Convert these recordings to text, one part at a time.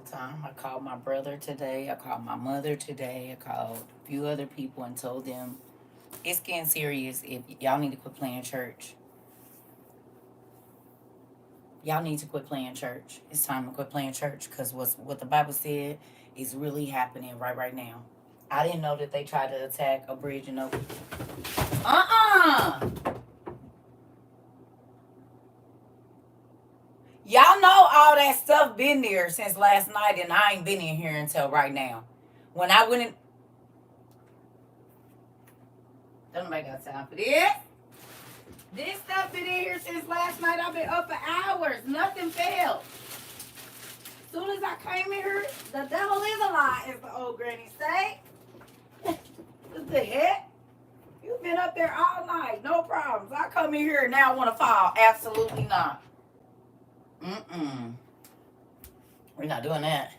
the time. I called my brother today. I called my mother today. I called a few other people and told them it's getting serious. If y'all need to quit playing church, y'all need to quit playing church. It's time to quit playing church because what the Bible said is really happening right now. I didn't know that they tried to attack a bridge in Oak. Uh-uh. Y'all know all that stuff been there since last night, and I ain't been in here until right now. When I went in, don't nobody got time for this. This stuff been in here since last night. I've been up for hours. Nothing failed. As soon as I came in here, the devil is a lie, as the old granny say. What the heck? You've been up there all night. No problems. I come in here and now I want to fall. Absolutely not. We're not doing that.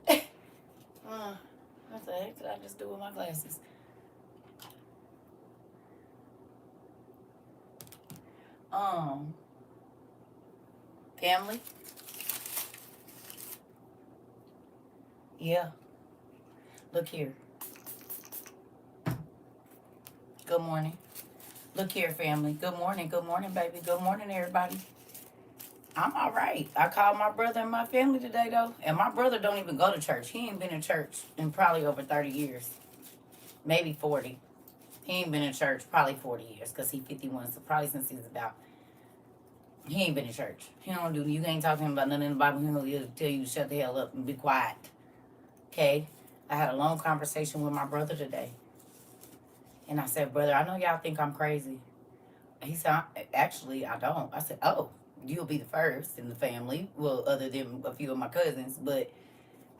What the heck did I just do with my glasses? Family? Yeah. Look here. Good morning. Look here, family. Good morning, baby. Good morning, everybody. I'm all right. I called my brother and my family today, though. And my brother don't even go to church. He ain't been in church in probably over 30 years. Maybe 40. He ain't been in church probably 40 years because he's 51. So probably since he's about... He ain't been in church. He don't do... You ain't talking about nothing in the Bible. He'll tell you to shut the hell up and be quiet. Okay? I had a long conversation with my brother today. And I said, brother, I know y'all think I'm crazy. He said, actually, I don't. I said, oh, you'll be the first in the family. Well, other than a few of my cousins. But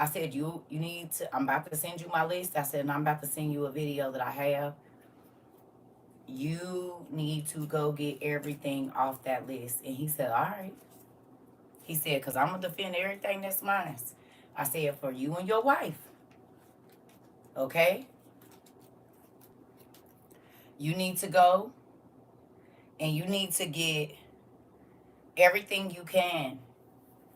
I said, you need to, I'm about to send you my list. I said, and I'm about to send you a video that I have. You need to go get everything off that list. And he said, all right. He said, because I'm going to defend everything that's mine. I said, for you and your wife. Okay? You need to go and you need to get everything you can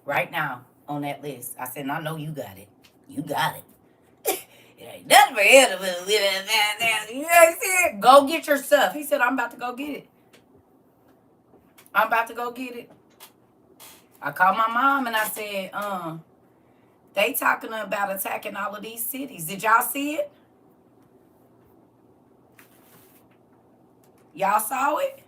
right now on that list. I said, and I know you got it. You got it. It ain't nothing for him to live in that. You know what he said? Go get your stuff. He said, I'm about to go get it. I'm about to go get it. I called my mom and I said, they talking about attacking all of these cities. Did y'all see it? Y'all saw it?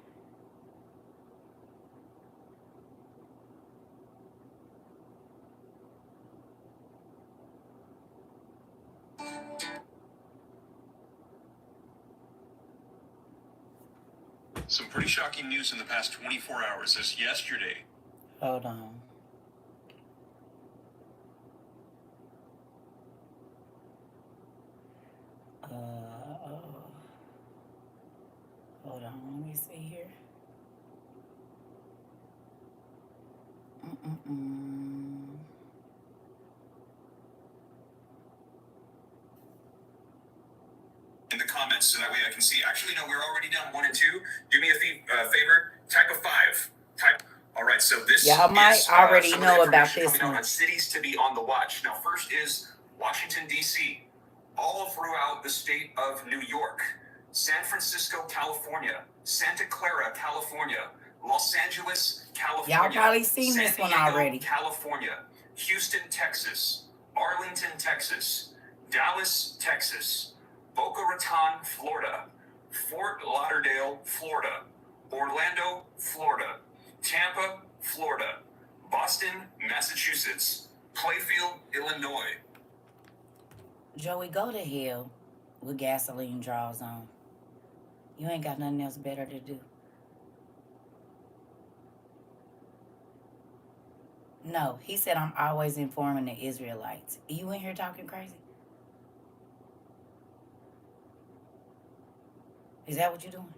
Some pretty shocking news in the past 24 hours. As yesterday. Hold on. Hold on. Let me see here. In the comments so that way I can see. Actually, no, we're already down 1 and 2. Do me a favor. Type a 5. All right, so this y'all might is, already know about this coming out one. on cities to be on the watch. Now, first is Washington, D.C., all throughout the state of New York, San Francisco, California, Santa Clara, California, Los Angeles, California. Y'all probably seen this one already. California, Houston, Texas, Arlington, Texas, Dallas, Texas, Boca Raton, Florida, Fort Lauderdale, Florida, Orlando, Florida, Tampa, Florida, Boston, Massachusetts, Playfield, Illinois. Joey, go to hell with gasoline draws on. You ain't got nothing else better to do. No, he said I'm always informing the Israelites. You in here talking crazy? Is that what you're doing?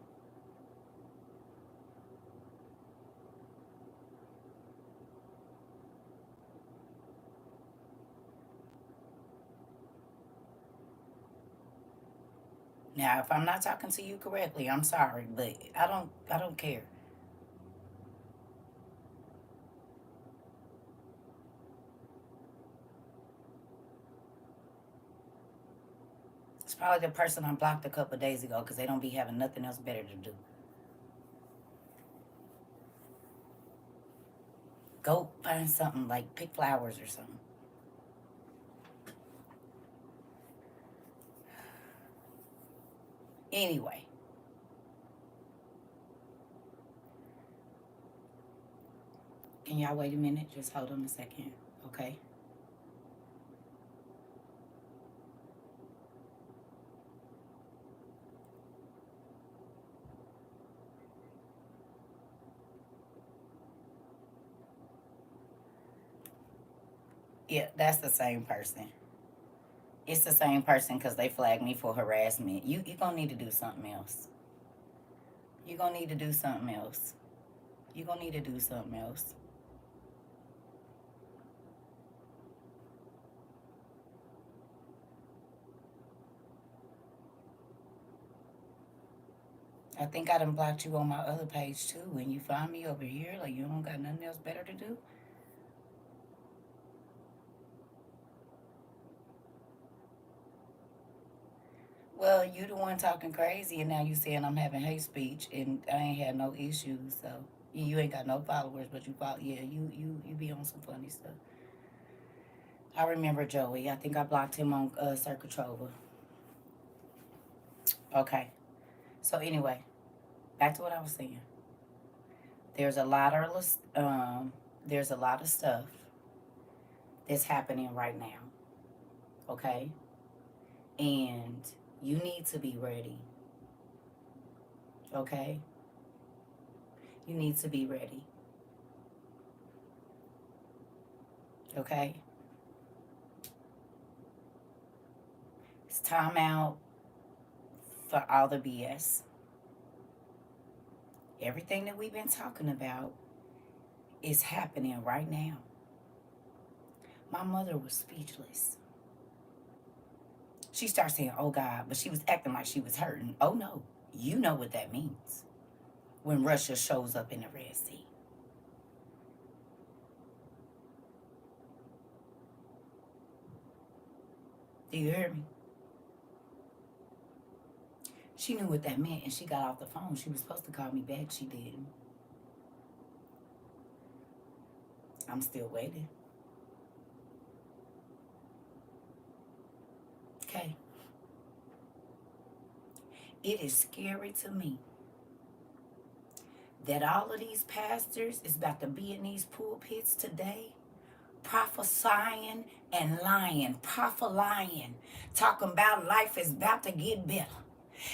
Now, if I'm not talking to you correctly, I'm sorry, but I don't care. It's probably the person I blocked a couple of days ago because they don't be having nothing else better to do. Go find something, like pick flowers or something. Anyway, can y'all wait a minute? Just hold on a second, okay? Yeah, that's the same person. It's the same person because they flagged me for harassment. You gonna need to do something else. You gonna need to do something else. You gonna need to do something else. I think I done blocked you on my other page too. When you find me over here, like you don't got nothing else better to do. Well, you the one talking crazy, and now you saying I'm having hate speech, and I ain't had no issues. So you ain't got no followers, but you follow. Yeah, you be on some funny stuff. I remember Joey. I think I blocked him on CERCA TROVA. Okay. So anyway, back to what I was saying. There's a lot of there's a lot of stuff that's happening right now. Okay, and you need to be ready. Okay, you need to be ready. Okay, it's time out for all the BS. Everything that we've been talking about is happening right now. My mother was speechless. She started saying, "Oh God," but she was acting like she was hurting. Oh no, you know what that means when Russia shows up in the Red Sea. Do you hear me? She knew what that meant and she got off the phone. She was supposed to call me back. She didn't. I'm still waiting. Okay. It is scary to me that all of these pastors is about to be in these pulpits today prophesying and lying, prophesying, talking about life is about to get better.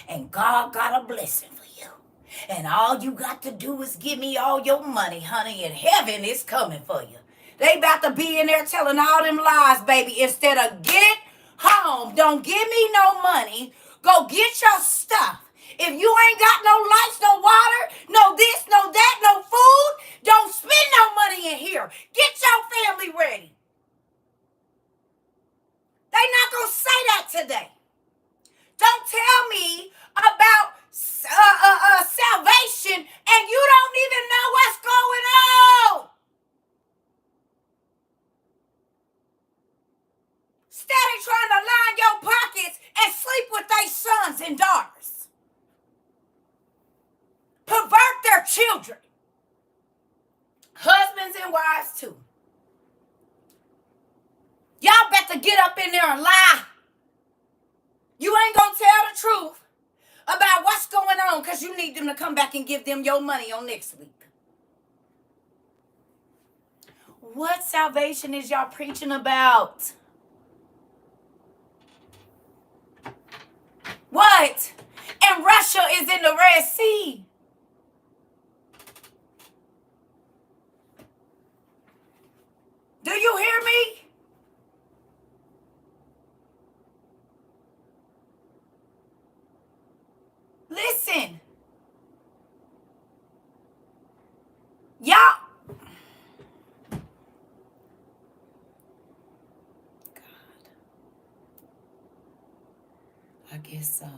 And God got a blessing for you. And all you got to do is give me all your money, honey, and heaven is coming for you. They about to be in there telling all them lies, baby. Instead of get home, don't give me no money. Go get your stuff. If you ain't got no lights, no water, no this, no that, no food, don't spend no money in here. Get your family ready. They not going to say that today. Don't tell me about salvation and you don't even know what's going on. Steady trying to line your pockets and sleep with their sons and daughters. Pervert their children. Husbands and wives too. Y'all better get up in there and lie. You ain't gonna tell the truth about what's going on because you need them to come back and give them your money on next week. What salvation is y'all preaching about? What? And Russia is in the Red Sea. Do you hear me? Listen. Y'all. God. I guess so.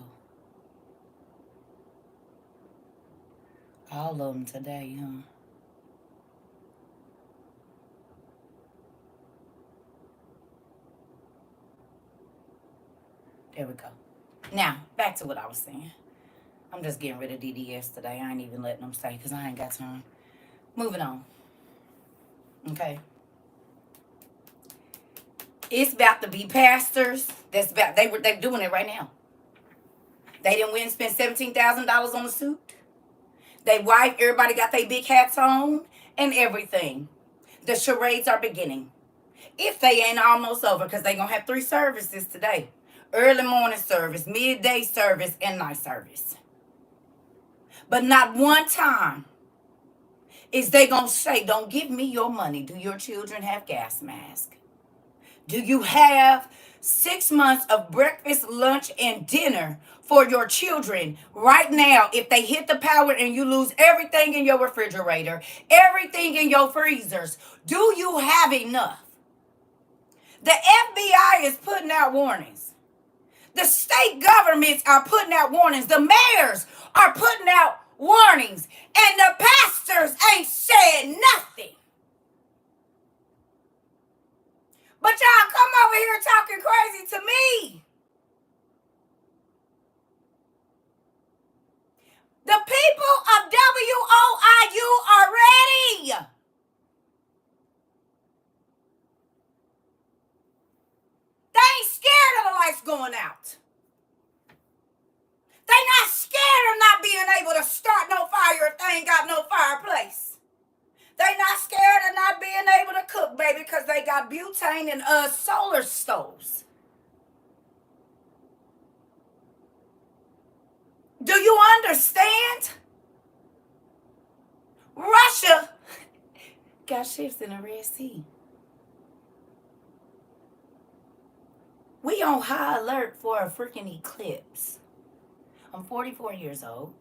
All of them today, huh? There we go. Now, back to what I was saying. I'm just getting rid of DDS today. I ain't even letting them stay because I ain't got time. Moving on. Okay. It's about to be pastors. They're doing it right now. They didn't win, spend $17,000 on a suit. They wife, everybody got their big hats on and everything. The charades are beginning. If they ain't almost over, because they gonna have 3 services today. Early morning service, midday service, and night service. But not one time is they gonna say, don't give me your money. Do your children have gas masks? Do you have 6 months of breakfast, lunch, and dinner for your children right now? If they hit the power and you lose everything in your refrigerator, everything in your freezers, do you have enough? The FBI is putting out warnings. The state governments are putting out warnings. The mayors are putting out warnings. And the pastors ain't said nothing. But y'all come over here talking crazy to me. The people of WOIU are ready. They ain't scared of the lights going out. They not scared of not being able to start no fire if they ain't got no fireplace. They not scared of not being able to cook, baby, because they got butane and solar stoves. Do you understand? Russia got ships in the Red Sea. We on high alert for a freaking eclipse. I'm 44 years old.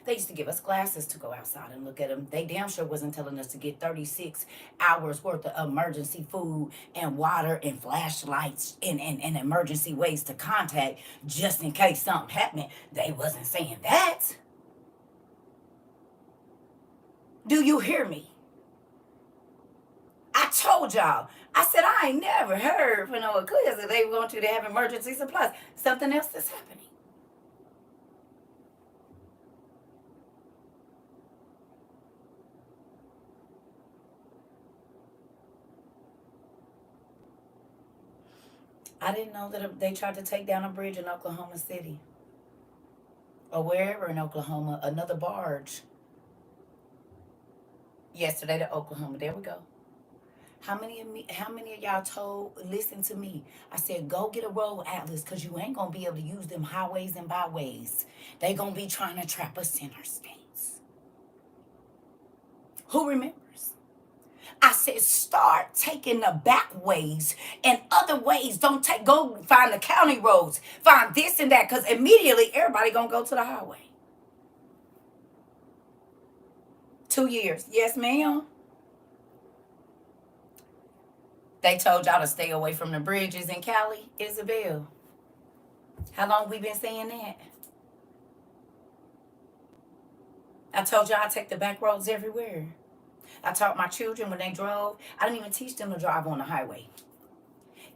They used to give us glasses to go outside and look at them. They damn sure wasn't telling us to get 36 hours worth of emergency food and water and flashlights and emergency ways to contact just in case something happened. They wasn't saying that. Do you hear me? I told y'all. I said I ain't never heard from no eclipse that they want you to have emergency supplies. Something else is happening. I didn't know that they tried to take down a bridge in Oklahoma City. Or wherever in Oklahoma, another barge. Yesterday to Oklahoma. There we go. How many of y'all listen to me? I said, go get a road atlas because you ain't going to be able to use them highways and byways. They going to be trying to trap us in our states. Who remembers? I said, start taking the back ways and other ways. Go find the county roads. Find this and that because immediately everybody going to go to the highway. 2 years. Yes, ma'am. They told y'all to stay away from the bridges in Cali, Isabel. How long we been saying that? I told y'all I take the back roads everywhere. I taught my children when they drove. I didn't even teach them to drive on the highway.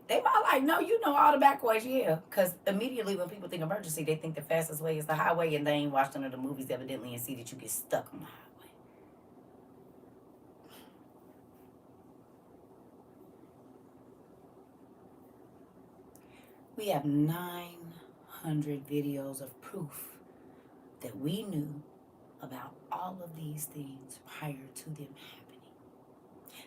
They might like, no, you know all the back ways, yeah. Because immediately when people think emergency, they think the fastest way is the highway, and they ain't watched none of the movies evidently and see that you get stuck on the highway. We have 900 videos of proof that we knew about all of these things prior to them happening.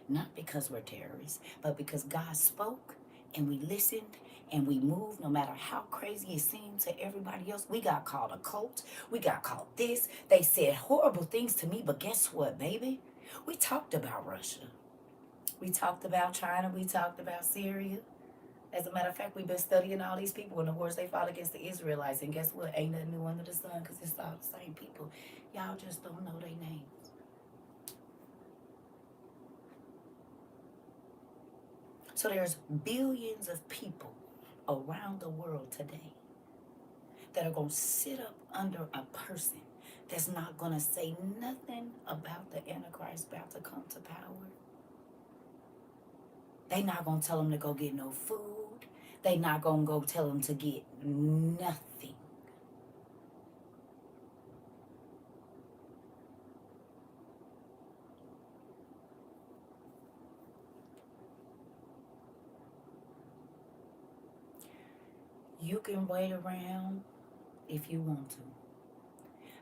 Not because we're terrorists, but because God spoke and we listened and we moved no matter how crazy it seemed to everybody else. We got called a cult. We got called this. They said horrible things to me, but guess what, baby? We talked about Russia. We talked about China. We talked about Syria. As a matter of fact, we've been studying all these people and the wars they fought against the Israelites. And guess what? Ain't nothing new under the sun because it's all the same people. Y'all just don't know their names. So there's billions of people around the world today that are going to sit up under a person that's not going to say nothing about the Antichrist about to come to power. They not going to tell them to go get no food. They not going to go tell them to get nothing. You can wait around if you want to.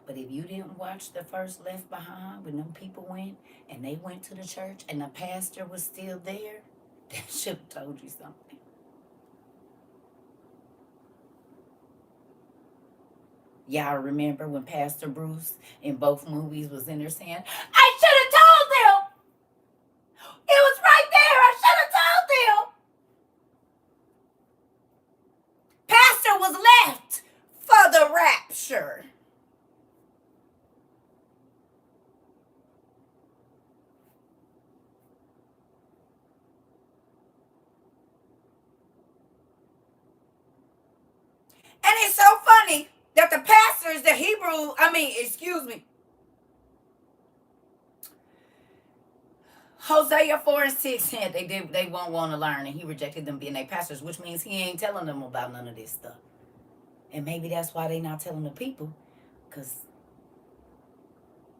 But if you didn't watch the first Left Behind when them people went and they went to the church and the pastor was still there, that should have told you something. Y'all remember when Pastor Bruce in both movies was in there saying, I should have told them. It was right there. I should have told them. Pastor was left for the rapture. And it's so funny that the pastors, the Hebrew, Hosea 4 and 6 said they won't want to learn, and he rejected them being their pastors, which means he ain't telling them about none of this stuff. And maybe that's why they not telling the people, because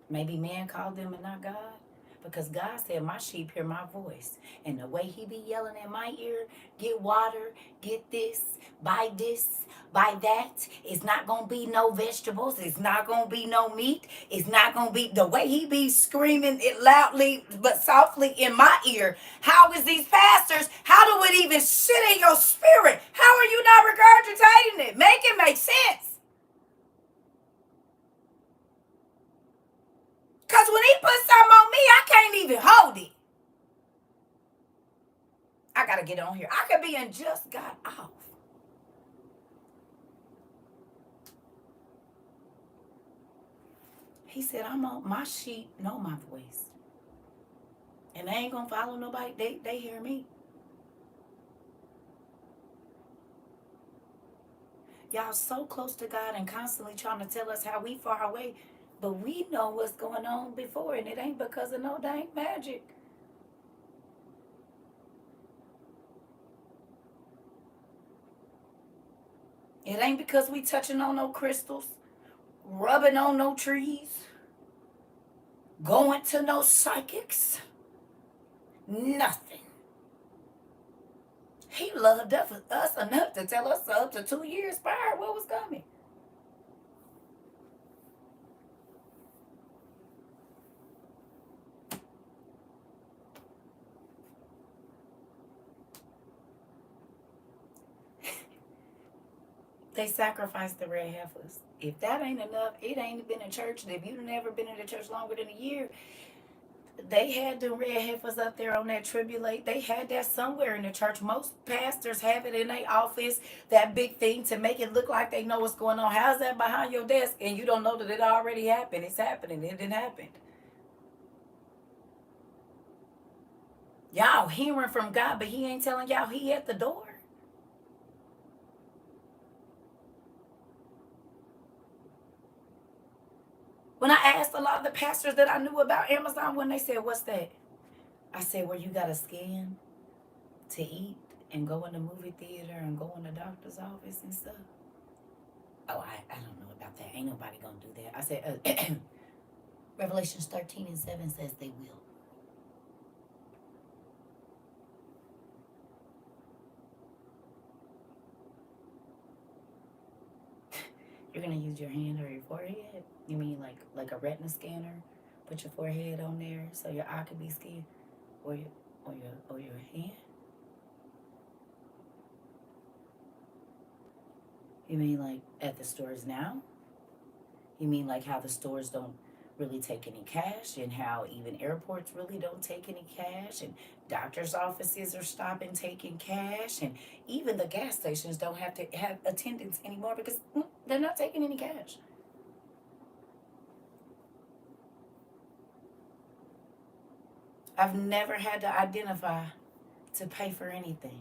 maybe man called them and not God. Because God said, my sheep hear my voice. And the way he be yelling in my ear, get water, get this, buy that. It's not going to be no vegetables. It's not going to be no meat. It's not going to be, the way he be screaming it loudly but softly in my ear. How is these pastors, how do it even sit in your spirit? How are you not regurgitating it? Make it make sense. Because when he puts something on me, I can't even hold it. I got to get on here. I could be and just got off. He said, my sheep know my voice. And they ain't going to follow nobody. They hear me. Y'all so close to God and constantly trying to tell us how we far away. But we know what's going on before, and it ain't because of no dang magic. It ain't because we touching on no crystals, rubbing on no trees, going to no psychics. Nothing. He loved us enough to tell us up to 2 years prior what was coming. They sacrificed the red heifers. If that ain't enough, it ain't been in church. If you've never been in the church longer than a year, they had the red heifers up there on that tribulate. They had that somewhere in the church. Most pastors have it in their office, that big thing to make it look like they know what's going on. How's that behind your desk and you don't know that it already happened? It's happening. It didn't happen. Y'all hearing from God, but he ain't telling y'all he at the door. When I asked a lot of the pastors that I knew about Amazon, when they said, what's that? I said, where you got a scan to eat and go in the movie theater and go in the doctor's office and stuff. Oh, I don't know about that. Ain't nobody going to do that. I said, Revelations 13 and 7 says they will. You're going to use your hand or your forehead? You mean like a retina scanner? Put your forehead on there so your eye can be scanned? Or your hand? You mean like at the stores now? You mean like how the stores don't really take any cash, and how even airports really don't take any cash, and doctors' offices are stopping taking cash, and even the gas stations don't have to have attendants anymore because they're not taking any cash. I've never had to identify to pay for anything.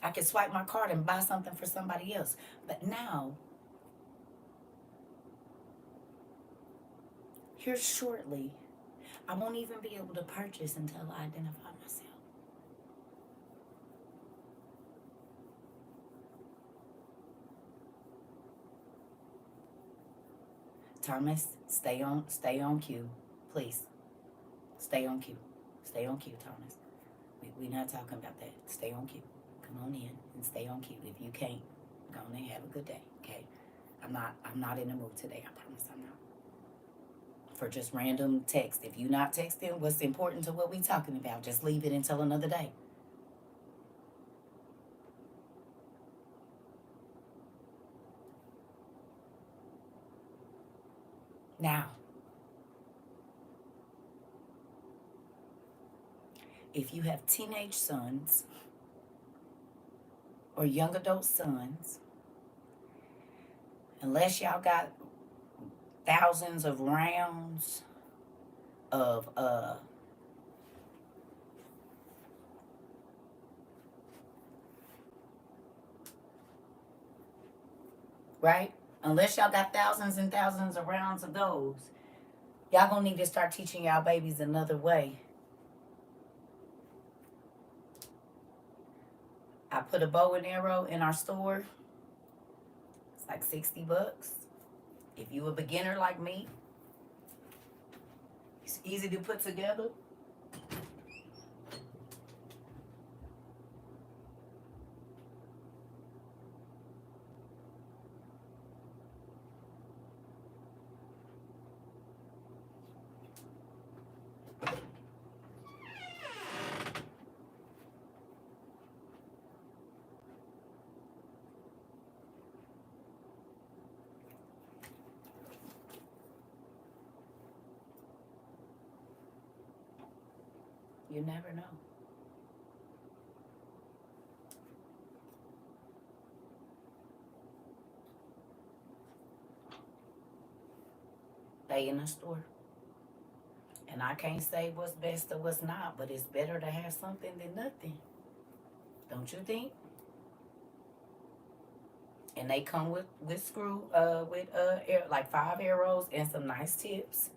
I could swipe my card and buy something for somebody else. But now, here shortly, I won't even be able to purchase until I identify myself. Thomas, stay on cue, please. Stay on cue, Thomas. We're not talking about that. Stay on cue. Come come on in and stay on cue. If you can't, go on and have a good day, okay? I'm not in the mood today. I promise I'm not. For just random text. If you're not texting what's important to what we talking about, just leave it until another day. Now, if you have teenage sons or young adult sons, unless y'all got thousands of rounds of right? Unless y'all got thousands and thousands of rounds of those, y'all gonna need to start teaching y'all babies another way. I put a bow and arrow in our store. It's like $60. If you a beginner like me, it's easy to put together. You never know. They in the store. And I can't say what's best or what's not, but it's better to have something than nothing. Don't you think? And they come with like 5 arrows and some nice tips.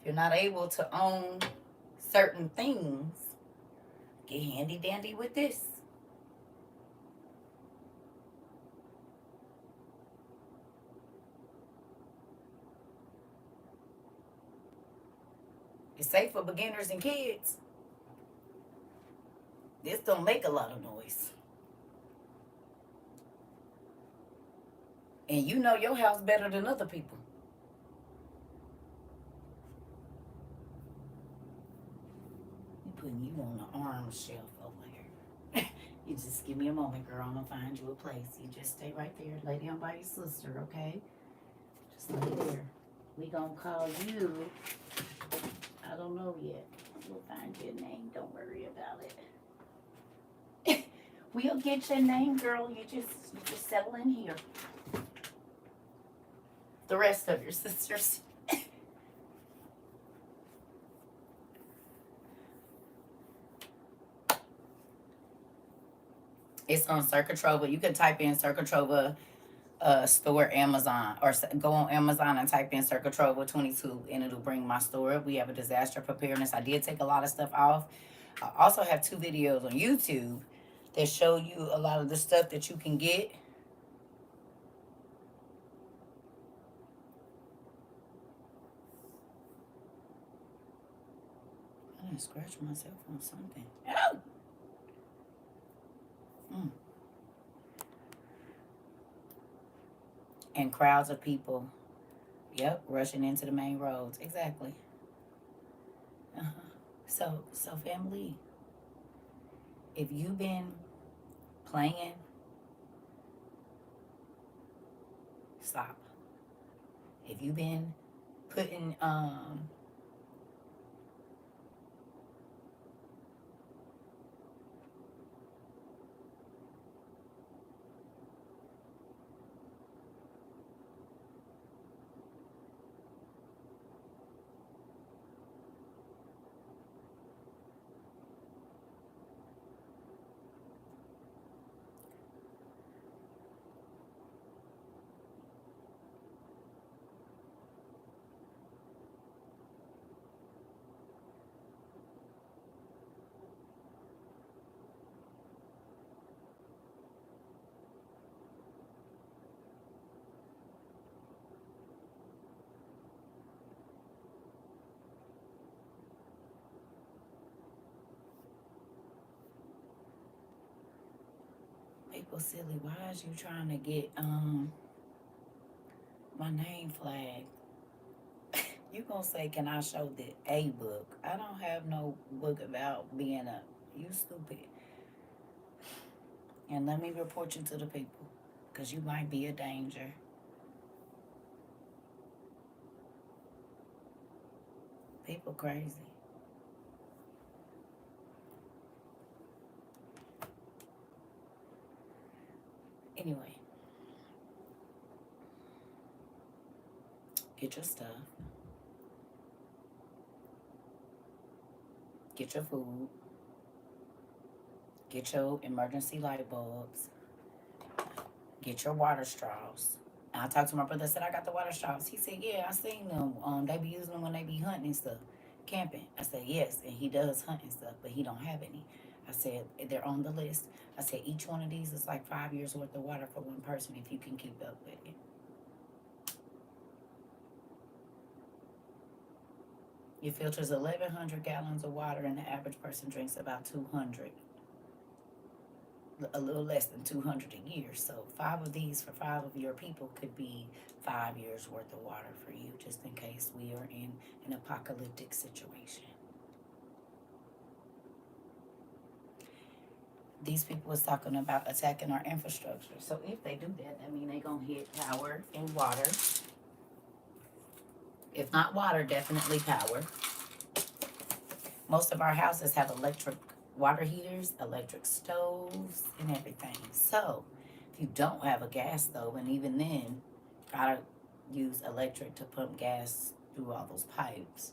If you're not able to own certain things, get handy dandy with this. It's safe for beginners and kids. This don't make a lot of noise. And you know your house better than other people. I'm putting you on the arm shelf over here. You just give me a moment, girl. I'm gonna find you a place. You just stay right there. Lay down by your sister, okay? Just lay there. We gonna call you. I don't know yet. We'll find your name. Don't worry about it. We'll get your name, girl. You just settle in here. The rest of your sisters. It's on CERCA TROVA. You can type in CERCA TROVA store Amazon, or go on Amazon and type in CERCA TROVA 22 and it'll bring my store up. We have a disaster preparedness. I did take a lot of stuff off. I also have 2 videos on YouTube that show you a lot of the stuff that you can get. I didn't scratch myself on something. Oh! And crowds of people, yep, rushing into the main roads. Exactly. So family, if you've been playing, stop. If you've been putting People silly. Why is you trying to get my name flagged? You gonna say, can I show a book? I don't have no book about being a, you stupid. And let me report you to the people, because you might be a danger. People crazy. Anyway, get your stuff. Get your food. Get your emergency light bulbs. Get your water straws. And I talked to my brother. I said, I got the water straws. He said, yeah, I seen them. They be using them when they be hunting and stuff, camping. I said, yes, and he does hunt and stuff, but he don't have any. I said, they're on the list. I said, each one of these is like 5 years worth of water for one person if you can keep up with it. Your filter's 1,100 gallons of water, and the average person drinks about 200. A little less than 200 a year. So 5 of these for 5 of your people could be 5 years worth of water for you, just in case we are in an apocalyptic situation. These people was talking about attacking our infrastructure. So if they do that, I mean, they gonna hit power and water. If not water, definitely power. Most of our houses have electric water heaters, electric stoves, and everything. So if you don't have a gas stove, and even then, gotta use electric to pump gas through all those pipes.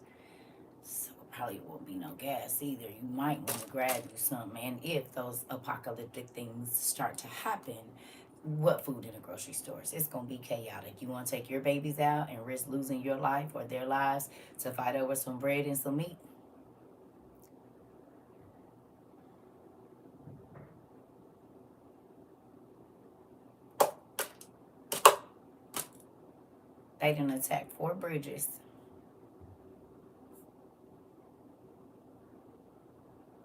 So probably won't be no gas either. You might want to grab you something. And if those apocalyptic things start to happen, what food in the grocery stores? It's gonna be chaotic. You want to take your babies out and risk losing your life or their lives to fight over some bread and some meat? They done attacked 4 bridges.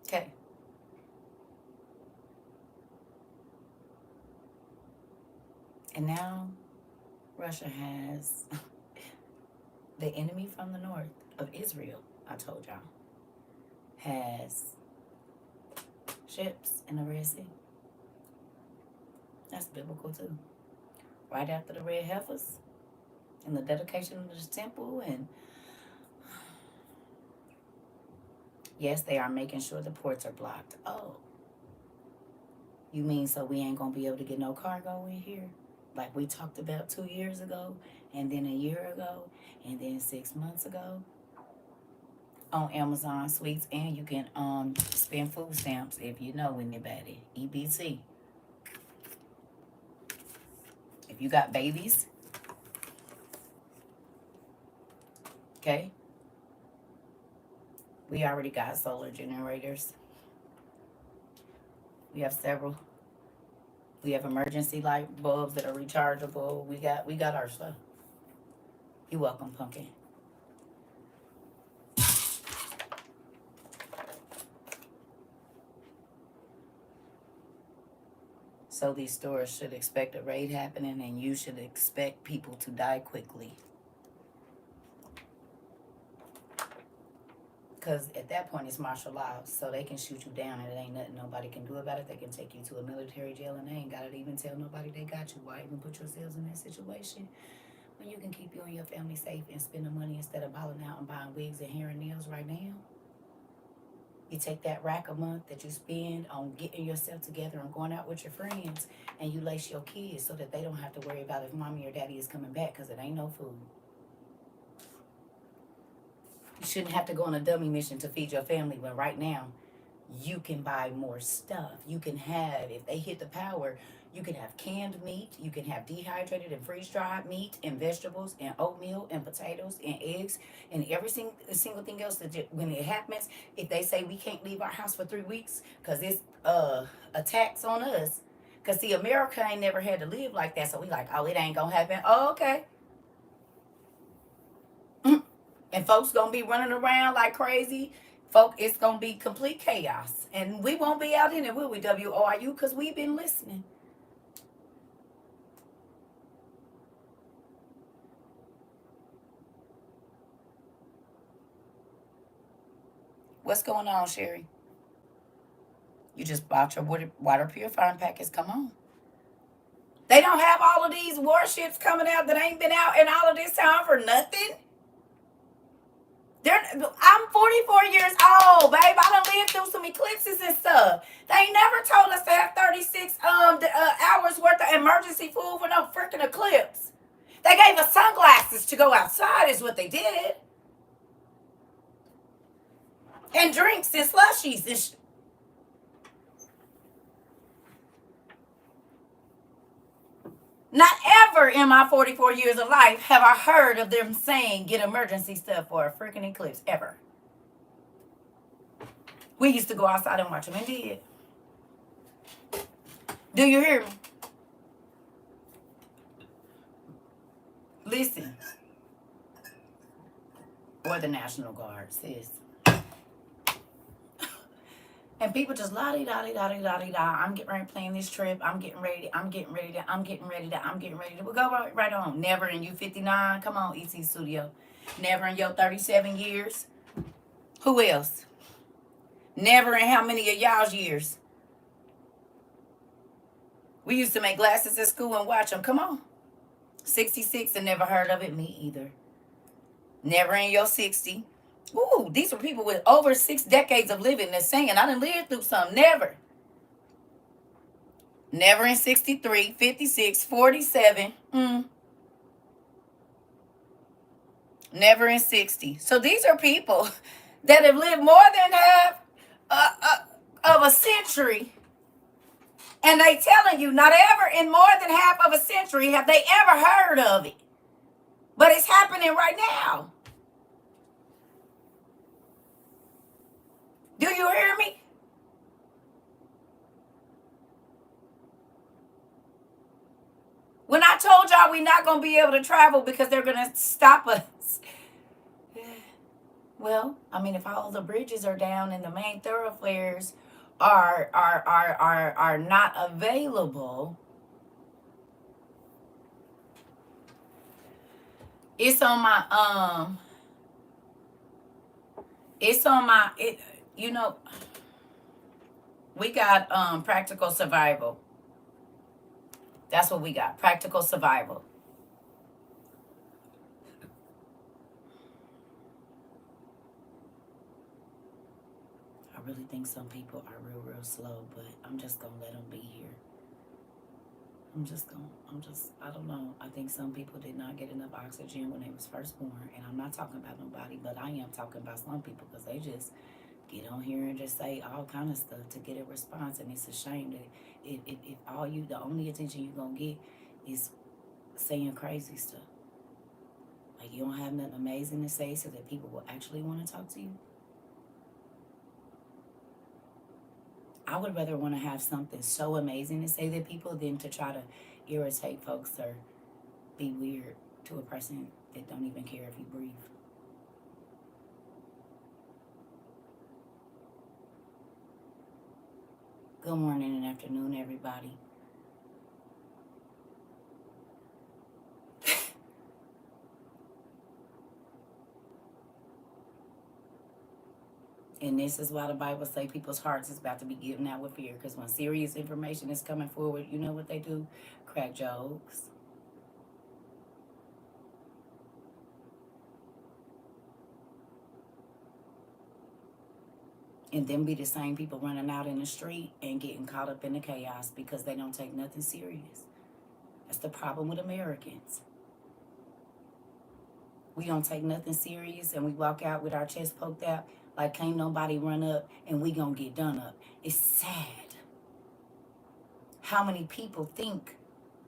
Okay. And now Russia has the enemy from the north of Israel, I told y'all, has ships in the Red Sea. That's biblical too. Right after the red heifers and the dedication of the temple, and yes, they are making sure the ports are blocked. Oh, you mean so we ain't gonna be able to get no cargo in here? Like we talked about 2 years ago, and then a year ago, and then 6 months ago on Amazon Sweets. And you can spend food stamps if you know anybody. EBT. If you got babies, okay? We already got solar generators. We have several. We have emergency light bulbs that are rechargeable. We got our stuff. You're welcome, Pumpkin. So these stores should expect a raid happening, and you should expect people to die quickly. Because at that point, it's martial law, so they can shoot you down, and it ain't nothing nobody can do about it. They can take you to a military jail, and they ain't got to even tell nobody they got you. Why even put yourselves in that situation when you can keep you and your family safe and spend the money instead of balling out and buying wigs and hair and nails right now? You take that rack a month that you spend on getting yourself together and going out with your friends, and you lace your kids so that they don't have to worry about if mommy or daddy is coming back, because it ain't no food. You shouldn't have to go on a dummy mission to feed your family when right now you can buy more stuff. You can have, if they hit the power, you can have canned meat, you can have dehydrated and freeze-dried meat and vegetables and oatmeal and potatoes and eggs and every single thing else that when it happens, if they say we can't leave our house for 3 weeks because it's attacks on us. Because see, America ain't never had to live like that, so we like, oh, it ain't gonna happen. Oh, okay. And folks gonna be running around like crazy. Folk, it's gonna be complete chaos. And we won't be out in it, will we, WORU? Because we've been listening. What's going on, Sherry? You just bought your water purifying packets. Come on. They don't have all of these warships coming out that ain't been out in all of this time for nothing. I'm 44 years old, babe. I done lived through some eclipses and stuff. They ain't never told us to have 36 hours worth of emergency food for no freaking eclipse. They gave us sunglasses to go outside is what they did. And drinks and slushies and Not ever in my 44 years of life have I heard of them saying get emergency stuff for a freaking eclipse, ever. We used to go outside and watch them and did. Do you hear me? Listen. Or the National Guard, sis. And people just la-di-da-di-da-di-da-di-da. I'm getting ready to plan this trip. I'm getting ready to. We'll go right on. Never in you 59. Come on, ET Studio. Never in your 37 years. Who else? Never in how many of y'all's years? We used to make glasses at school and watch them. Come on. 66 and never heard of it. Me either. Never in your 60. Ooh, these are people with over 6 decades of living that's saying, I done lived through some. Never. Never in 63, 56, 47. Never in 60. So these are people that have lived more than half of a century. And they telling you, not ever in more than half of a century have they ever heard of it. But it's happening right now. Do you hear me? When I told y'all we're not going to be able to travel because they're going to stop us. Well, I mean, if all the bridges are down and the main thoroughfares are not available, it's on my you know, we got practical survival. That's what we got. Practical survival. I really think some people are real slow, but I'm just gonna let them be here. I don't know. I think some people did not get enough oxygen when they was first born. And I'm not talking about nobody, but I am talking about some people because they just get on here and just say all kind of stuff to get a response. And it's a shame that if the only attention you're going to get is saying crazy stuff. Like you don't have nothing amazing to say so that people will actually want to talk to you. I would rather want to have something so amazing to say to people than to try to irritate folks or be weird to a person that don't even care if you breathe. Good morning and afternoon, everybody. And this is why the Bible say people's hearts is about to be given out with fear. Because when serious information is coming forward, you know what they do? Crack jokes. And then be the same people running out in the street and getting caught up in the chaos because they don't take nothing serious. That's the problem with Americans. We don't take nothing serious and we walk out with our chest poked out like can't nobody run up and we gonna get done up. It's sad how many people think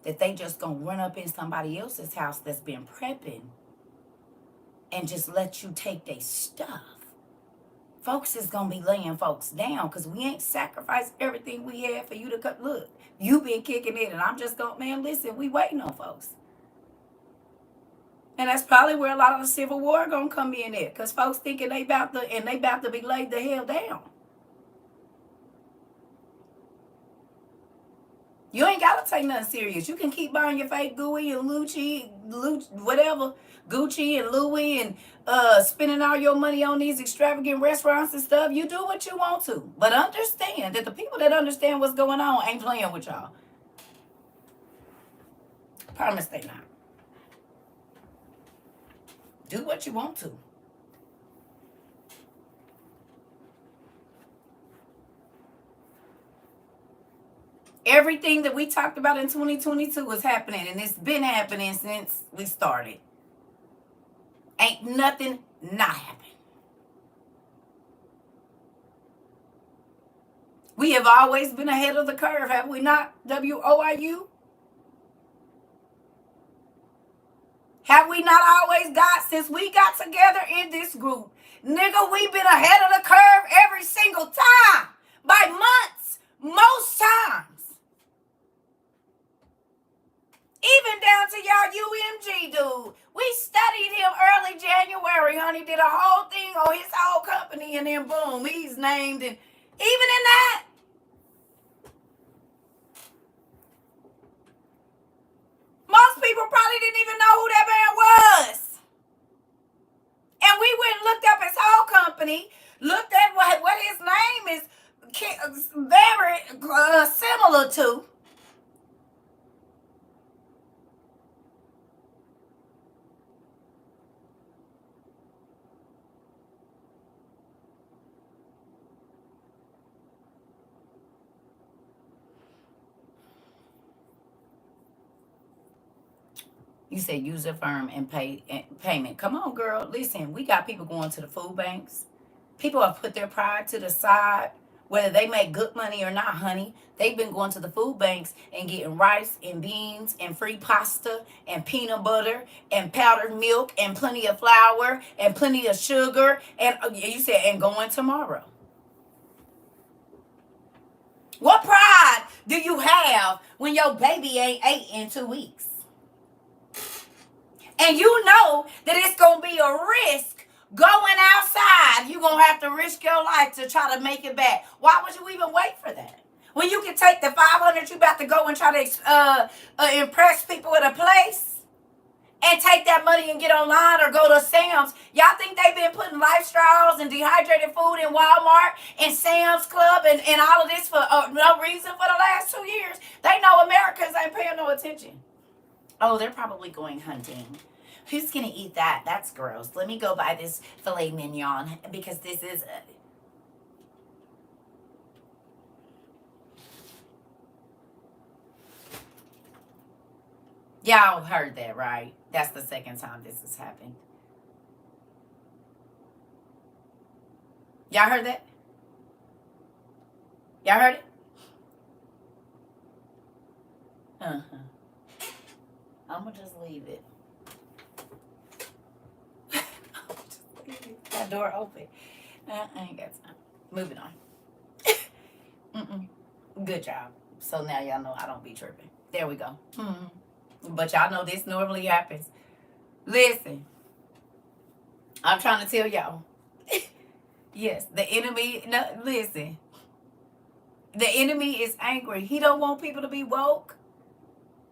that they just gonna run up in somebody else's house that's been prepping and just let you take their stuff. Folks is gonna be laying folks down because we ain't sacrificed everything we had for you to cut. Look, you been kicking it and I'm just going, man, listen, we waiting on folks. And that's probably where a lot of the Civil War gonna come in at, because folks thinking they about to be laid the hell down. You ain't gotta take nothing serious. You can keep buying your fake Gooey and whatever, Gucci and Louis, and spending all your money on these extravagant restaurants and stuff. You do what you want to, but understand that the people that understand what's going on ain't playing with y'all. Promise they not. Do what you want to. Everything that we talked about in 2022 is happening, and it's been happening since we started. Ain't nothing not happening. We have always been ahead of the curve, have we not, WOIU? Have we not always since we got together in this group? Nigga, we've been ahead of the curve every single time. By months, most times. Even down to y'all UMG dude. We studied him early January, honey. Did a whole thing on his whole company, and then boom, he's named. And even in that, most people probably didn't even know who that man was. And we went and looked up his whole company, looked at what his name is very similar to. You said use a firm and payment. Come on, girl. Listen, we got people going to the food banks. People have put their pride to the side, whether they make good money or not, honey. They've been going to the food banks and getting rice and beans and free pasta and peanut butter and powdered milk and plenty of flour and plenty of sugar. And you said, and going tomorrow. What pride do you have when your baby ain't 8 in 2 weeks? And you know that it's going to be a risk going outside. You're going to have to risk your life to try to make it back. Why would you even wait for that? When you can take the $500 you about to go and try to impress people at a place and take that money and get online or go to Sam's. Y'all think they've been putting life straws and dehydrated food in Walmart and Sam's Club and all of this for no reason for the last 2 years? They know Americans ain't paying no attention. Oh, they're probably going hunting. Who's going to eat that? That's gross. Let me go buy this filet mignon because this is... Y'all heard that, right? That's the second time this has happened. Y'all heard that? Y'all heard it? Uh-huh. I'm going to just leave it. That door open. I ain't got time. Moving on. Good job. So now y'all know I don't be tripping. There we go. But y'all know this normally happens. Listen. I'm trying to tell y'all. Yes, the enemy... No, listen. The enemy is angry. He don't want people to be woke.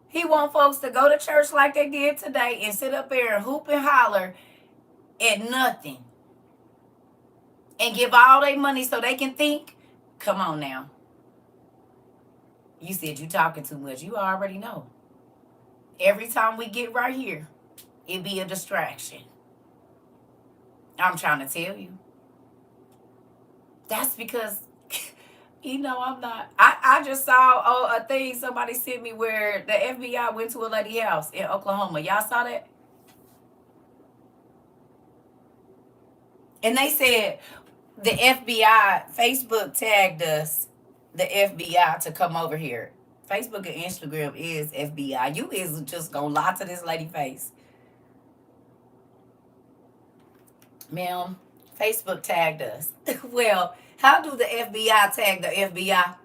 He want folks to go to church like they did today and sit up there and hoop and holler at nothing. And give all their money so they can think. Come on now. You said you talking too much. You already know. Every time we get right here, it be a distraction. I'm trying to tell you. That's because, you know, I'm not. I just saw a thing somebody sent me where the FBI went to a lady's house in Oklahoma. Y'all saw that? And they said the FBI, Facebook tagged us, the FBI, to come over here. Facebook and Instagram is FBI. You is just gonna lie to this lady face. Ma'am, Facebook tagged us. Well, how do the FBI tag the FBI?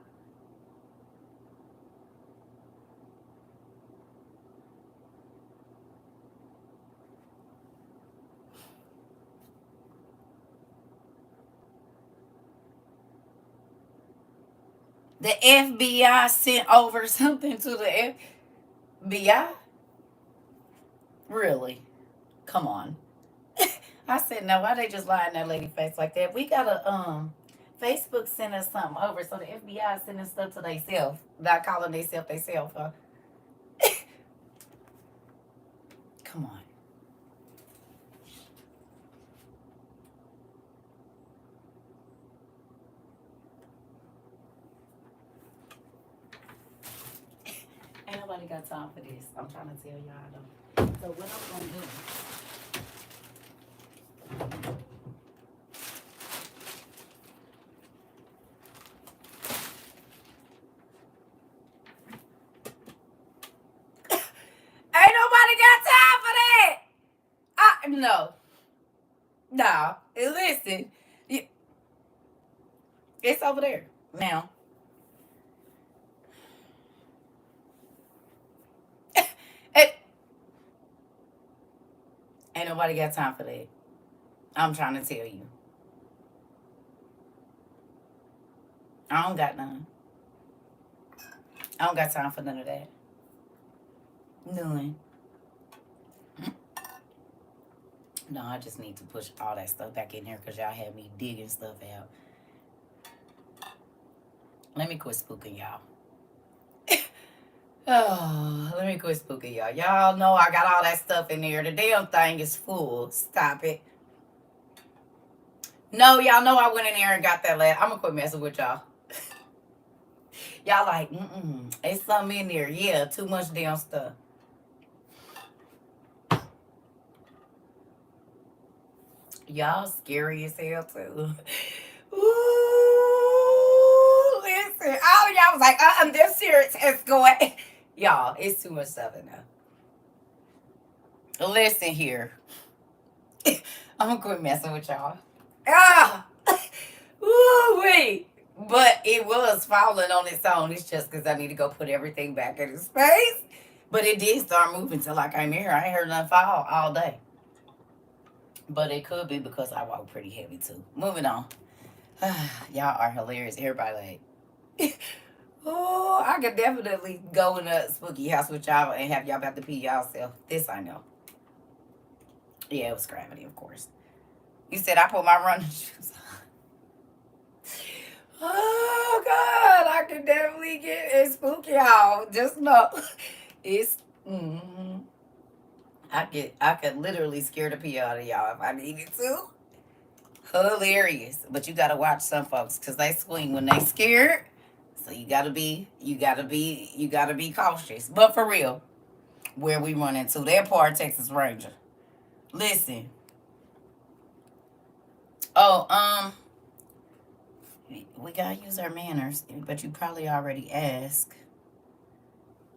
The FBI sent over something to the FBI? Really? Come on. I said, no, why they just lie in that lady face like that? We gotta, Facebook sent us something over, so the FBI sending stuff to theyself. Not calling theyself, huh? Come on. Ain't nobody got time for this. I'm trying to tell y'all though. So what I'm gonna do? Ain't nobody got time for that. No. No. Listen, it's over there now. It, ain't nobody got time for that. I'm trying to tell you. I don't got none. I don't got time for none of that. None. No, I just need to push all that stuff back in here because y'all had me digging stuff out. Let me quit spooking y'all. Oh, let me quit spooking y'all. Y'all know I got all that stuff in there. The damn thing is full. Stop it. No, y'all know I went in there and got that last. I'm gonna quit messing with y'all. Y'all like, it's something in there. Yeah, too much damn stuff. Y'all scary as hell too. Ooh, listen. All of y'all was like, this serious is going. Y'all, it's too much stuff in there. Listen here. I'm gonna quit messing with y'all. Ooh, wait. But it was falling on its own. It's just because I need to go put everything back in its space. But it did start moving till I came here. I ain't heard nothing fall all day. But it could be because I walk pretty heavy too. Moving on. Y'all are hilarious. Everybody like, oh, I could definitely go in a spooky house with y'all and have y'all about to pee y'all self. This I know. Yeah, it was gravity, of course. You said I put my running shoes on. Oh God, I can definitely get it spooky y'all. Just know it's I could literally scare the pee out of y'all if I needed to. Hilarious. But you gotta watch some folks because they swing when they scared. So you gotta be cautious. But for real, where we run into, they're part Texas Ranger. Listen. Oh, we gotta use our manners, but you probably already asked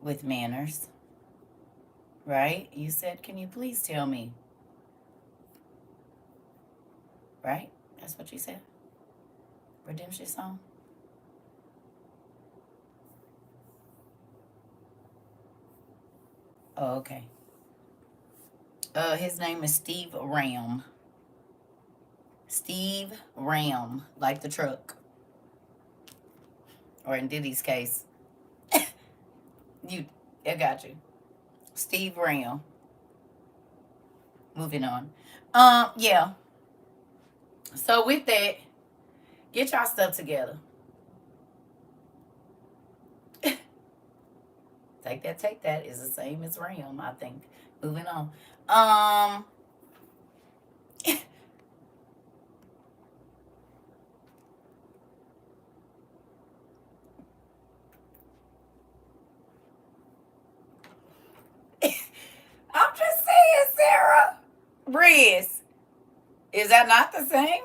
with manners. Right? You said, can you please tell me? Right? That's what you said. Redemption song. Oh, okay. His name is Steve Ram. Steve Ram, like the truck. Or in Diddy's case, I got you. Steve Ram. Moving on. Yeah. So with that, get y'all stuff together. Take that is the same as Ram, I think. Moving on. I'm just saying, Sarah. Briz. Is that not the same?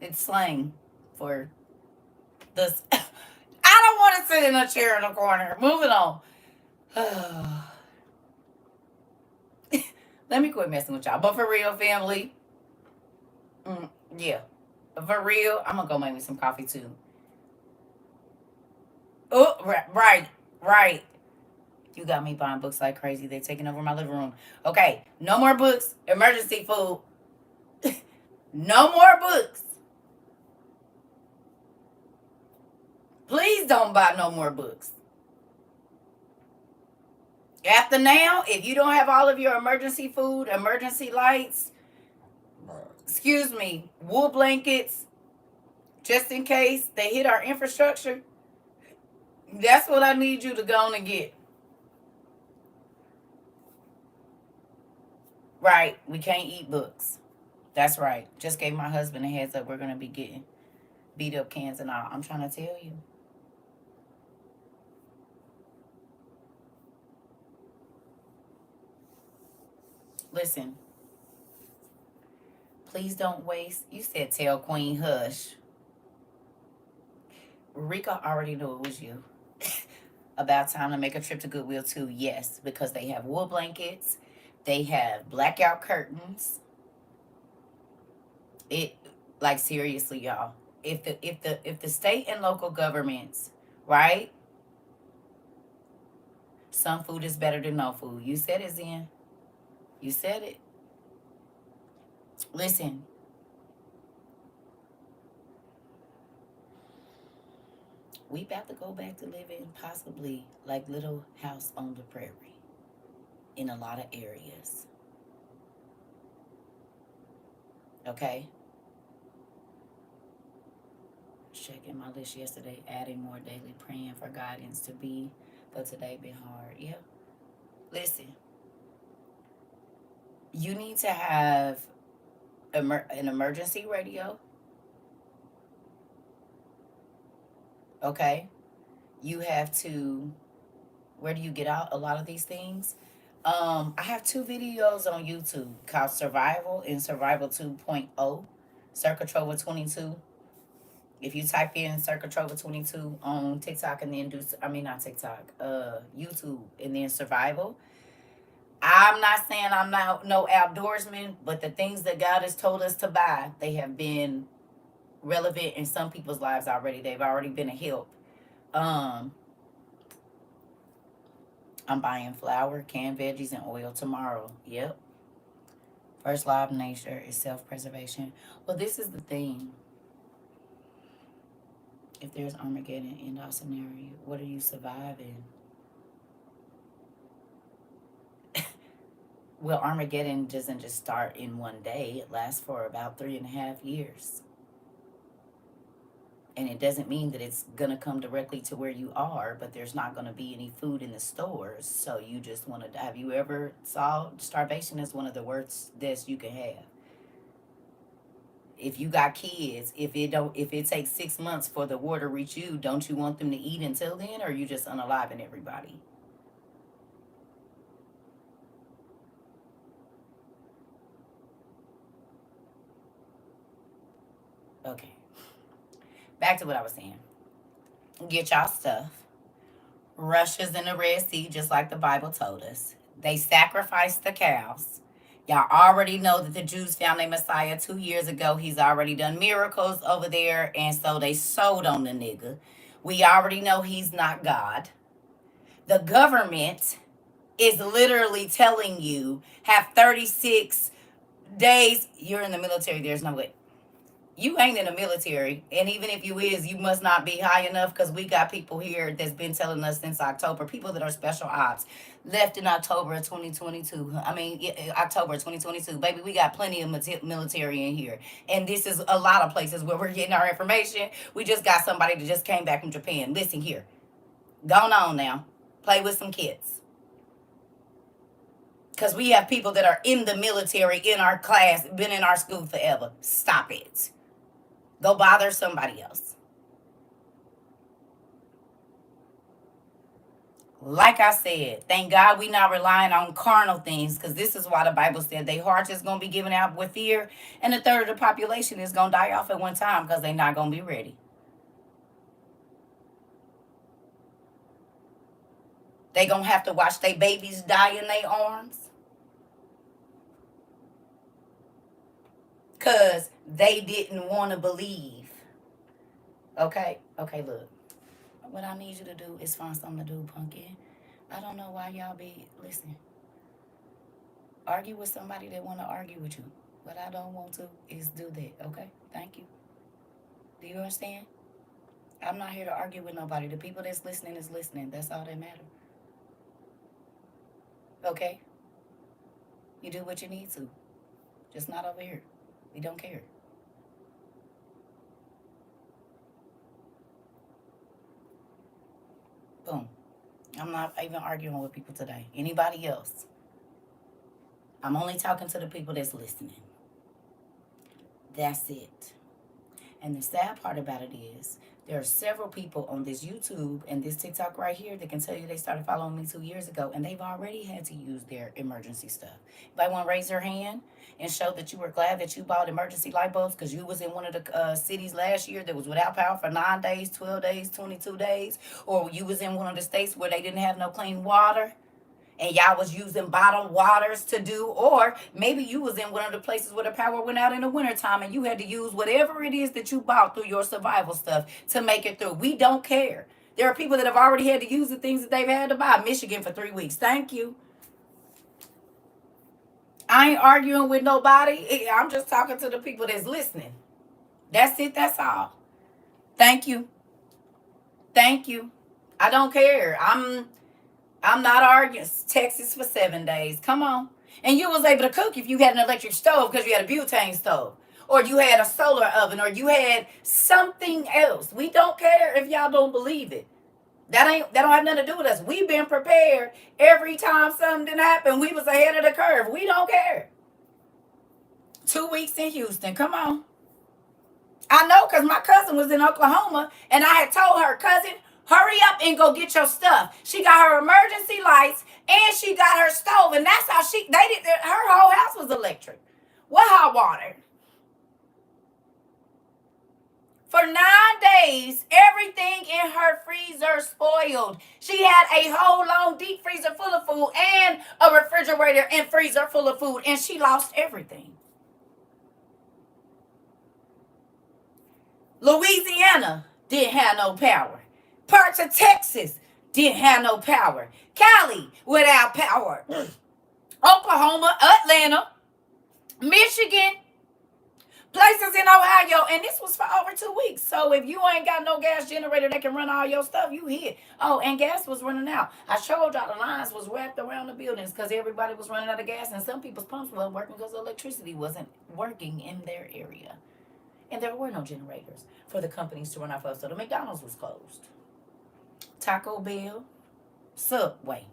It's slang for this. I don't want to sit in a chair in a corner. Moving on. Let me quit messing with y'all. But for real, family, yeah. For real, I'm going to go make me some coffee too. Oh, right. You got me buying books like crazy. They're taking over my living room. Okay, no more books. Emergency food. No more books. buy no more books. After now, if you don't have all of your emergency food, emergency lights, excuse me, wool blankets, just in case they hit our infrastructure, that's what I need you to go on and get. Right, we can't eat books. That's right. Just gave my husband a heads up. We're going to be getting beat up cans and all. I'm trying to tell you. Listen, please don't waste. You said tell Queen hush. Rika already knew it was you. About time to make a trip to Goodwill too. Yes, because they have wool blankets. They have blackout curtains. It like seriously, y'all. If the state and local governments, right? Some food is better than no food. You said it, Zen. You said it. Listen, we about to go back to living possibly like Little House on the Prairie in a lot of areas. Okay? Checking my list yesterday, adding more daily, praying for guidance to be, but today been hard. Yeah. Listen, you need to have an emergency radio. Okay? You have to, where do you get out a lot of these things? I have two videos on YouTube called Survival and Survival 2.0, CERCA TROVA 22. If you type in CERCA TROVA 22 on TikTok and then not TikTok, YouTube and then Survival. I'm not saying I'm not no outdoorsman, but the things that God has told us to buy, they have been relevant in some people's lives already. They've already been a help. Um, I'm buying flour, canned veggies, and oil tomorrow. Yep. First law of nature is self-preservation. Well, this is the thing. If there's Armageddon in our scenario, what are you surviving? Well, Armageddon doesn't just start in one day. It lasts for about 3.5 years. And it doesn't mean that it's going to come directly to where you are, but there's not going to be any food in the stores. So you just want to, have you ever saw starvation as one of the worst deaths you can have? If you got kids, if it takes 6 months for the war to reach you, don't you want them to eat until then, or are you just unaliving everybody? Okay. Back to what I was saying. Get y'all stuff. Russia's in the Red Sea, just like the Bible told us. They sacrificed the cows. Y'all already know that the Jews found their Messiah 2 years ago. He's already done miracles over there, and so they sold on the nigga. We already know he's not God. The government is literally telling you have 36 days. You're in the military. There's no way. You ain't in the military, and even if you is, you must not be high enough, because we got people here that's been telling us since October, people that are special ops, left in October of 2022. October 2022. Baby, we got plenty of military in here, and this is a lot of places where we're getting our information. We just got somebody that just came back from Japan. Listen here. Going on now. Play with some kids. Because we have people that are in the military, in our class, been in our school forever. Stop it. Go bother somebody else. Like I said, thank God we not relying on carnal things, because this is why the Bible said their hearts is going to be given out with fear, and a third of the population is going to die off at one time because they're not going to be ready. They going to have to watch their babies die in their arms because they didn't want to believe. Okay, look. What I need you to do is find something to do, pumpkin. I don't know why y'all be, listen. Argue with somebody that want to argue with you. What I don't want to is do that, okay? Thank you. Do you understand? I'm not here to argue with nobody. The people that's listening is listening. That's all that matters. Okay? You do what you need to. Just not over here. We don't care. Boom. I'm not even arguing with people today. Anybody else? I'm only talking to the people that's listening. That's it. And the sad part about it is there are several people on this YouTube and this TikTok right here that can tell you they started following me 2 years ago and they've already had to use their emergency stuff. If I want to raise their hand and show that you were glad that you bought emergency light bulbs because you was in one of the cities last year that was without power for 9 days, 12 days, 22 days, or you was in one of the states where they didn't have no clean water, and y'all was using bottled waters to do, or maybe you was in one of the places where the power went out in the wintertime and you had to use whatever it is that you bought through your survival stuff to make it through. We don't care. There are people that have already had to use the things that they've had to buy. Michigan for 3 weeks. Thank you. I ain't arguing with nobody. I'm just talking to the people that's listening. That's it. That's all. Thank you. Thank you. I don't care. I'm not arguing. Texas for 7 days. Come on. And you was able to cook if you had an electric stove because you had a butane stove. Or you had a solar oven. Or you had something else. We don't care if y'all don't believe it. That don't have nothing to do with us. We've been prepared every time something happened. We was ahead of the curve. We don't care. 2 weeks in Houston. Come on. I know because my cousin was in Oklahoma and I had told her, cousin, hurry up and go get your stuff. She got her emergency lights and she got her stove, and that's how her whole house was electric. What hot water? For 9 days, everything in her freezer spoiled. She had a whole long deep freezer full of food and a refrigerator and freezer full of food, and she lost everything. Louisiana didn't have no power. Parts of Texas didn't have no power. Cali without power. Oklahoma, Atlanta, Michigan, places in Ohio, and this was for over 2 weeks. So if you ain't got no gas generator that can run all your stuff, you hit. Oh, and gas was running out. I showed y'all the lines was wrapped around the buildings because everybody was running out of gas, and some people's pumps weren't working because electricity wasn't working in their area. And there were no generators for the companies to run off of. So the McDonald's was closed. Taco Bell, Subway.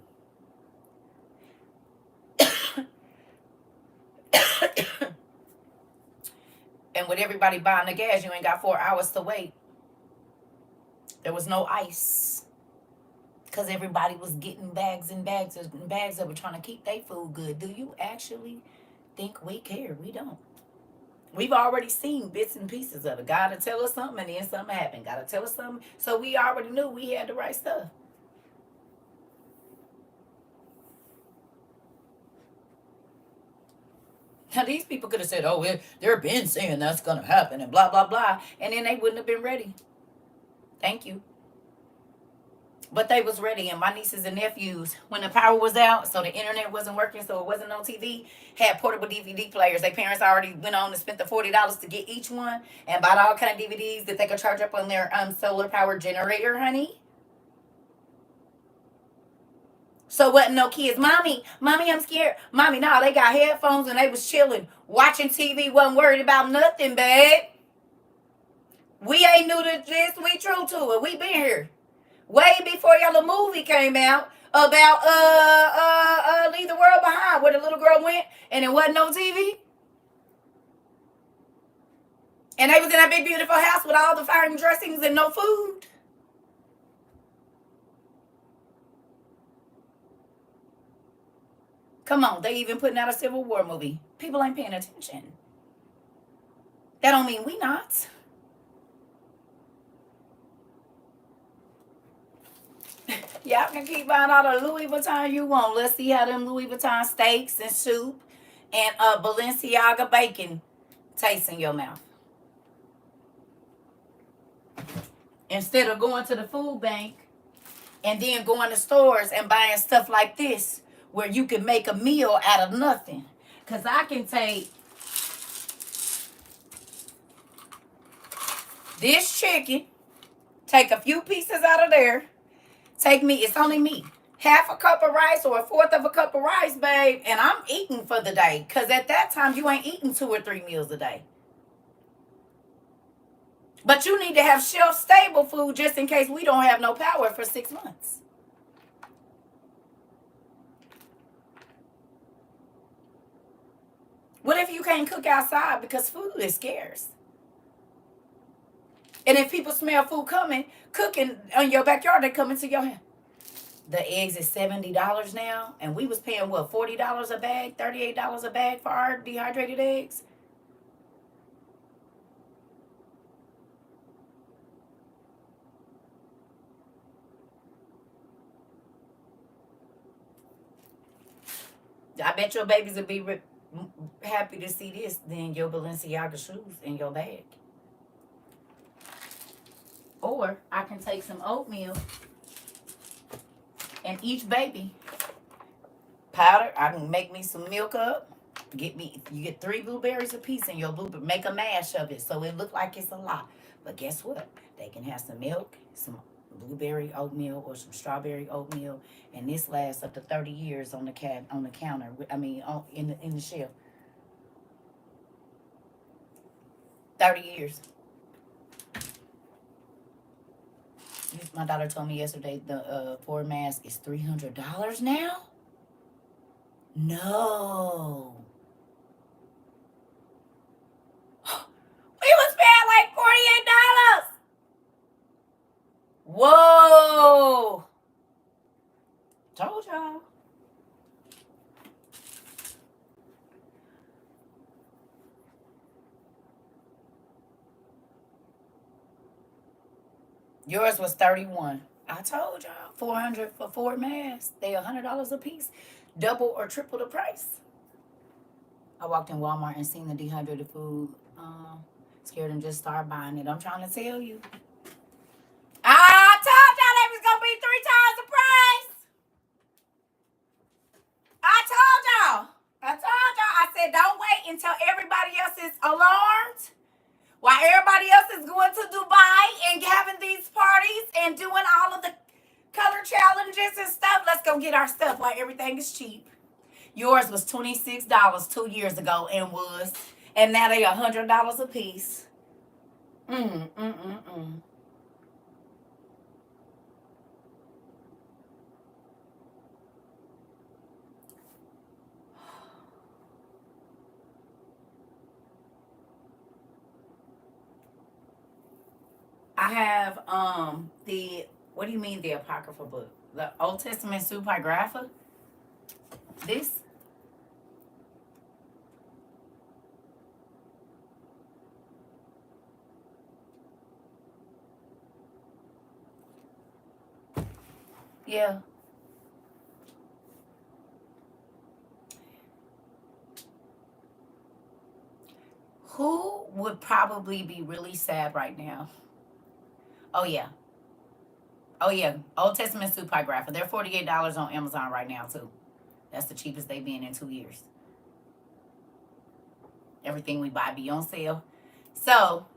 And with everybody buying the gas, you ain't got 4 hours to wait. There was no ice. Because everybody was getting bags and bags and bags that were trying to keep their food good. Do you actually think we care? We don't. We've already seen bits and pieces of it. God to tell us something and then something happened. God to tell us something. So we already knew we had the right stuff. Now, these people could have said, oh, they're been saying that's going to happen and blah, blah, blah. And then they wouldn't have been ready. Thank you. But they was ready, and my nieces and nephews, when the power was out, so the internet wasn't working, so it wasn't on TV, had portable DVD players. Their parents already went on and spent the $40 to get each one and bought all kind of DVDs that they could charge up on their solar power generator, honey. So wasn't no kids, mommy, I'm scared. Mommy, no, they got headphones and they was chilling, watching TV, wasn't worried about nothing, babe. We ain't new to this, we true to it. We been here. Way before y'all a movie came out about Leave the World Behind, where the little girl went and it wasn't no TV. And they was in that big beautiful house with all the fine dressings and no food. Come on, they even putting out a Civil War movie. People ain't paying attention. That don't mean we not. Y'all can keep buying all the Louis Vuitton you want. Let's see how them Louis Vuitton steaks and soup and Balenciaga bacon taste in your mouth. Instead of going to the food bank and then going to stores and buying stuff like this where you can make a meal out of nothing. Because I can take this chicken Take a few pieces out of there. Take me, it's only me. Half a cup of rice or a fourth of a cup of rice, babe, and I'm eating for the day. Because at that time, you ain't eating 2 or 3 meals a day. But you need to have shelf-stable food just in case we don't have no power for 6 months. What if you can't cook outside because food is scarce? And if people smell food cooking in your backyard, they come into your hand. The eggs is $70 now, and we was paying what, $40 a bag, $38 a bag for our dehydrated eggs. I bet your babies would be happy to see this than your Balenciaga shoes in your bag. Or I can take some oatmeal and each baby powder. I can make me some milk up. You get 3 blueberries a piece in your blueberry. Make a mash of it so it look like it's a lot. But guess what? They can have some milk, some blueberry oatmeal, or some strawberry oatmeal, and this lasts up to 30 years on the counter. I mean, in the shelf. 30 years. My daughter told me yesterday the Ford mask is $300 now. No. We was paying like $48. Whoa. Told y'all. Yours was 31. I told y'all. 400 for 4 masks. They $100 a piece. Double or triple the price. I walked in Walmart and seen the dehydrated food. Scared and just started buying it. I'm trying to tell you. I told y'all they was gonna be 3 times the price. I told y'all. I said don't wait until everybody else is alarmed. While everybody else is going to Dubai and having these parties and doing all of the color challenges and stuff, let's go get our stuff while everything is cheap. Yours was $26 2 years ago and now they $100 a piece. I have what do you mean the Apocrypha book? The Old Testament Supergrapha? This? Yeah. Who would probably be really sad right now? Oh yeah. Old Testament Supergrapha. They're $48 on Amazon right now too. That's the cheapest they've been in 2 years. Everything we buy be on sale. So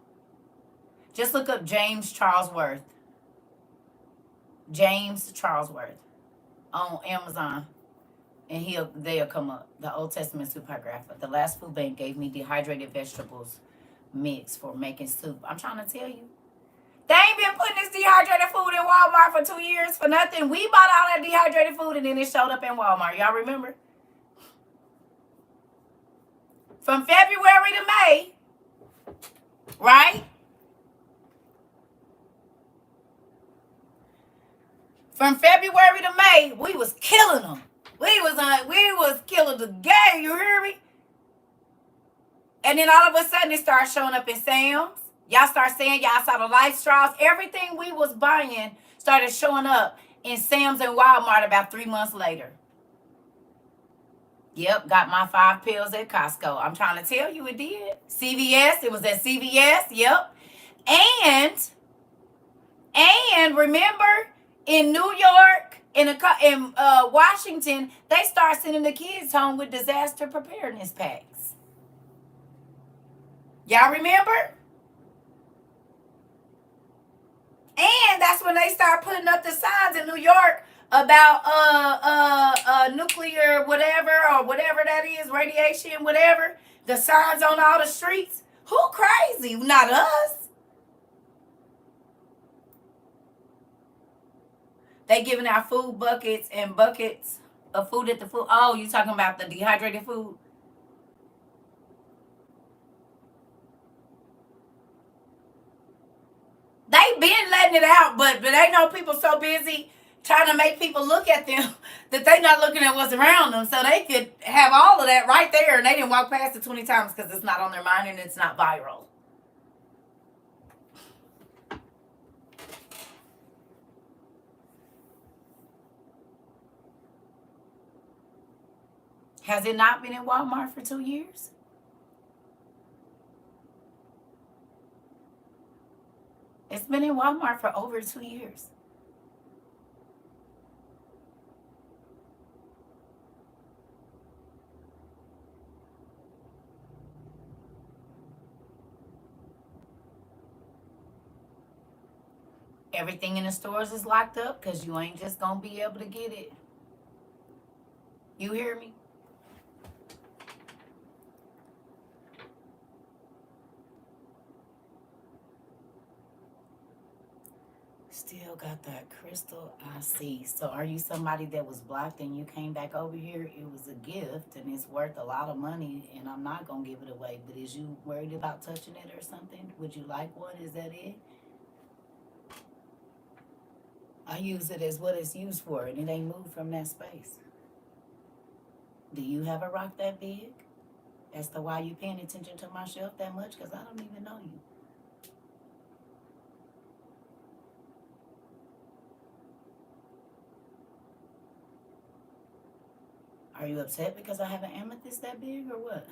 just look up James Charlesworth. James Charlesworth on Amazon. And they'll come up. The Old Testament Supergrapha. The last food bank gave me dehydrated vegetables mix for making soup. I'm trying to tell you. They ain't been putting this dehydrated food in Walmart for 2 years for nothing. We bought all that dehydrated food and then it showed up in Walmart. Y'all remember? From February to May, right? From February to May, we was killing them. We was killing the game. You hear me? And then all of a sudden, it started showing up in Sam's. Y'all start saying y'all saw the life straws. Everything we was buying started showing up in Sam's and Walmart about 3 months later. Yep, got my 5 pills at Costco. I'm trying to tell you it did. CVS, it was at CVS. Yep. And remember, in New York, in Washington, they start sending the kids home with disaster preparedness packs. Y'all remember? And that's when they start putting up the signs in New York about nuclear whatever or whatever that is, radiation, whatever. The signs on all the streets. Who crazy? Not us. They giving out food buckets and buckets of food at the food. Oh, you talking about the dehydrated food? They been letting it out, but they know people so busy trying to make people look at them that they not looking at what's around them. So they could have all of that right there, and they didn't walk past it 20 times because it's not on their mind and it's not viral. Has it not been in Walmart for 2 years? It's been in Walmart for over 2 years. Everything in the stores is locked up because you ain't just gonna be able to get it. You hear me? Still got that crystal I see. So are you somebody that was blocked and you came back over here? It was a gift and it's worth a lot of money and I'm not gonna give it away. But is you worried about touching it or something? Would you like one? Is that it? I use it as what it's used for and it ain't moved from that space. Do you have a rock that big? As to why you paying attention to my shelf that much? Because I don't even know you. Are you upset because I have an amethyst that big or what?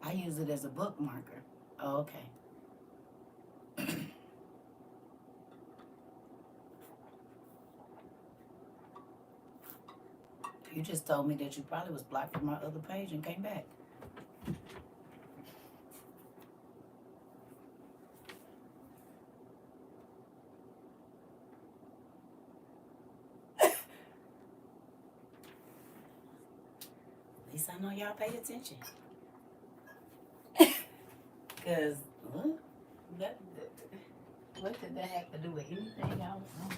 I use it as a bookmarker. Oh, okay. You just told me that you probably was blocked from my other page and came back. At least I know y'all pay attention. Because, what? What did that have to do with anything I was on?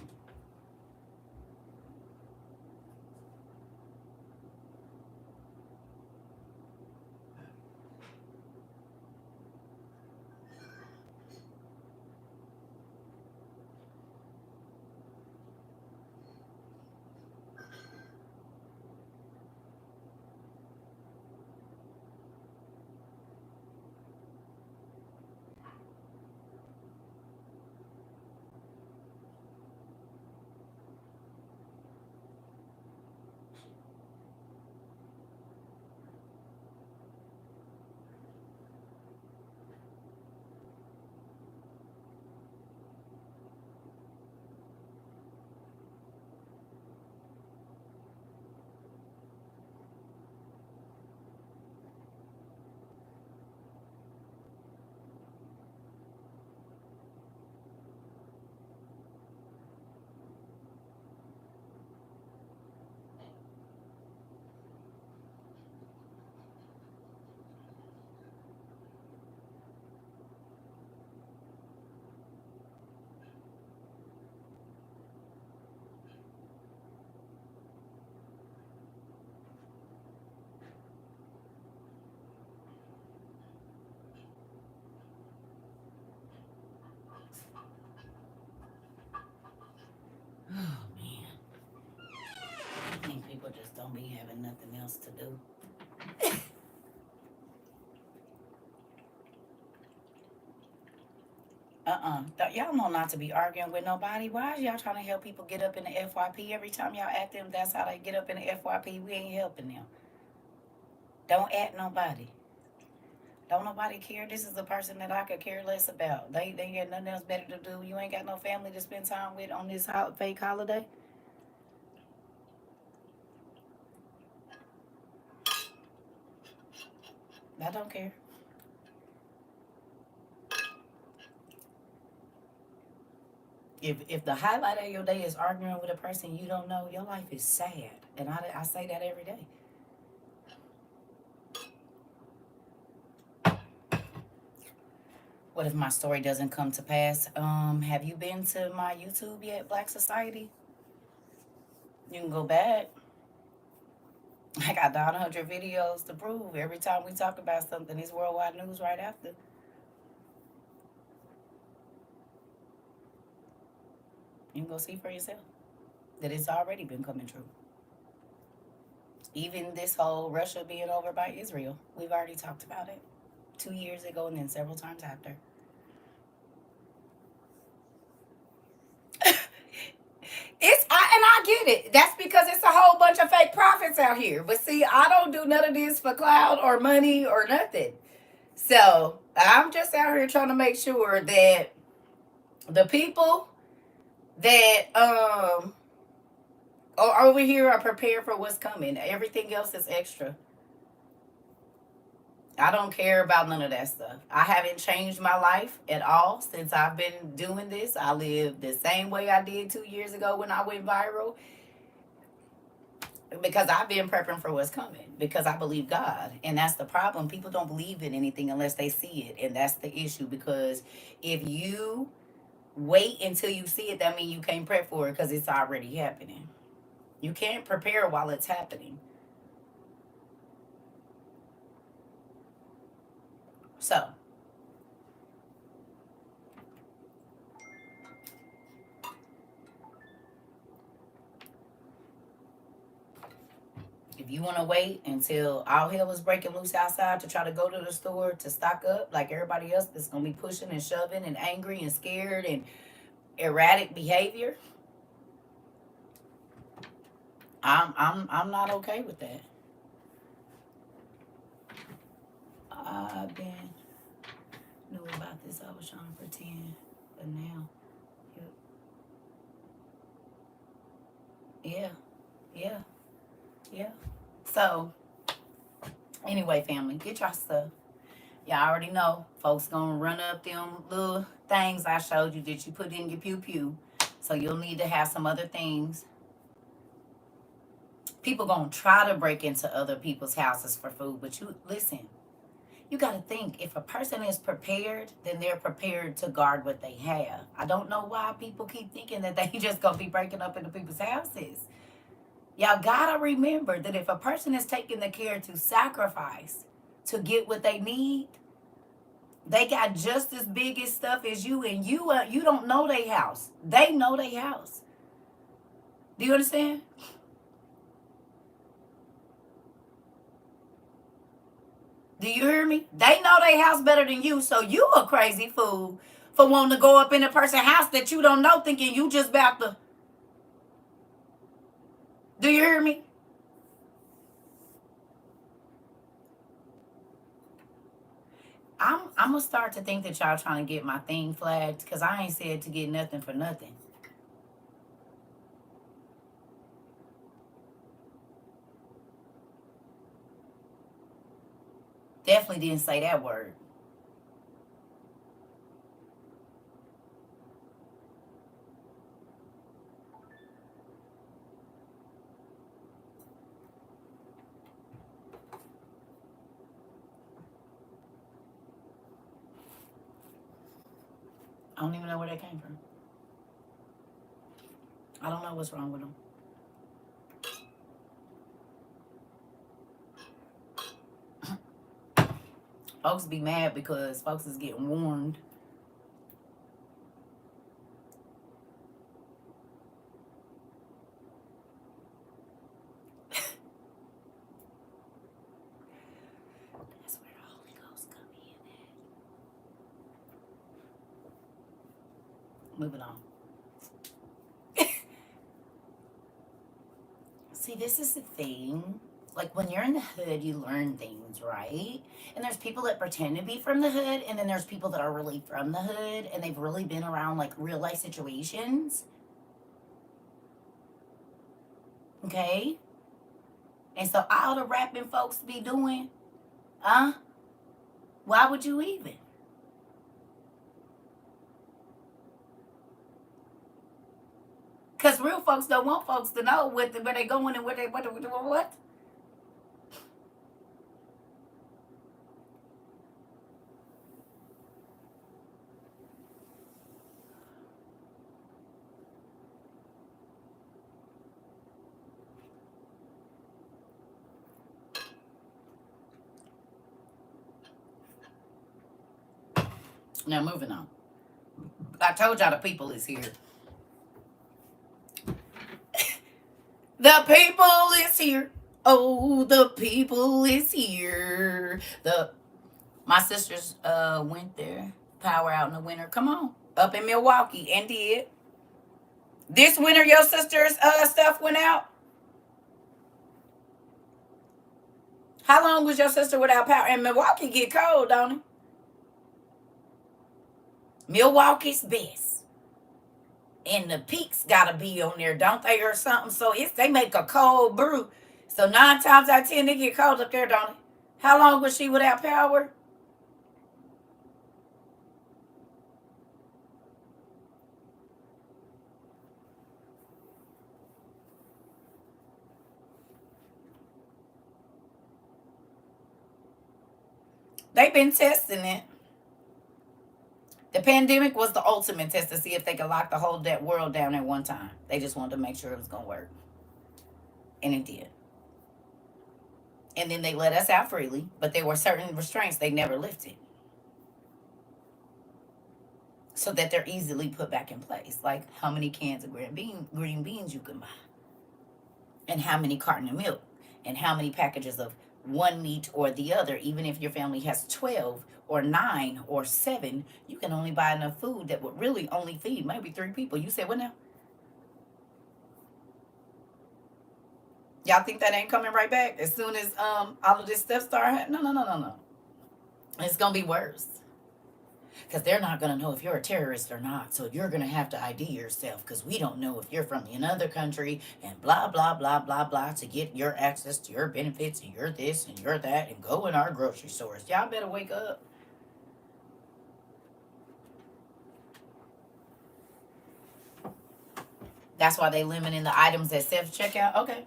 Oh, man. I think people just don't be having nothing else to do. Y'all know not to be arguing with nobody. Why is y'all trying to help people get up in the FYP every time y'all act them? That's how they get up in the FYP. We ain't helping them. Don't act nobody. Don't nobody care. This is a person that I could care less about. They got nothing else better to do. You ain't got no family to spend time with on this fake holiday. I don't care. If the highlight of your day is arguing with a person you don't know, your life is sad. And I say that every day. What if my story doesn't come to pass? Have you been to my YouTube yet, Black Society? You can go back. I got down 100 videos to prove every time we talk about something, it's worldwide news right after. You can go see for yourself that it's already been coming true. Even this whole Russia being over by Israel, we've already talked about it 2 years ago and then several times after. And I get it. That's because it's a whole bunch of fake prophets out here. But see, I don't do none of this for clout or money or nothing. So I'm just out here trying to make sure that the people that are over here are prepared for what's coming. Everything else is extra. I don't care about none of that stuff. I haven't changed my life at all since I've been doing this. I live the same way I did 2 years ago when I went viral because I've been prepping for what's coming because I believe God. And that's the problem. People don't believe in anything unless they see it. And that's the issue because if you wait until you see it, that means you can't prep for it because it's already happening. You can't prepare while it's happening. So, if you want to wait until all hell is breaking loose outside to try to go to the store to stock up like everybody else that's going to be pushing and shoving and angry and scared and erratic behavior, I'm not okay with that. I've been knew about this. I was trying to pretend, but now, yeah, yeah, yeah. So anyway, family, get your stuff. Y'all already know, folks gonna run up them little things I showed you that you put in your pew pew. So you'll need to have some other things. People gonna try to break into other people's houses for food, but you listen. You got to think if a person is prepared, then they're prepared to guard what they have. I don't know why people keep thinking that they just gonna be breaking up into people's houses. Y'all gotta remember that if a person is taking the care to sacrifice to get what they need, they got just as big as stuff as you, and you don't know their house. They know their house. Do you understand? Do you hear me? They know their house better than you, so you a crazy fool for wanting to go up in a person's house that you don't know, thinking you just about to. Do you hear me? I'm gonna start to think that y'all trying to get my thing flagged because I ain't said to get nothing for nothing. Definitely didn't say that word. I don't even know where that came from. I don't know what's wrong with them. Folks be mad because folks is getting warned. That's where the Holy Ghost come in at. Moving on. See, this is the thing. Like when you're in the hood, you learn things, right? And there's people that pretend to be from the hood, and then there's people that are really from the hood, and they've really been around like real life situations. Okay? And so all the rapping folks be doing, huh? Why would you even? Because real folks don't want folks to know where they going and what. Now, moving on. I told y'all the people is here. The people is here. Oh, the people is here. My sisters went there. Power out in the winter. Come on. Up in Milwaukee and did. This winter your sister's stuff went out? How long was your sister without power? And Milwaukee get cold, don't it? Milwaukee's best. And the peaks gotta be on there, don't they, or something? So if they make a cold brew. So 9 times out of 10, they get cold up there, don't it? How long was she without power? They've been testing it. The pandemic was the ultimate test to see if they could lock the whole world down at one time. They just wanted to make sure it was going to work. And it did. And then they let us out freely, but there were certain restraints they never lifted. So that they're easily put back in place. Like how many cans of green beans you can buy. And how many carton of milk. And how many packages of one meat or the other. Even if your family has 12 or 9 or 7, you can only buy enough food that would really only feed maybe 3 people. You said what now? Y'all think that ain't coming right back as soon as all of this stuff start? No. It's gonna be worse. Because they're not going to know if you're a terrorist or not. So you're going to have to ID yourself because we don't know if you're from another country and blah, blah, blah, blah, blah to get your access to your benefits and you're this and you're that and go in our grocery stores. Y'all better wake up. That's why they limiting the items at self-checkout. Okay.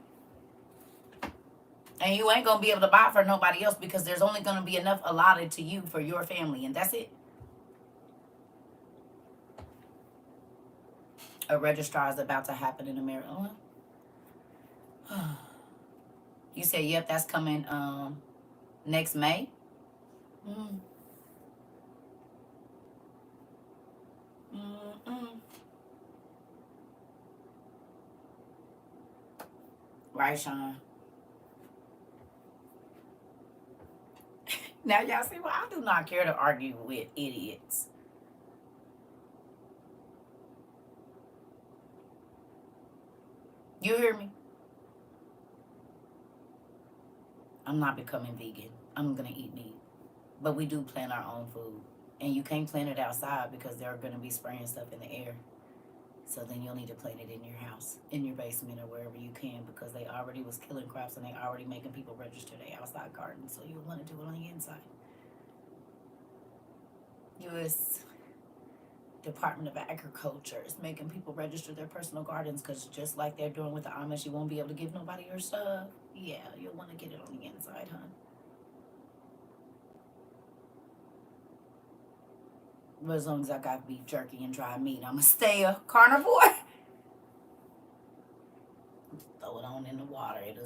And you ain't going to be able to buy for nobody else because there's only going to be enough allotted to you for your family. And that's it. A registrar is about to happen in America. You said, yep, that's coming next May. Mm. Right, Sean? Now, y'all see, well, I do not care to argue with idiots. You hear me? I'm not becoming vegan. I'm going to eat meat. But we do plant our own food. And you can't plant it outside because they're going to be spraying stuff in the air. So then you'll need to plant it in your house, in your basement, or wherever you can because they already was killing crops and they already making people register their outside gardens. So you'll want to do it on the inside. U.S. Department of Agriculture is making people register their personal gardens because just like they're doing with the Amish, you won't be able to give nobody your stuff. Yeah, you'll want to get it on the inside, hon. But as long as I got beef jerky and dry meat, I'm going to stay a carnivore. Throw it on in the water. It'll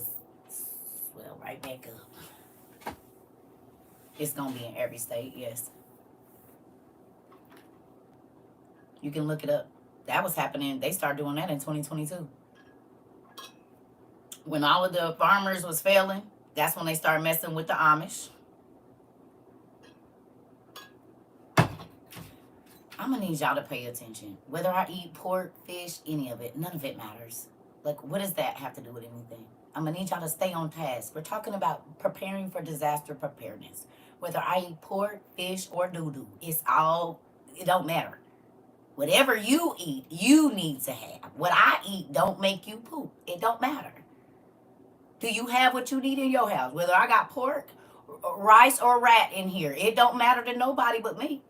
swell right back up. It's going to be in every state, yes. You can look it up. That was happening. They started doing that in 2022. When all of the farmers was failing, that's when they started messing with the Amish. I'm going to need y'all to pay attention. Whether I eat pork, fish, any of it, none of it matters. Like, what does that have to do with anything? I'm going to need y'all to stay on task. We're talking about preparing for disaster preparedness. Whether I eat pork, fish, or doo-doo, it don't matter. Whatever you eat, you need to have. What I eat don't make you poop. It don't matter. Do you have what you need in your house? Whether I got pork rice or rat in here. It don't matter to nobody but me.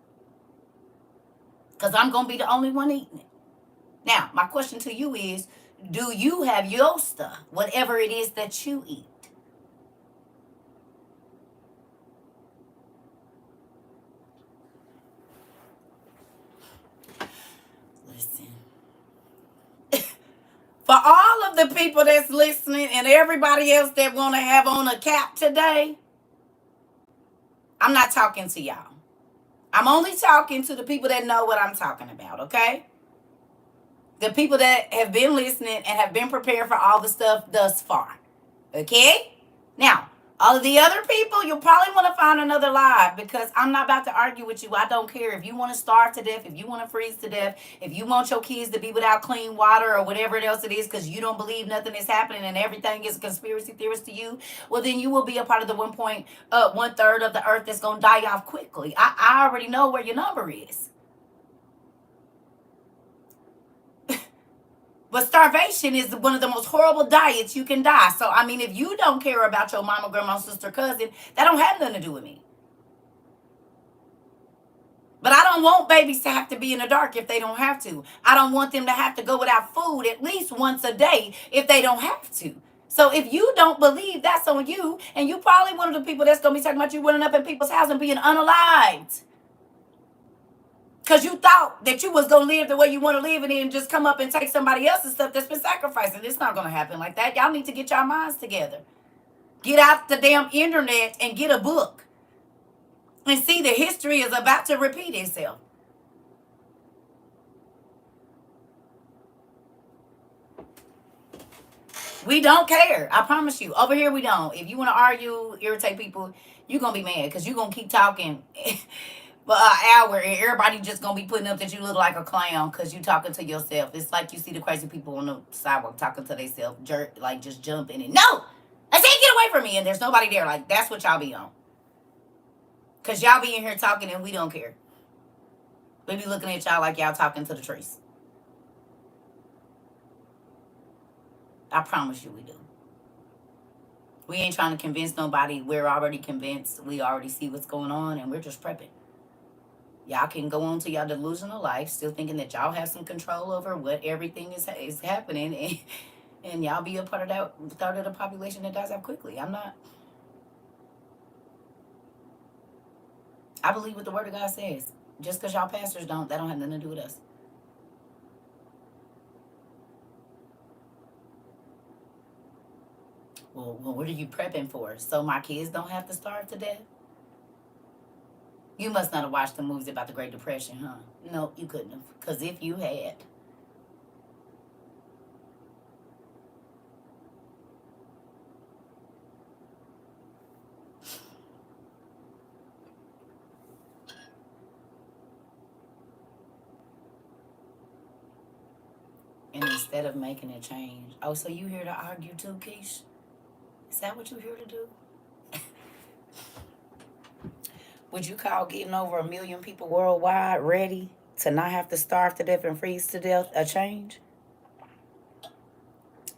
Because I'm going to be the only one eating it. Now, my question to you is, do you have your stuff, whatever it is that you eat? Listen. For all of the people that's listening and everybody else that want to have on a cap today, I'm not talking to y'all. I'm only talking to the people that know what I'm talking about, okay? The people that have been listening and have been prepared for all the stuff thus far, okay? Now, all of the other people, you'll probably want to find another live because I'm not about to argue with you. I don't care if you want to starve to death, if you want to freeze to death, if you want your kids to be without clean water or whatever else it is because you don't believe nothing is happening and everything is a conspiracy theorist to you, well, then you will be a part of the 1/3 of the earth that's going to die off quickly. I already know where your number is. But starvation is one of the most horrible diets you can die. So, I mean, if you don't care about your mama, grandma, sister, cousin, that don't have nothing to do with me. But I don't want babies to have to be in the dark if they don't have to. I don't want them to have to go without food at least once a day if they don't have to. So if you don't believe, that's on you. And you probably one of the people that's going to be talking about you running up in people's house and being unalived. Because you thought that you was going to live the way you want to live and then just come up and take somebody else's stuff that's been sacrificed. And it's not going to happen like that. Y'all need to get your minds together. Get out the damn internet and get a book. And see the history is about to repeat itself. We don't care. I promise you. Over here, we don't. If you want to argue, irritate people, you're going to be mad because you're going to keep talking for an hour and everybody just going to be putting up that you look like a clown because you talking to yourself. It's like you see the crazy people on the sidewalk talking to themselves, jerk, like just jumping and no, I said get away from me and there's nobody there. Like that's what y'all be on. Because y'all be in here talking and we don't care. We be looking at y'all like y'all talking to the trees. I promise you we do. We ain't trying to convince nobody. We're already convinced. We already see what's going on and we're just prepping. Y'all can go on to y'all delusional life still thinking that y'all have some control over what everything is happening and y'all be a part of that third of the population that dies out quickly. I'm not. I believe what the word of God says. Just because y'all pastors don't, that don't have nothing to do with us. Well, what are you prepping for? So my kids don't have to starve to death? You must not have watched the movies about the Great Depression, huh? No, you couldn't have. Because if you had. And instead of making a change. Oh, so you here to argue too, Keish? Is that what you here to do? Would you call getting over 1 million people worldwide ready to not have to starve to death and freeze to death a change?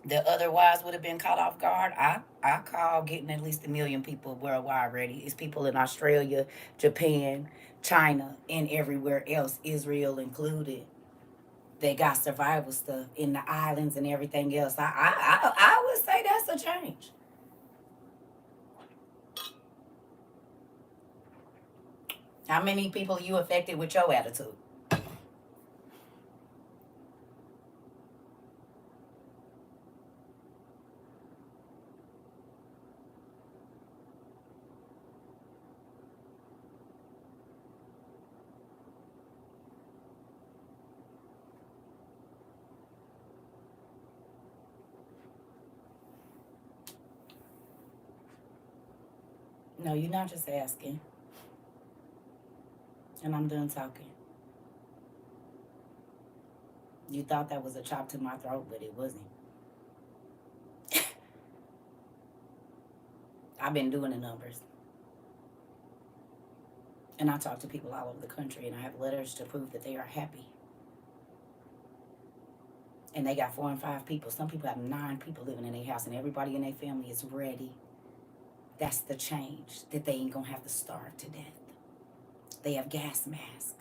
That otherwise would have been caught off guard. I call getting at least 1 million people worldwide ready. It's people in Australia, Japan, China, and everywhere else, Israel included. They got survival stuff in the islands and everything else. I would say that's a change. How many people you affected with your attitude? No, you're not just asking. And I'm done talking. You thought that was a chop to my throat, but it wasn't. I've been doing the numbers. And I talk to people all over the country, and I have letters to prove that they are happy. And they got 4 and 5 people. Some people have 9 people living in their house, and everybody in their family is ready. That's the change, that they ain't gonna have to starve to death. They have gas masks.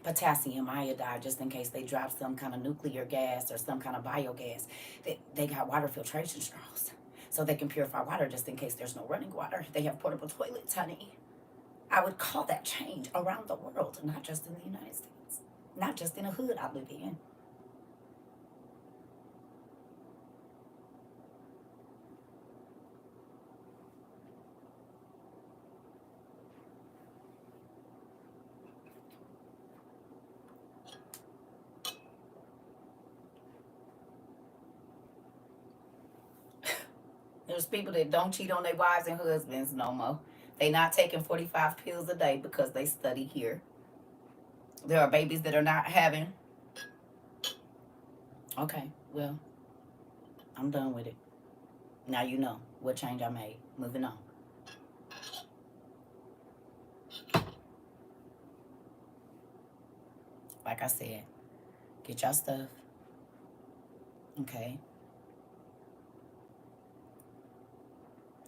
Potassium iodide, just in case they drop some kind of nuclear gas or some kind of biogas. They got water filtration straws, so they can purify water just in case there's no running water. They have portable toilets, honey. I would call that change around the world, not just in the United States, not just in a hood I live in. There's people that don't cheat on their wives and husbands no more. They not taking 45 pills a day because they study here. There are babies that are not having. Okay, well, I'm done with it. Now you know what change I made. Moving on. Like I said, get your stuff. Okay.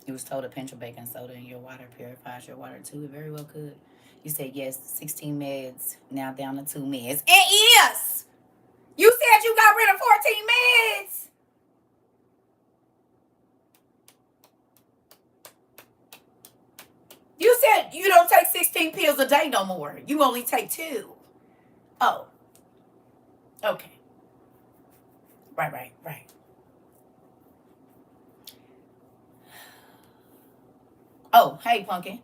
You was told a pinch of baking soda in your water purifies your water too. It very well could. You said yes, 16 meds, now down to 2 meds. It is! You said you got rid of 14 meds! You said you don't take 16 pills a day no more. You only take 2. Oh. Okay. Right. Oh, hey, Pumpkin.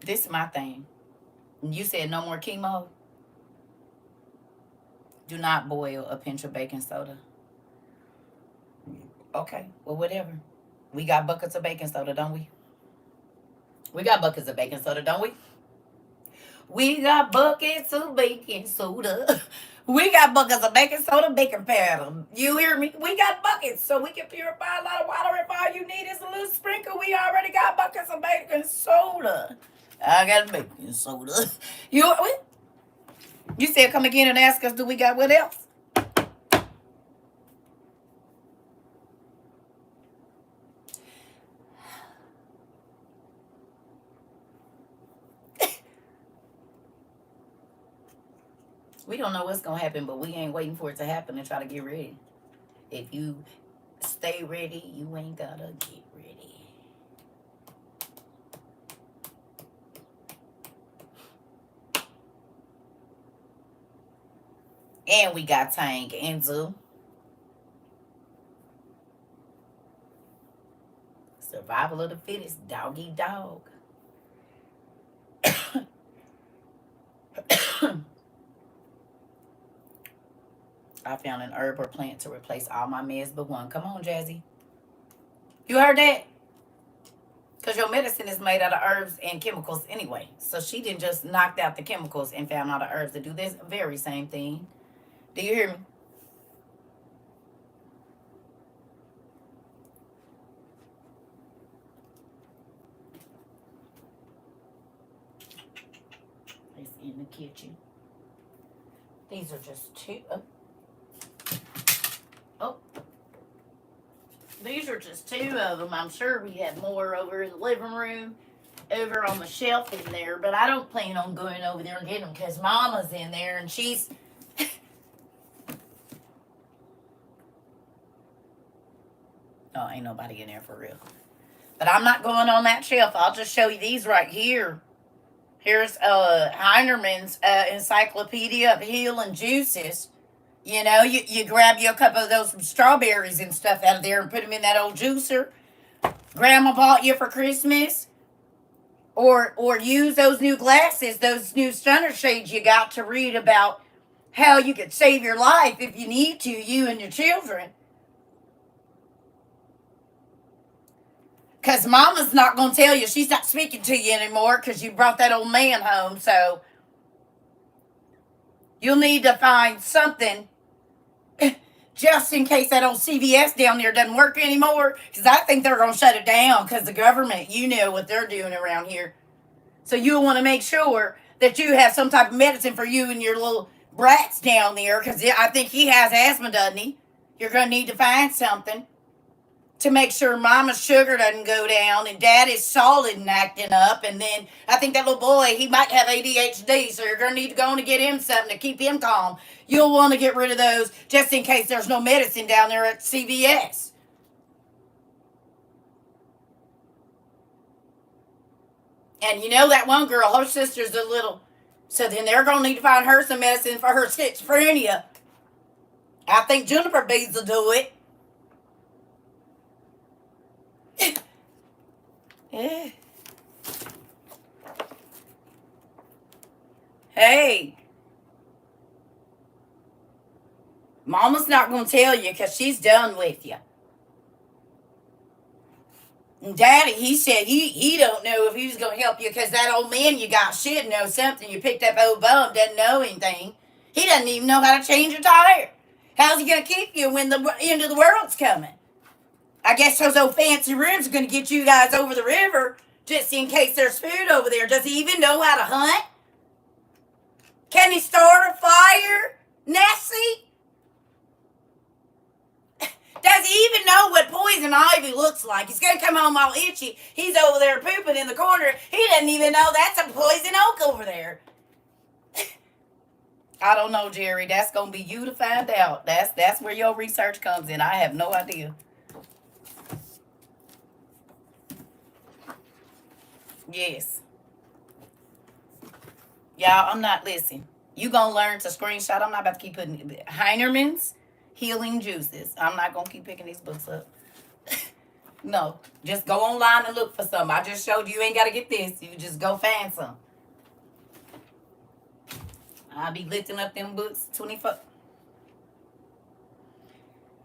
This is my thing. You said no more chemo. Do not boil a pinch of baking soda. Okay, well, whatever. We got buckets of baking soda, don't we? We got buckets of baking soda, don't we? We got buckets of baking soda. We got buckets of baking soda, baking powder. You hear me? We got buckets, so we can purify a lot of water. If all you need is a little sprinkle, we already got buckets of baking soda. I got baking soda. You said come again and ask us, do we got what else? We don't know what's going to happen, but we ain't waiting for it to happen and try to get ready. If you stay ready, you ain't got to get ready. And we got Tank and Zoo. Survival of the fittest, dog eat dog. I found an herb or plant to replace all my meds but one. Come on, Jazzy. You heard that? Because your medicine is made out of herbs and chemicals anyway. So she didn't just knocked out the chemicals and found all the herbs to do this very same thing. Do you hear me? It's in the kitchen. These are just 2. Oh. These are just 2 of them. I'm sure we have more over in the living room, over on the shelf in there, but I don't plan on going over there and getting them because Mama's in there and she's... Oh, ain't nobody in there for real. But I'm not going on that shelf. I'll just show you these right here. Here's Heinerman's Encyclopedia of Healing Juices. You know, you grab you a couple of those strawberries and stuff out of there and put them in that old juicer Grandma bought you for Christmas. Or use those new glasses, those new stunner shades you got to read about how you could save your life if you need to, you and your children. Because Mama's not going to tell you. She's not speaking to you anymore because you brought that old man home. So you'll need to find something just in case that old CVS down there doesn't work anymore. Because I think they're going to shut it down because the government, you know what they're doing around here. So you'll want to make sure that you have some type of medicine for you and your little brats down there. Because I think he has asthma, doesn't he? You're going to need to find something to make sure mama's sugar doesn't go down and daddy's solid and acting up. And then I think that little boy, he might have ADHD, so you're going to need to go on and get him something to keep him calm. You'll want to get rid of those just in case there's no medicine down there at CVS. And you know that one girl, her sister's a little, so then they're going to need to find her some medicine for her schizophrenia. I think juniper beads will do it. Yeah. Hey, mama's not going to tell you because she's done with you. And daddy, he said he don't know if he was going to help you because that old man you got should know something. You picked up old bum, doesn't know anything. He doesn't even know how to change a tire. How's he going to keep you when the end of the world's coming? I guess those old fancy ribs are going to get you guys over the river just in case there's food over there. Does he even know how to hunt? Can he start a fire, Nessie? Does he even know what poison ivy looks like? He's going to come home all itchy. He's over there pooping in the corner. He doesn't even know that's a poison oak over there. I don't know, Jerry. That's going to be you to find out. That's where your research comes in. I have no idea. Yes. Y'all, I'm not listening. You gonna learn to screenshot. I'm not about to keep putting Heinerman's Healing Juices. I'm not gonna keep picking these books up. No, just go online and look for some. I just showed you ain't gotta get this. You just go find some. I'll be lifting up them books 24.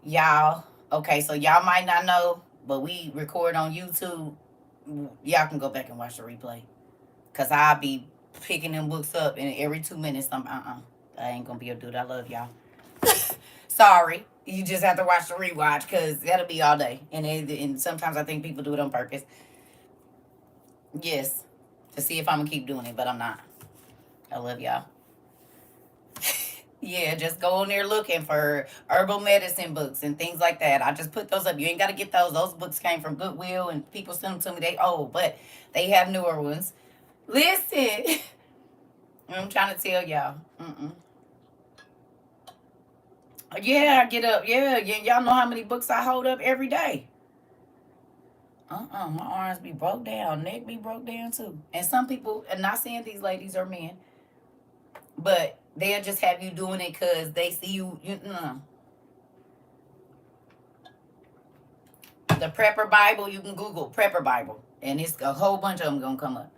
Y'all, okay, so y'all might not know, but we record on YouTube. Y'all can go back and watch the replay. Because I'll be picking them books up and every 2 minutes I ain't gonna be able to do it. I love y'all. Sorry. You just have to watch the rewatch because that'll be all day. And sometimes I think people do it on purpose. Yes. To see if I'm gonna keep doing it, but I'm not. I love y'all. Yeah, just go on there looking for herbal medicine books and things like that. I just put those up. You ain't got to get those. Those books came from Goodwill and people send them to me. They old, but they have newer ones. Listen. I'm trying to tell y'all. Yeah, I get up. Yeah, y'all know how many books I hold up every day. My arms be broke down. Neck be broke down too. And some people, and not saying these ladies are men, but they'll just have you doing it because they see you. The Prepper Bible, you can Google Prepper Bible, and it's a whole bunch of them gonna come up.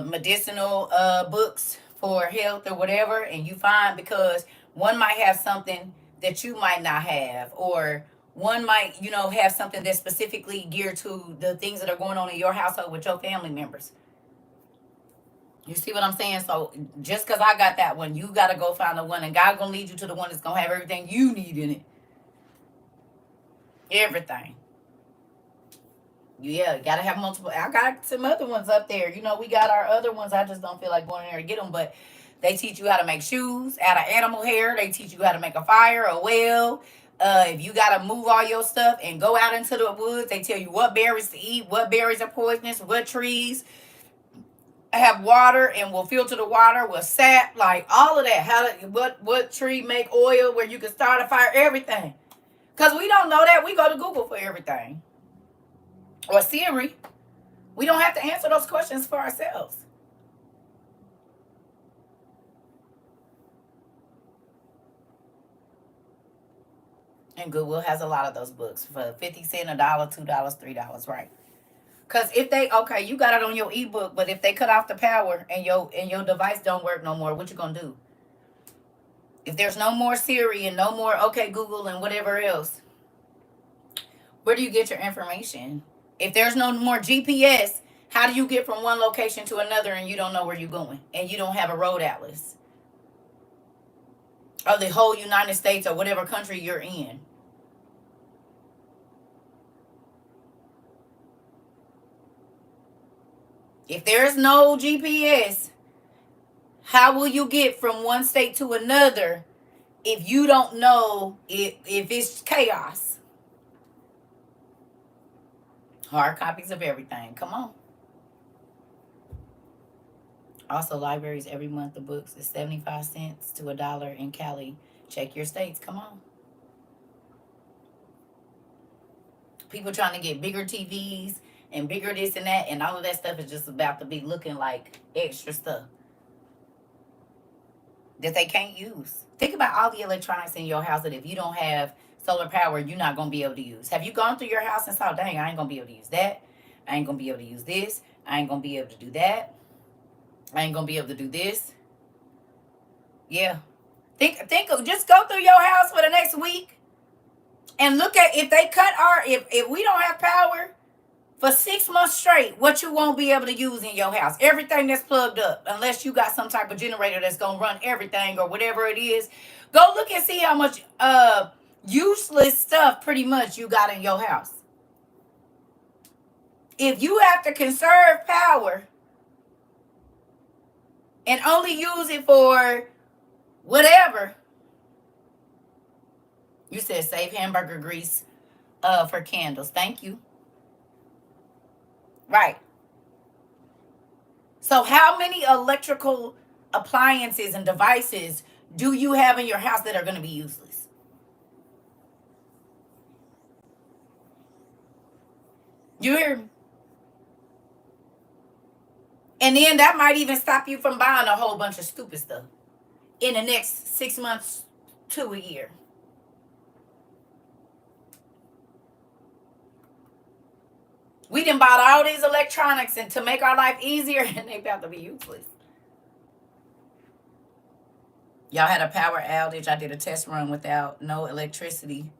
Medicinal books for health or whatever, and you find because one might have something that you might not have, or one might, have something that's specifically geared to the things that are going on in your household with your family members. You see what I'm saying? So just because I got that one, you got to go find the one, and God's going to lead you to the one that's going to have everything you need in it. Everything. Yeah, you got to have multiple. I got some other ones up there. We got our other ones. I just don't feel like going in there to get them, but they teach you how to make shoes out of animal hair. They teach you how to make a fire, a well. If you got to move all your stuff and go out into the woods, they tell you what berries to eat, what berries are poisonous, what trees have water and will filter the water with sap, like all of that. What tree make oil where you can start a fire, everything. Because we don't know that. We go to Google for everything. Or Siri. We don't have to answer those questions for ourselves. And Google has a lot of those books for 50 cents, $1, $2, $3, right? Because if you got it on your ebook, but if they cut off the power and your device don't work no more, what you gonna do? If there's no more Siri and no more Google and whatever else, where do you get your information? If there's no more GPS, how do you get from one location to another and you don't know where you're going and you don't have a road atlas? Or the whole United States or whatever country you're in. If there's no GPS, how will you get from one state to another if you don't know if it's chaos. Hard copies of everything. Come on. Also, libraries every month, the books is 75 cents to $1 in Cali. Check your states. Come on. People trying to get bigger TVs and bigger this and that, and all of that stuff is just about to be looking like extra stuff that they can't use. Think about all the electronics in your house that if you don't have solar power, you're not going to be able to use. Have you gone through your house and saw, dang, I ain't going to be able to use that. I ain't going to be able to use this. I ain't going to be able to do that. I ain't going to be able to do this. Yeah. Just go through your house for the next week and look at if they cut if we don't have power for 6 months straight, what you won't be able to use in your house. Everything that's plugged up, unless you got some type of generator that's going to run everything or whatever it is. Go look and see how much useless stuff pretty much you got in your house. If you have to conserve power and only use it for whatever. You said save hamburger grease for candles. Thank you. Right. So how many electrical appliances and devices do you have in your house that are going to be useless? You hear me? And then that might even stop you from buying a whole bunch of stupid stuff in the next 6 months to a year. We done bought all these electronics and to make our life easier, and they about to be useless. Y'all had a power outage. I did a test run without no electricity,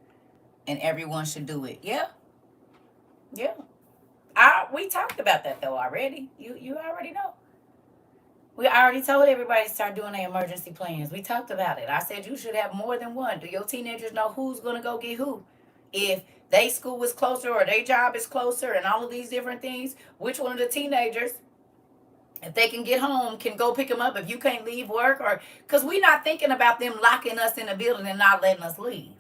and everyone should do it. Yeah. Yeah. We talked about that though already. You already know. We already told everybody to start doing their emergency plans. We talked about it. I said you should have more than one. Do your teenagers know who's going to go get who? If they school is closer or their job is closer and all of these different things, which one of the teenagers, if they can get home, can go pick them up if you can't leave work? Or because we're not thinking about them locking us in a building and not letting us leave.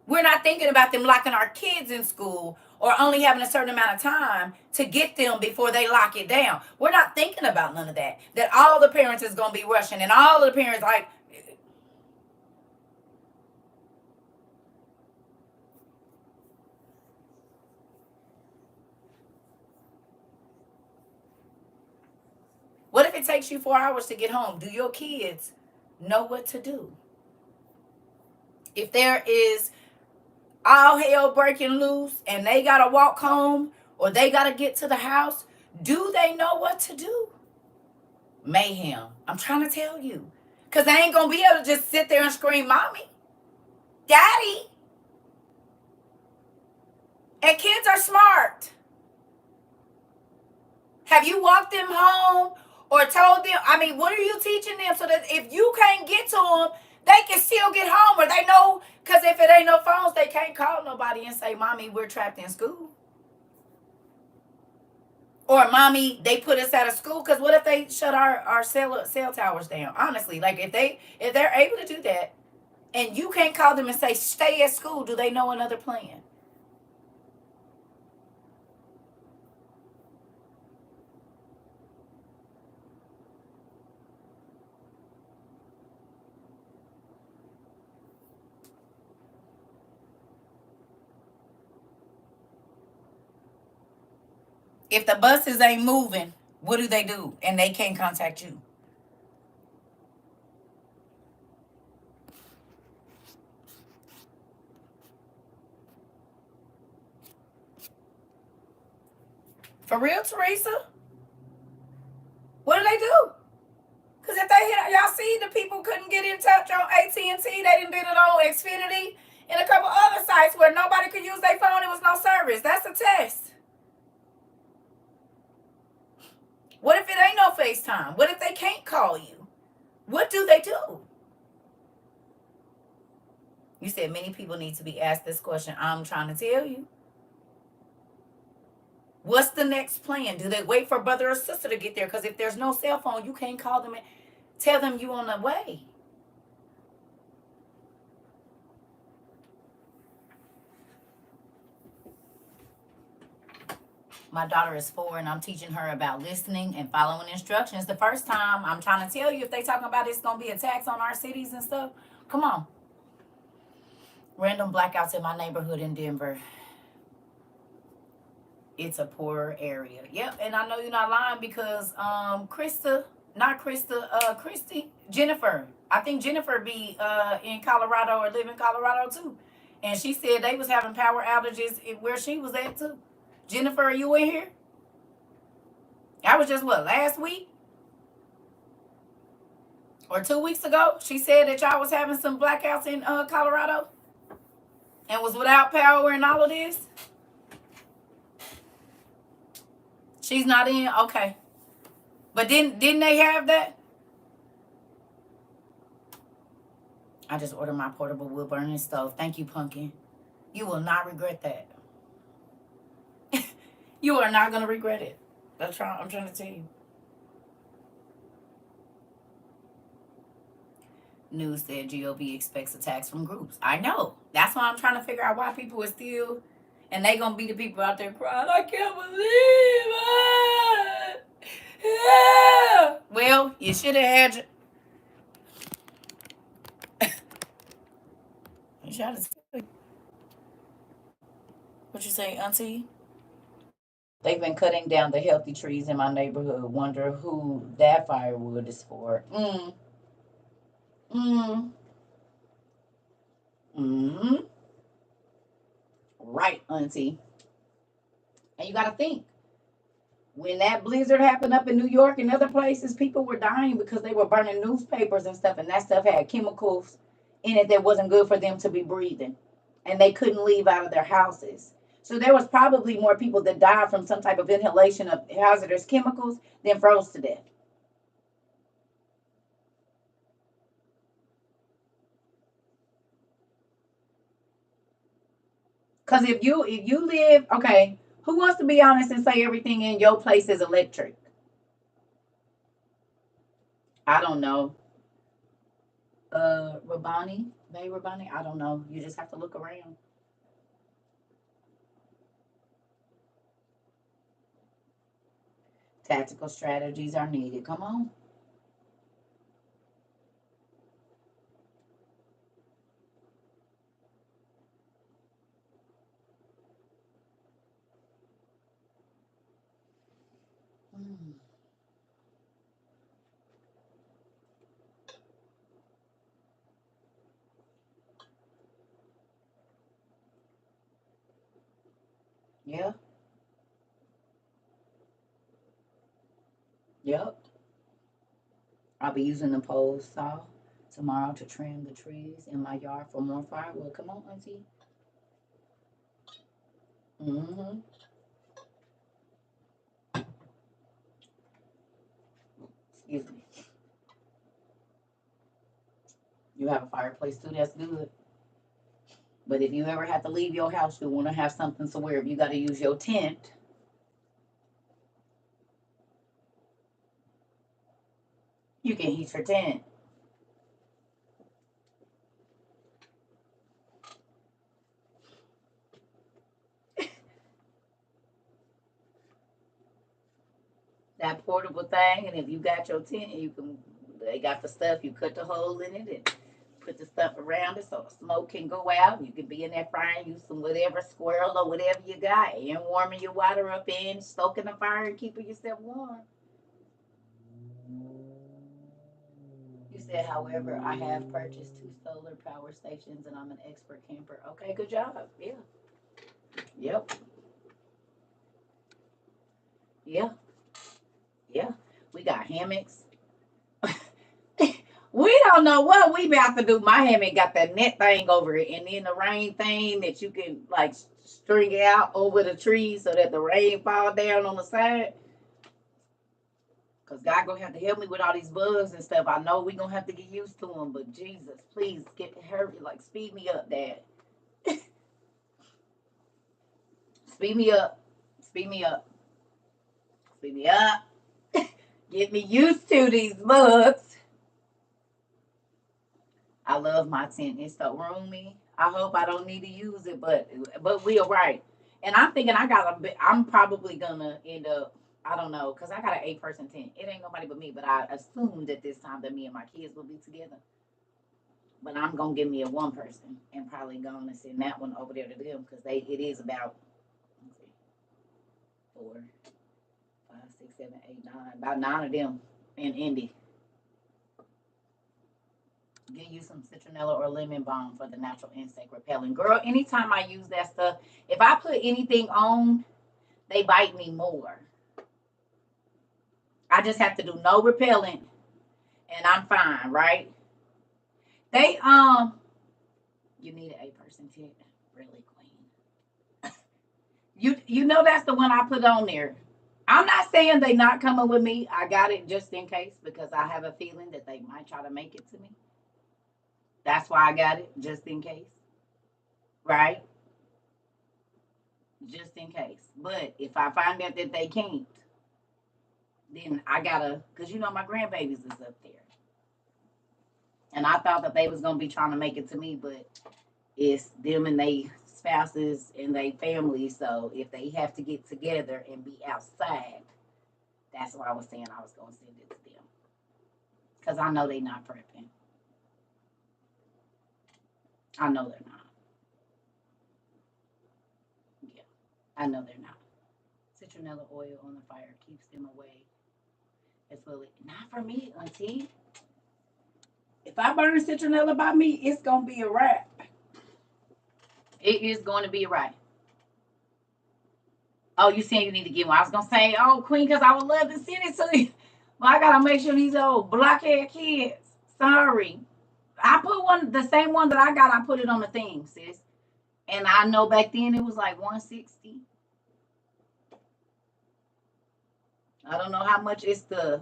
We're not thinking about them locking our kids in school or only having a certain amount of time to get them before they lock it down. We're not thinking about none of that. That all the parents is going to be rushing and all of the parents like, what if it takes you 4 hours to get home? Do your kids know what to do? If there is all hell breaking loose and they got to walk home or they got to get to the house, do they know what to do? Mayhem. I'm trying to tell you. Because they ain't going to be able to just sit there and scream, Mommy, Daddy. And kids are smart. Have you walked them home or told them, what are you teaching them so that if you can't get to them, they can still get home or they know, because if it ain't no phones, they can't call nobody and say, Mommy, we're trapped in school. Or Mommy, they put us out of school. Because what if they shut our cell towers down? Honestly, like if they're able to do that and you can't call them and say, stay at school, do they know another plan? If the buses ain't moving, what do? And they can't contact you. For real, Teresa? What do? Because if they hit, y'all see the people couldn't get in touch on AT&T. They didn't did it on Xfinity and a couple other sites where nobody could use their phone. It was no service. That's a test. What if it ain't no FaceTime? What if they can't call you? What do? You said many people need to be asked this question. I'm trying to tell you. What's the next plan? Do they wait for brother or sister to get there? Because if there's no cell phone, you can't call them and tell them you on the way. My daughter is 4, and I'm teaching her about listening and following instructions. The first time, I'm trying to tell you, if they talking about it's gonna be attacks on our cities and stuff, come on. Random blackouts in my neighborhood in Denver. It's a poor area. Yep, and I know you're not lying because Christy, Jennifer. I think Jennifer be in Colorado or live in Colorado too. And she said they was having power outages where she was at too. Jennifer, are you in here? That was just what, last week? Or 2 weeks ago? She said that y'all was having some blackouts in Colorado and was without power and all of this. She's not in? Okay. But didn't they have that? I just ordered my portable wood burning stove. Thank you, Pumpkin. You will not regret that. You are not going to regret it. I'm trying to tell you. News said GOP expects attacks from groups. I know. That's why I'm trying to figure out why people are still, and they going to be the people out there crying, I can't believe it. Yeah. Well, you should have had you trying to say? What you say, Auntie? They've been cutting down the healthy trees in my neighborhood. Wonder who that firewood is for. Mm. Mm. Right, Auntie. And you got to think, when that blizzard happened up in New York and other places, people were dying because they were burning newspapers and stuff, and that stuff had chemicals in it that wasn't good for them to be breathing, and they couldn't leave out of their houses. So there was probably more people that died from some type of inhalation of hazardous chemicals than froze to death. Because if you live, okay, who wants to be honest and say everything in your place is electric? I don't know. Rabani, Bay Rabani, I don't know. You just have to look around. Tactical strategies are needed. Come on. Mm. Yeah. Yep. I'll be using the pole saw tomorrow to trim the trees in my yard for more firewood. Come on, Auntie. Mm-hmm. Excuse me. You have a fireplace too. That's good. But if you ever have to leave your house, you want to have something to wear. If you got to use your tent, you can heat your tent. That portable thing, and if you got your tent, you can. They got the stuff. You cut the hole in it and put the stuff around it so the smoke can go out. You can be in there frying, use some whatever squirrel or whatever you got, and warming your water up in, stoking the fire, and keeping yourself warm. You said, however, I have purchased 2 solar power stations and I'm an expert camper. Okay, good job. Yeah. Yep. Yeah. Yeah. We got hammocks. We don't know what we about to do. My hammock got that net thing over it, and then the rain thing that you can like string it out over the trees so that the rain fall down on the side. Cause God gonna have to help me with all these bugs and stuff. I know we gonna have to get used to them, but Jesus, please get hurry, like speed me up, Dad. Speed me up. Speed me up. Speed me up. Get me used to these bugs. I love my tent. It's so roomy. I hope I don't need to use it, but we are right. And I'm thinking I'm probably gonna end up, I don't know, because I got an 8-person tent. It ain't nobody but me, but I assumed at this time that me and my kids will be together. But I'm gonna give me a 1-person and probably gonna send that one over there to them because it is about, let's see, 4, 5, 6, 7, 8, 9, about 9 of them in Indy. Get you some citronella or lemon balm for the natural insect repellent. Girl, anytime I use that stuff, if I put anything on, they bite me more. I just have to do no repellent and I'm fine, right? They you need an 8-person tent, really, queen. You know that's the one I put on there. I'm not saying they not coming with me. I got it just in case because I have a feeling that they might try to make it to me. That's why I got it just in case, right? Just in case. But if I find out that they can't, then I gotta, cause my grandbabies is up there, and I thought that they was gonna be trying to make it to me, but it's them and they spouses and they families. So if they have to get together and be outside, that's why I was saying I was gonna send it to them, cause I know they not prepping. I know they're not. Yeah, I know they're not. Citronella oil on the fire keeps them away. As well, not for me, auntie. If I burn citronella by me, it's gonna be a wrap. It is going to be a wrap. Oh, you saying you need to get one? I was gonna say, oh, Queen, because I would love to send it to you. Well, I gotta make sure these old blockhead kids. Sorry, I put the same one that I got. I put it on the thing, sis. And I know back then it was like 160. I don't know how much it's the.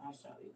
I'll show you.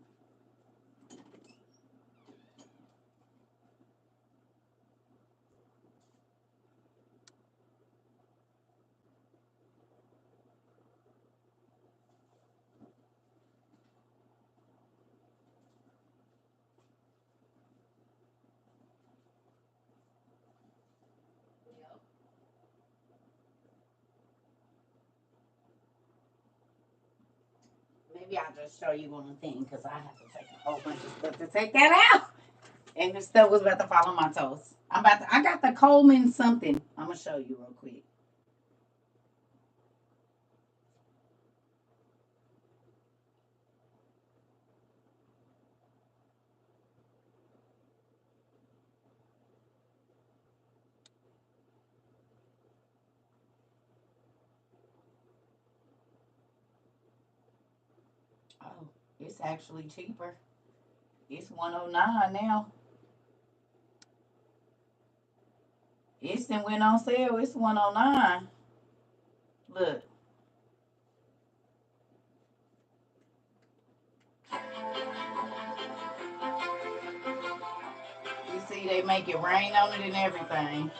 Maybe I'll just show you on the thing because I have to take a whole bunch of stuff to take that out. And this stuff was about to fall on my toes. I got the Coleman something. I'm gonna show you real quick. Oh, it's actually cheaper. It's 109 now. It's then went on sale. It's 109. Look, you see they make it rain on it and everything.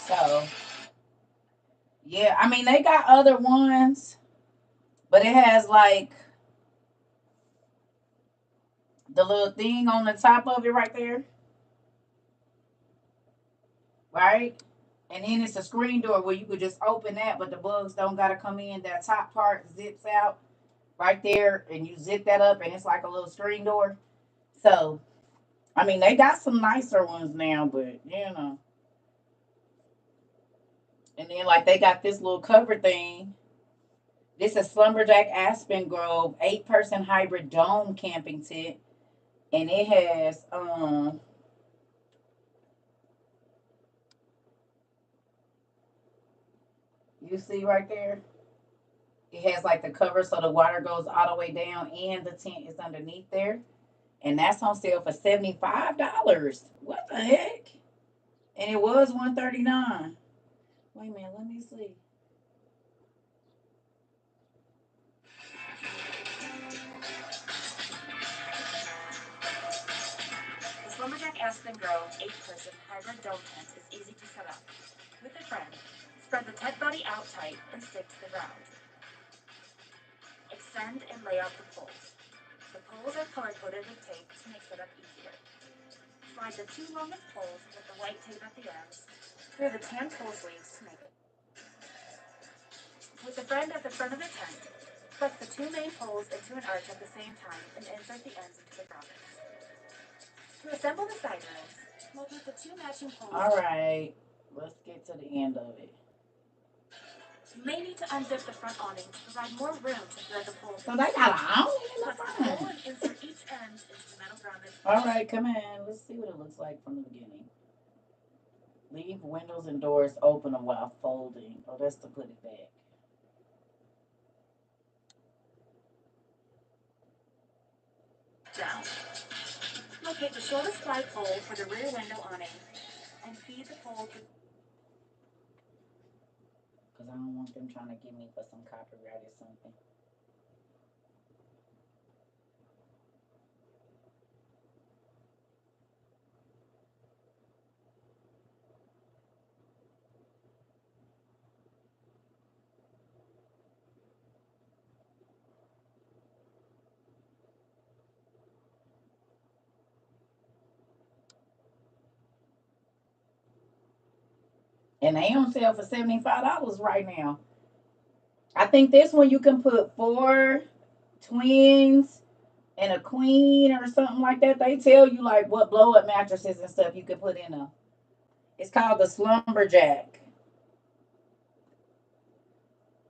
So yeah, I mean they got other ones, but it has like the little thing on the top of it right there, right? And then it's a screen door where you could just open that, but the bugs don't gotta come in. That top part zips out right there, and you zip that up, and it's like a little screen door. So, I mean, they got some nicer ones now, but and then like they got this little cover thing This is Slumberjack Aspen Grove 8-person hybrid dome camping tent, and it has you see right there, it has like the cover so the water goes all the way down, and the tent is underneath there, and that's on sale for $75. What the heck? And it was $139. Wait a minute, let me see. The Slumberjack Aspen Grove 8-person hybrid dome tent is easy to set up. With a friend, spread the tent body out tight and stick to the ground. Extend and lay out the poles. The poles are color-coded with tape to make setup easier. Slide the 2 longest poles with the white tape at the ends through the tan pole sleeves to make it. With the friend at the front of the tent, press the 2 main poles into an arch at the same time and insert the ends into the grommets. To assemble the side rails, locate the 2 matching poles. All right, let's get to the end of it. You may need to unzip the front awning to provide more room to thread the poles. So they got an awning in the front. And insert each end into the metal grommet. All right, come in. Let's see what it looks like from the beginning. Leave windows and doors open while folding. Oh, that's to put it back. Down. Locate the shortest fly pole for the rear window awning and feed the pole to. Because I don't want them trying to get me for some copyright or something. And they on sale for $75 right now. I think this one you can put 4 twins and a queen or something like that. They tell you like what blow up mattresses and stuff you can put in them. It's called the Slumberjack.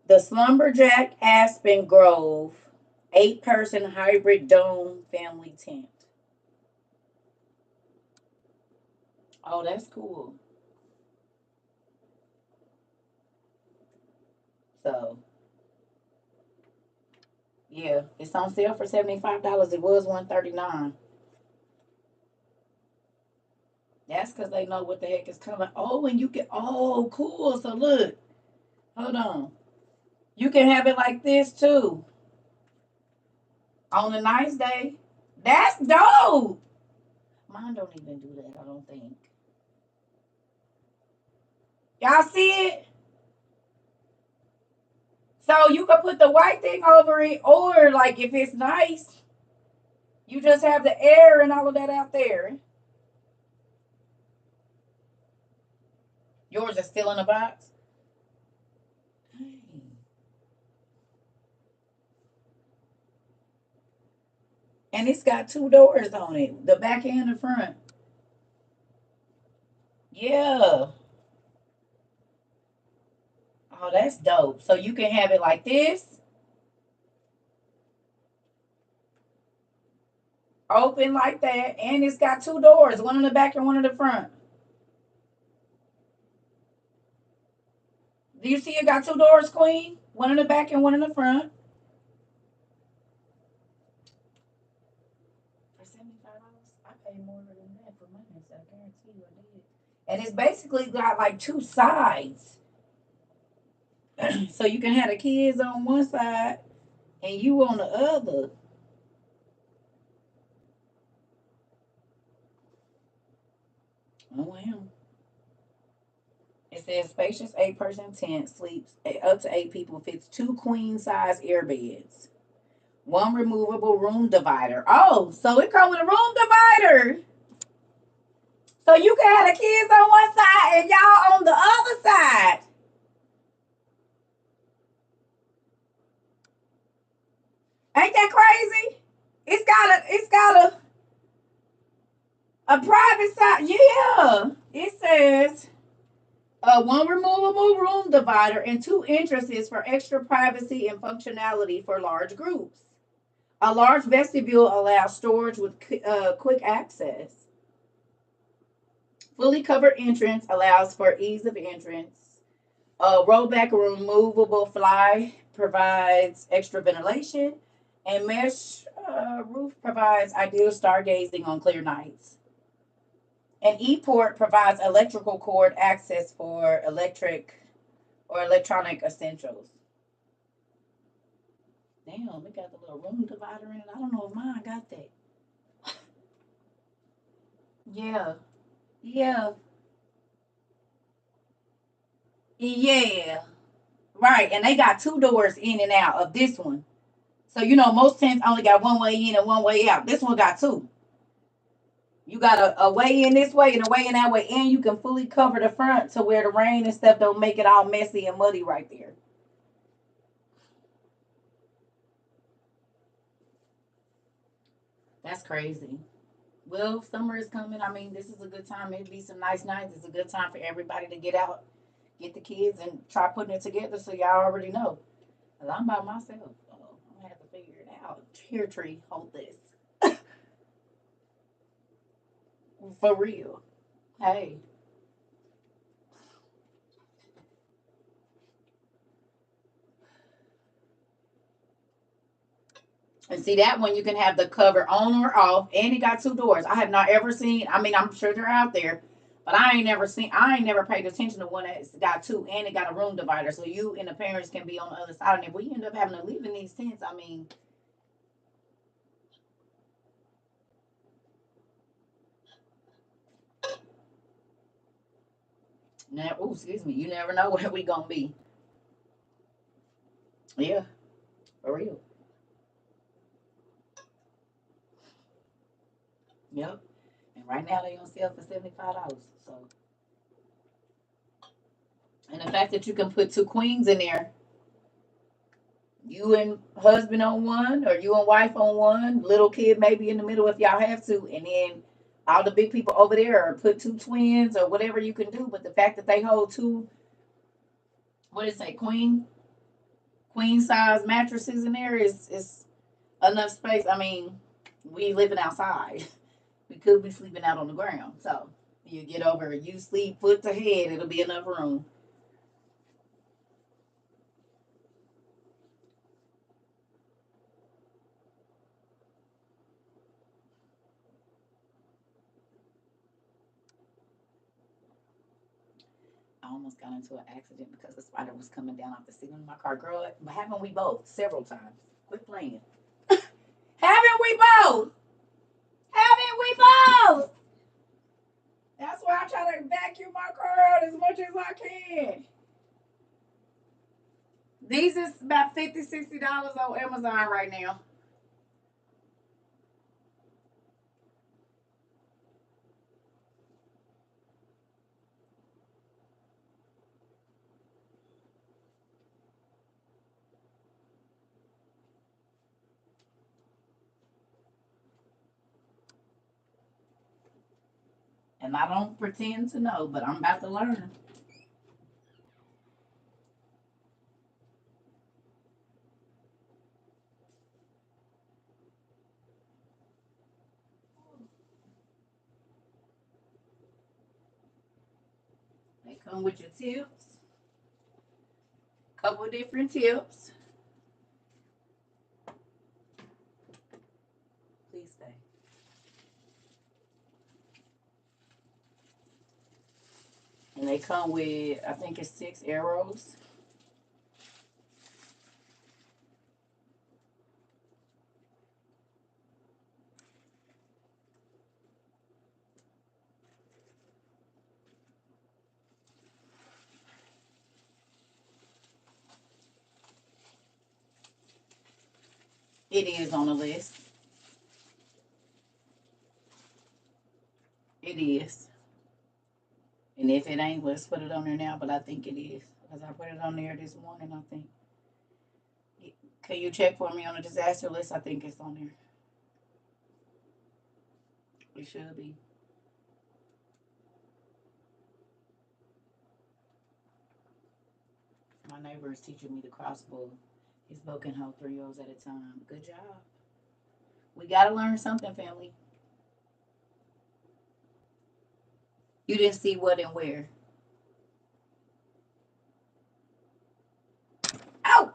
The Slumberjack Aspen Grove 8-person hybrid dome family tent. Oh, that's cool. So, yeah, it's on sale for $75. It was $139. That's because they know what the heck is coming. Oh, and you can, oh, cool. So, look, hold on. You can have it like this, too. On a nice day. That's dope. Mine don't even do that, I don't think. Y'all see it? So you can put the white thing over it, or like if it's nice, you just have the air and all of that out there. Yours is still in the box. And it's got 2 doors on it, the back and the front. Yeah. Oh, that's dope. So you can have it like this, open like that, and it's got 2 doors, one in the back and one in the front. Do you see it got 2 doors, Queen? One in the back and one in the front. For $75, I paid more than that for mine. So I guarantee you I did. And it's basically got like 2 sides. So you can have the kids on one side and you on the other. Oh wow. It says spacious 8-person tent sleeps up to 8 people, fits 2 queen size air beds, 1 removable room divider. Oh, so it comes with a room divider. So you can have the kids on one side and y'all on the other side. Ain't that crazy? It's got a private side. Yeah. It says One removable room divider and two entrances for extra privacy and functionality for large groups. A large vestibule allows storage with quick access. Fully covered entrance allows for ease of entrance. A rollback removable fly provides extra ventilation, and mesh roof provides ideal stargazing on clear nights. An e-port provides electrical cord access for electric or electronic essentials. Damn, we got the little room divider in it. I don't know if mine got that. Yeah, yeah, yeah. Right, and they got two doors in and out of this one. So most tents only got one way in and one way out. This one got two. You got a way in this way and a way in that way, and you can fully cover the front to where the rain and stuff don't make it all messy and muddy right there. That's crazy. Well, summer is coming. I mean, this is a good time. It'd be some nice nights. It's a good time for everybody to get out, get the kids, and try putting it together. So y'all already know. 'Cause I'm by myself. So I'm gonna have to figure it out. Here, tree, hold this. For real. Hey. And see that one you can have the cover on or off, and it got two doors. I have not ever seen. I mean, I'm sure they're out there, but I ain't never seen. I ain't never paid attention to one that's got two, and it got a room divider, so you and the parents can be on the other side. And if we end up having to live in these tents, I mean, now, oh, excuse me, you never know where we gonna be. Yeah, for real. Yep. And right now they on sale for $75. So, and the fact that you can put two queens in there, you and husband on one, or you and wife on one, little kid maybe in the middle if y'all have to, and then all the big people over there, or put two twins or whatever you can do. But the fact that they hold two, what did it say, queen size mattresses in there is enough space. I mean, we living outside. We could be sleeping out on the ground. So you get over, you sleep foot to head, it'll be enough room. I almost got into an accident because the spider was coming down off the ceiling of my car. Girl, haven't we both several times? Quit playing. Haven't we both? Haven't we both? That's why I try to vacuum my car out as much as I can. These is about $50, $60 on Amazon right now. And I don't pretend to know, but I'm about to learn. They come with your tips, couple of different tips. Please stay. And they come with, I think it's 6 arrows. It is on the list. It is. And if it ain't, let's put it on there now. But I think it is. Because I put it on there this morning, I think. Can you check for me on the disaster list? I think it's on there. It should be. My neighbor is teaching me to cross bow. He's bow can hold 3 O's at a time. Good job. We gotta learn something, family. You didn't see what and where. Ow!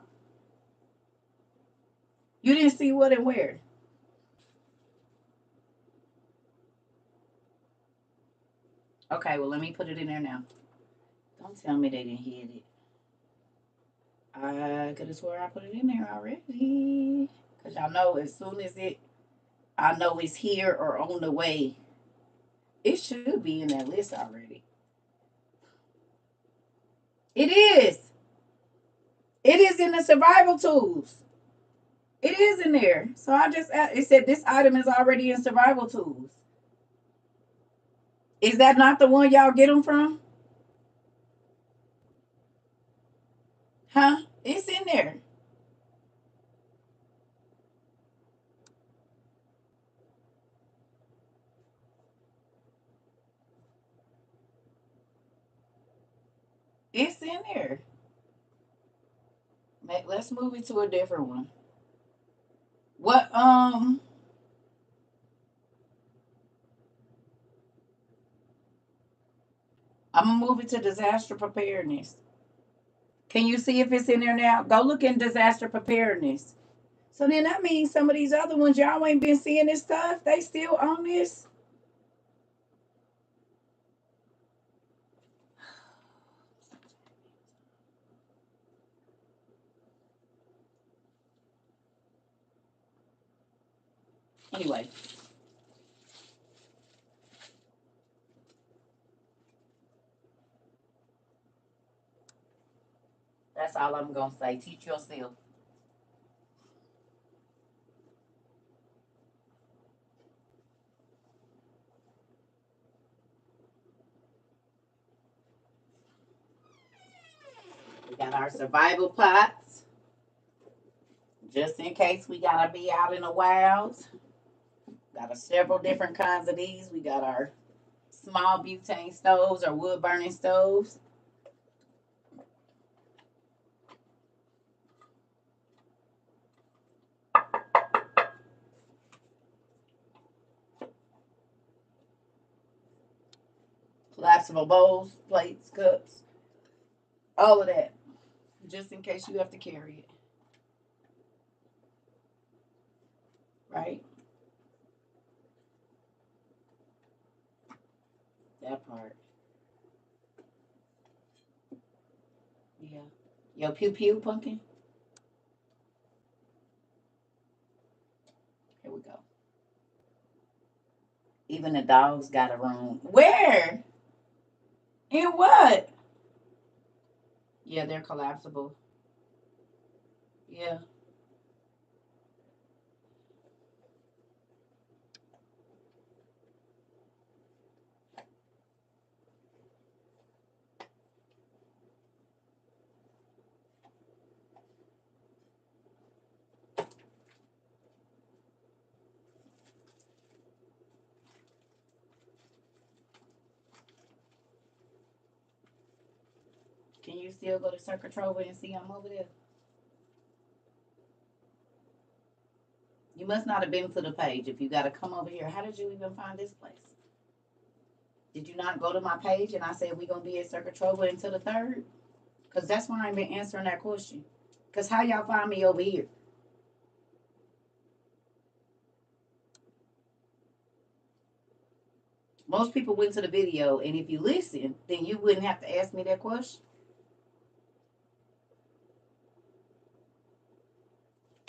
You didn't see what and where. Okay, well, let me put it in there now. Don't tell me they didn't hit it. I could have swore I put it in there already. Because y'all know as soon as I know it's here or on the way, it should be in that list already. It is. It is in the survival tools. It is in there. So it said this item is already in survival tools. Is that not the one y'all get them from? Huh? It's in there. It's in there. Let's move it to a different one. What I'm gonna move it to disaster preparedness. Can you see if it's in there now? Go look in disaster preparedness. So then that means some of these other ones y'all ain't been seeing this stuff. They still on this. Anyway, that's all I'm gonna say. Teach yourself. We got our survival pots, just in case we gotta be out in the wilds. Got several different kinds of these. We got our small butane stoves or wood burning stoves. Collapsible bowls, plates, cups, all of that, just in case you have to carry it. Right? That part. Yeah. Yo, pew pew pumpkin. Here we go. Even the dogs got a room. Where? In what? Yeah, they're collapsible. Yeah. Can you still go to CERCA TROVA and see I'm over there? You must not have been to the page if you got to come over here. How did you even find this place? Did you not go to my page and I said we're going to be at CERCA TROVA until the 3rd? Because that's why I've been answering that question. Because how y'all find me over here? Most people went to the video, and if you listen, then you wouldn't have to ask me that question.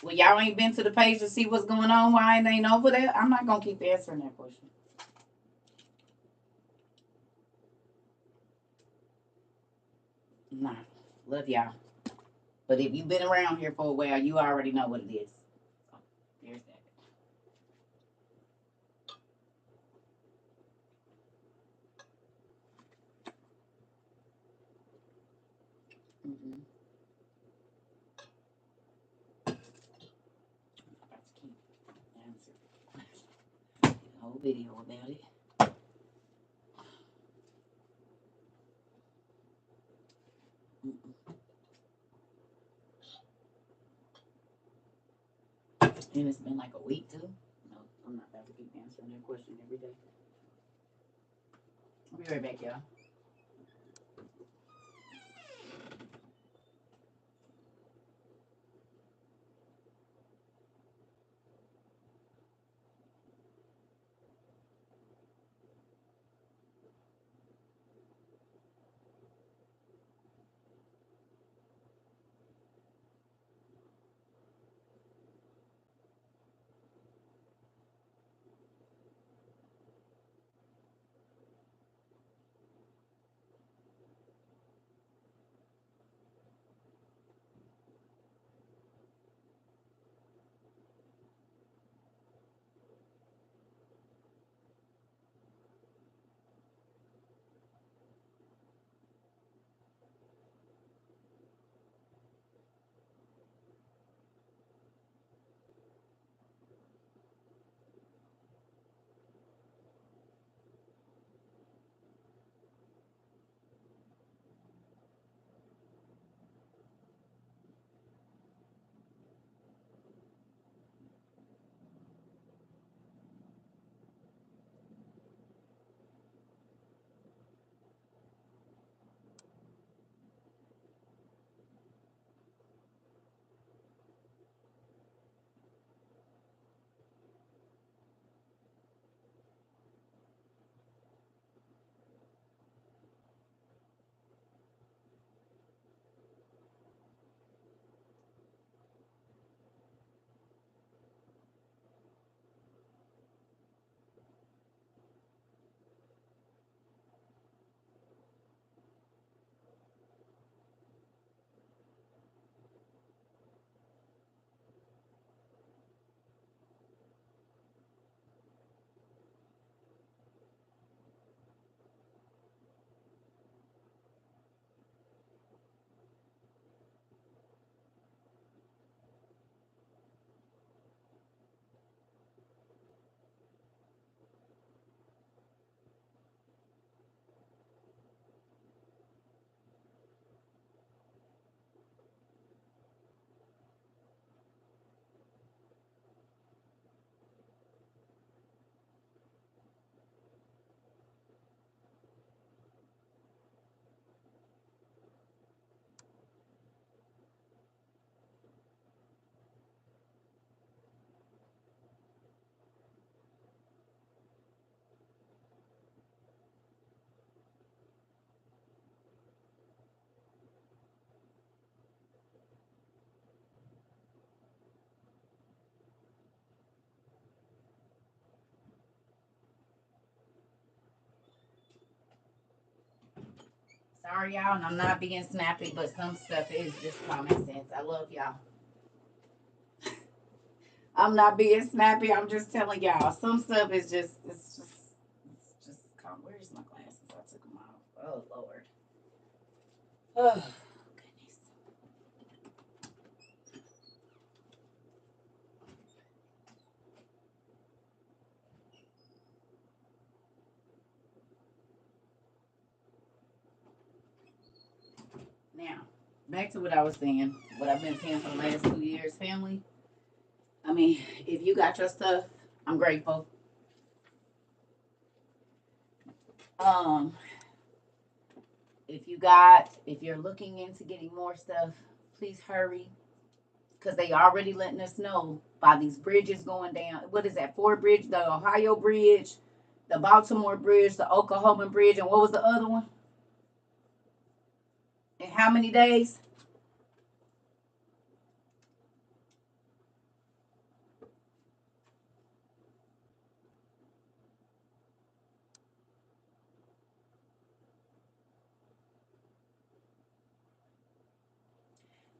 Well, y'all ain't been to the page to see what's going on. Why ain't over there? I'm not going to keep answering that question. Nah, love y'all. But if you've been around here for a while, you already know what it is. So, there's that. Mm-hmm. I'm about to keep answering the whole video about it. Mm-mm. And it's been like a week too. No, I'm not about to keep answering that question every day. I'll be right back, y'all. Sorry, y'all, and I'm not being snappy, but some stuff is just common sense. I love y'all. I'm not being snappy. I'm just telling y'all. Some stuff is just, it's just, where's my glasses? I took them off. Oh, Lord. Oh, goodness. Now, back to what I was saying, what I've been saying for the last 2 years, family. I mean, if you got your stuff, I'm grateful. Um, if you're looking into getting more stuff, please hurry because they already letting us know by these bridges going down. What is that? Ford Bridge, the Ohio Bridge, the Baltimore Bridge, the Oklahoma Bridge, and what was the other one? In how many days?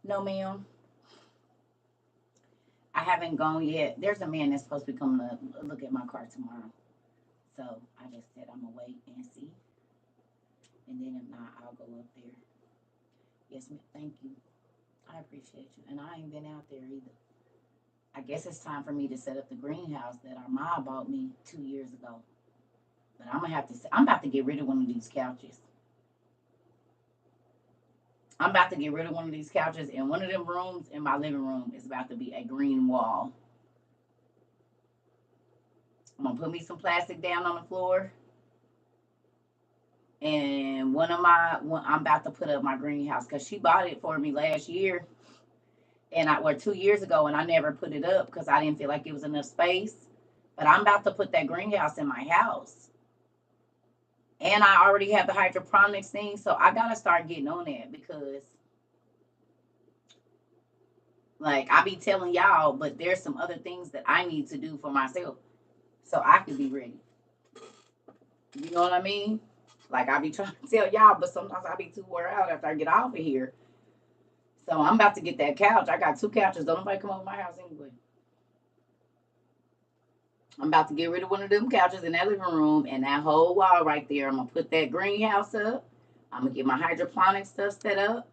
No, ma'am. I haven't gone yet. There's a man that's supposed to be coming to look at my car tomorrow. So I just said I'm gonna wait and see. And then if not, I'll go up there. Yes, ma'am. Thank you. I appreciate you. And I ain't been out there either. I guess it's time for me to set up the greenhouse that our mom bought me 2 years ago. But I'm gonna have to. I'm about to get rid of one of these couches. I'm about to get rid of one of these couches, and one of them rooms in my living room is about to be a green wall. I'm gonna put me some plastic down on the floor. And I'm about to put up my greenhouse because she bought it for me last year, or 2 years ago, and I never put it up because I didn't feel like it was enough space. But I'm about to put that greenhouse in my house, and I already have the hydroponics thing, so I gotta start getting on that because, like, I be telling y'all, but there's some other things that I need to do for myself so I can be ready. You know what I mean? Like, I be trying to tell y'all, but sometimes I be too wore out after I get off of here. So I'm about to get that couch. I got 2 couches. Don't nobody come over my house anyway. I'm about to get rid of one of them couches in that living room and that whole wall right there. I'm gonna put that greenhouse up. I'm gonna get my hydroponic stuff set up.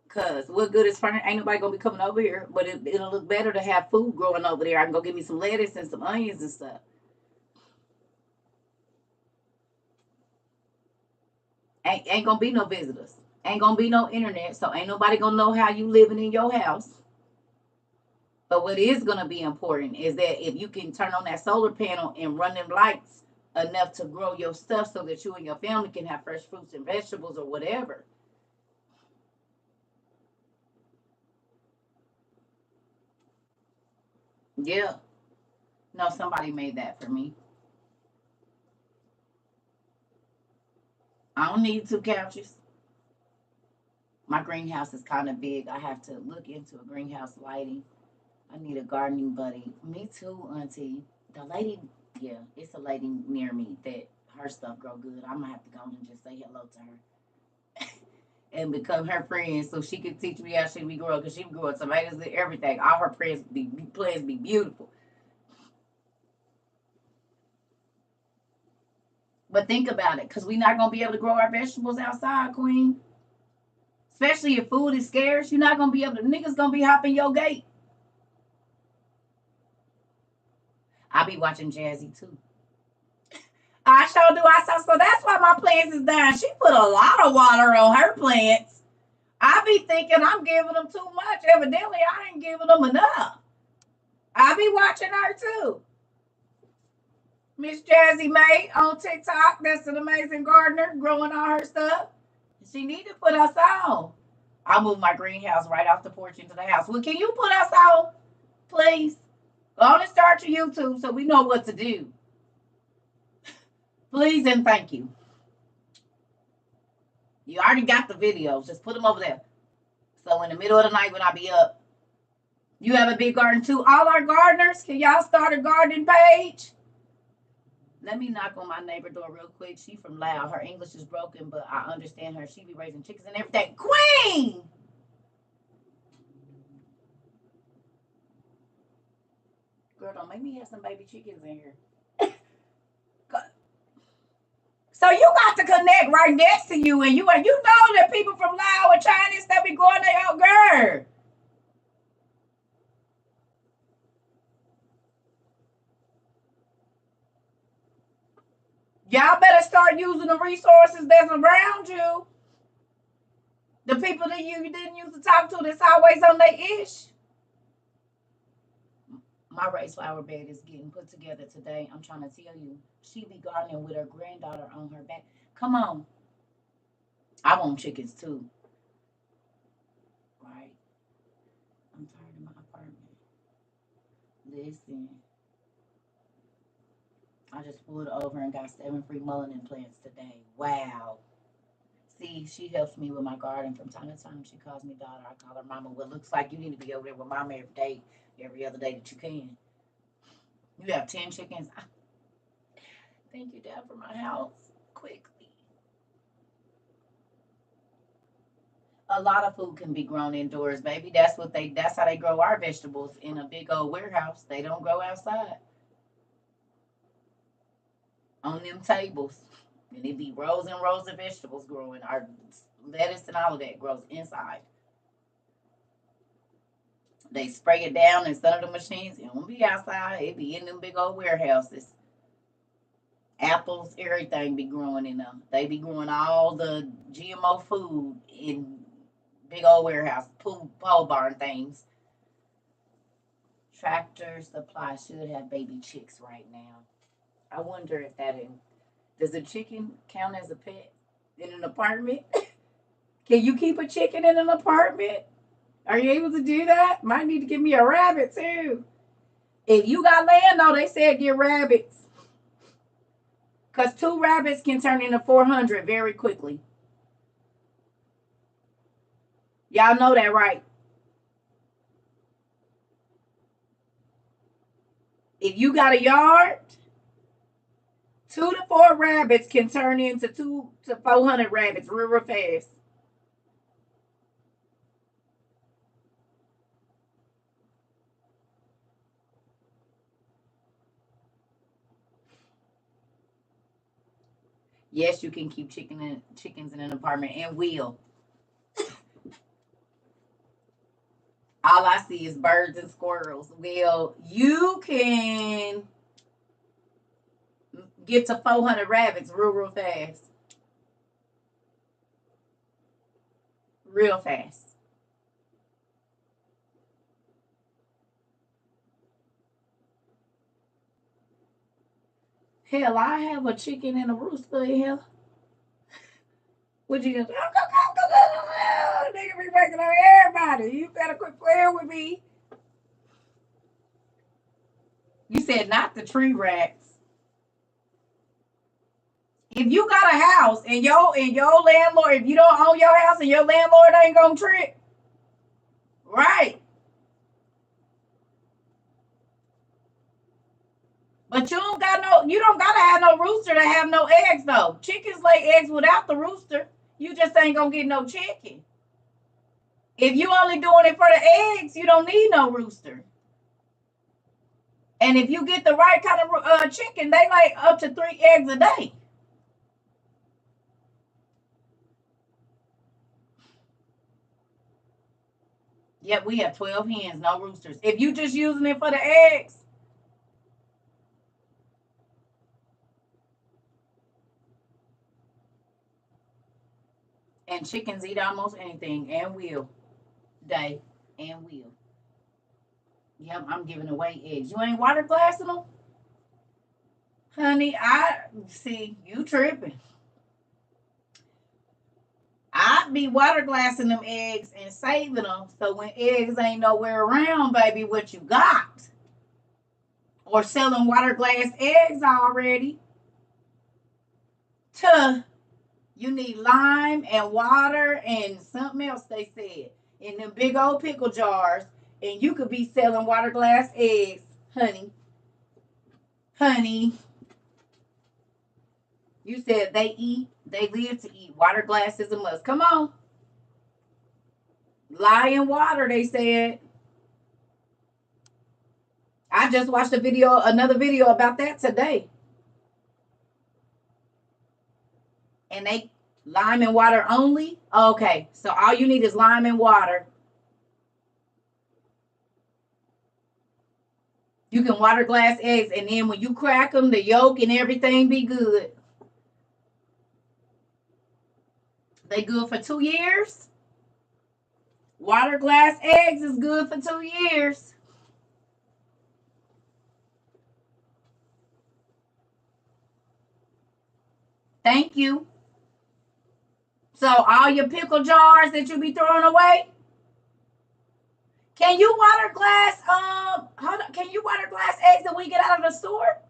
Cause what good is furniture? Ain't nobody gonna be coming over here. But it'll look better to have food growing over there. I can go get me some lettuce and some onions and stuff. Ain't gonna be no visitors. Ain't gonna be no internet. So ain't nobody gonna know how you living in your house. But what is going to be important is that if you can turn on that solar panel and run them lights enough to grow your stuff so that you and your family can have fresh fruits and vegetables or whatever. Yeah. No, somebody made that for me. I don't need 2 couches. My greenhouse is kind of big. I have to look into a greenhouse lighting. I need a gardening buddy. Me too, Auntie. The lady, yeah, it's a lady near me that her stuff grow good. I'm gonna have to go and just say hello to her and become her friend so she can teach me how she be growing because she grew up tomatoes and everything. All her plants be beautiful. But think about it, because we're not gonna be able to grow our vegetables outside, Queen. Especially if food is scarce, you're not gonna be able to. Niggas gonna be hopping your gate. I be watching Jazzy too. I sure do. I saw so that's why my plants is dying. She put a lot of water on her plants. I be thinking I'm giving them too much. Evidently, I ain't giving them enough. I be watching her too. Miss Jazzy May on TikTok. That's an amazing gardener growing all her stuff. She need to put us on. I'll move my greenhouse right off the porch into the house. Well, can you put us on, please? Go on and start your YouTube so we know what to do. Please and thank you. You already got the videos. Just put them over there. So in the middle of the night when I be up, you have a big garden too. All our gardeners, can y'all start a gardening page? Let me knock on my neighbor door real quick. She from Laos. Her English is broken, but I understand her. She be raising chickens and everything. Queen! Girl, don't make me have some baby chickens in here. So you got to connect right next to you, and you know that people from Laos and Chinese that be going there, oh girl. Y'all better start using the resources that's around you. The people that you didn't used to talk to that's always on their ish. My raised flower bed is getting put together today. I'm trying to tell you, she be gardening with her granddaughter on her back. Come on. I want chickens too. Right. I'm tired of my apartment. Listen. I just pulled over and got 7 free mullein plants today. Wow. See, she helps me with my garden from time to time. She calls me daughter. I call her mama. Well, looks like you need to be over there with mama every other day that you can. You have 10 chickens. Thank you, Dad, for my house. Quickly. A lot of food can be grown indoors, baby. That's how they grow our vegetables in a big old warehouse. They don't grow outside. On them tables. And it be rows and rows of vegetables growing. Our lettuce and all of that grows inside. They spray it down in some of the machines. It won't be outside. It be in them big old warehouses. Apples, everything be growing in them. They be growing all the GMO food in big old warehouse, pole barn things. Tractor Supply should have baby chicks right now. I wonder if does a chicken count as a pet in an apartment? Can you keep a chicken in an apartment? Are you able to do that? Might need to give me a rabbit too. If you got land though, they said get rabbits. Because 2 rabbits can turn into 400 very quickly. Y'all know that, right? If you got a yard, 2 to 4 rabbits can turn into 2 to 400 rabbits real fast. Yes, you can keep chickens in an apartment and will. All I see is birds and squirrels. Well, you can get to 400 rabbits real fast. Real fast. Hell, I have a chicken and a rooster in here. Would you just nigga be waking up everybody? You better quit playing with me. You said not the tree rats. If you got a house and your landlord, if you don't own your house and your landlord ain't gonna trip, right? But you don't gotta have no rooster to have no eggs though. Chickens lay eggs without the rooster. You just ain't gonna get no chicken. If you only doing it for the eggs, you don't need no rooster. And if you get the right kind of chicken, they lay up to 3 eggs a day. Yep, we have 12 hens, no roosters. If you just using it for the eggs, and chickens eat almost anything and will. Day and will. Yep, I'm giving away eggs. You ain't water glassing them? Honey, I see you tripping. I'd be water glassing them eggs and saving them so when eggs ain't nowhere around, baby, what you got? Or selling water glass eggs already. Tuh. You need lime and water and something else they said in them big old pickle jars, and you could be selling water glass eggs, honey. Honey. You said they live to eat. Water glass is a must. Come on. Lye and water, they said. I just watched another video about that today. And they lime and water only? Okay, so all you need is lime and water. You can water glass eggs, and then when you crack them, the yolk and everything be good. They good for 2 years. Water glass eggs is good for 2 years. Thank you. So all your pickle jars that you be throwing away, can you water glass hold on, can you water glass eggs that we get out of the store?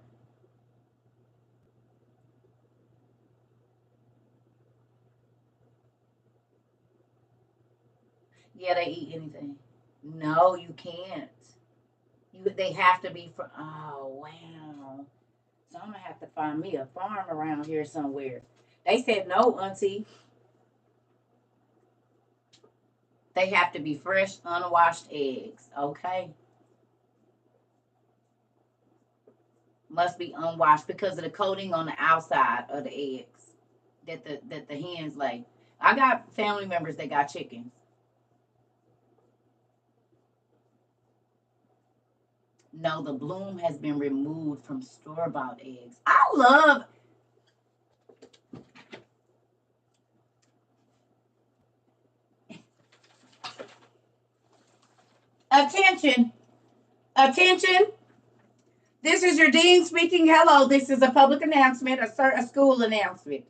Yeah, they eat anything. No, you can't. They have to be from. Oh wow. So I'm gonna have to find me a farm around here somewhere. They said no, Auntie. They have to be fresh, unwashed eggs. Okay. Must be unwashed because of the coating on the outside of the eggs that the hens lay. I got family members that got chickens. No, the bloom has been removed from store-bought eggs. I love. Attention. Attention. This is your dean speaking. Hello, this is a public announcement, a school announcement.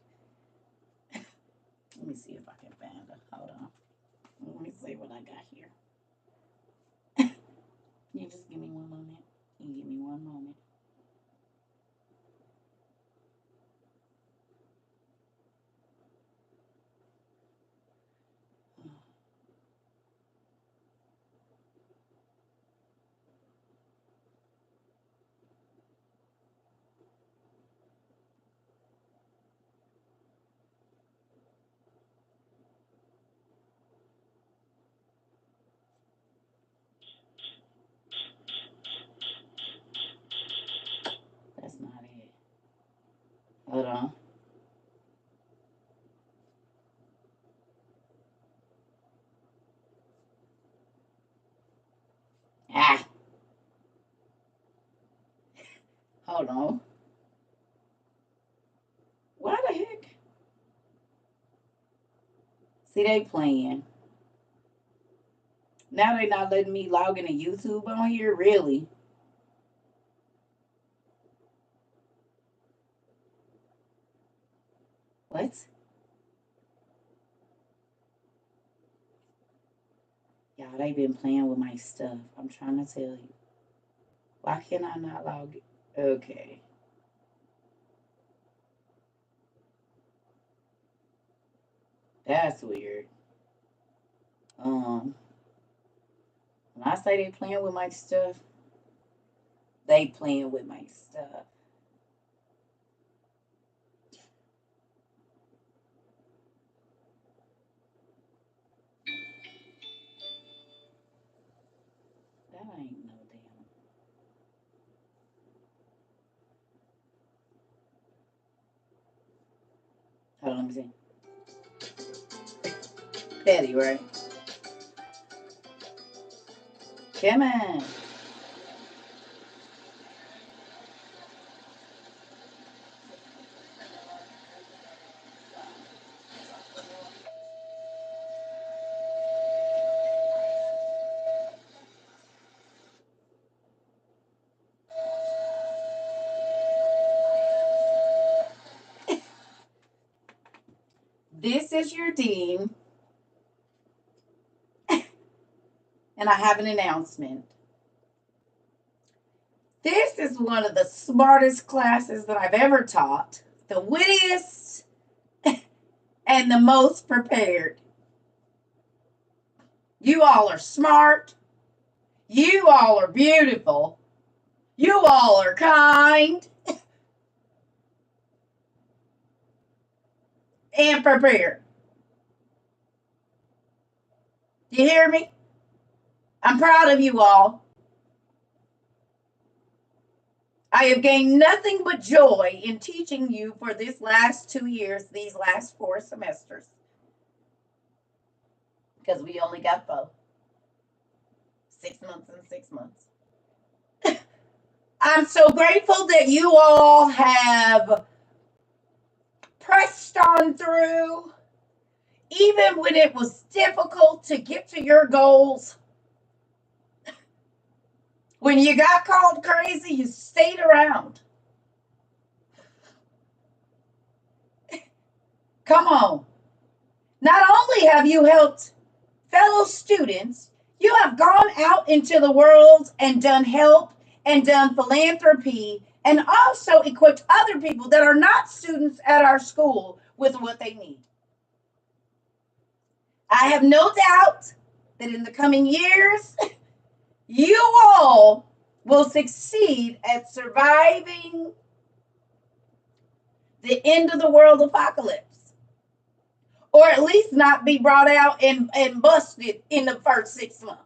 Let me see if I can find it. Hold on. Let me see what I got here. You just give me one moment. You give me one moment. That's not it. Hold on. Ah, hold on. Why the heck? See, they playing. Now they not letting me log into YouTube on here, really. What? Y'all, they been playing with my stuff. I'm trying to tell you. Why can I not log in? Okay. That's weird. Um, when I say they playing with my stuff, they playing with my stuff. That ain't no damn. Hold on, let me see. Petty, right? Come on. This is your dean, and I have an announcement. This is one of the smartest classes that I've ever taught, the wittiest and the most prepared. You all are smart. You all are beautiful. You all are kind and prepared. Do you hear me? I'm proud of you all. I have gained nothing but joy in teaching you for this last 2 years, these last 4 semesters. Because we only got 4. 6 months and 6 months. I'm so grateful that you all have pressed on through, even when it was difficult to get to your goals. When you got called crazy, you stayed around. Come on. Not only have you helped fellow students, you have gone out into the world and done help and done philanthropy and also equipped other people that are not students at our school with what they need. I have no doubt that in the coming years, you all will succeed at surviving the end of the world apocalypse, or at least not be brought out and busted in the first 6 months.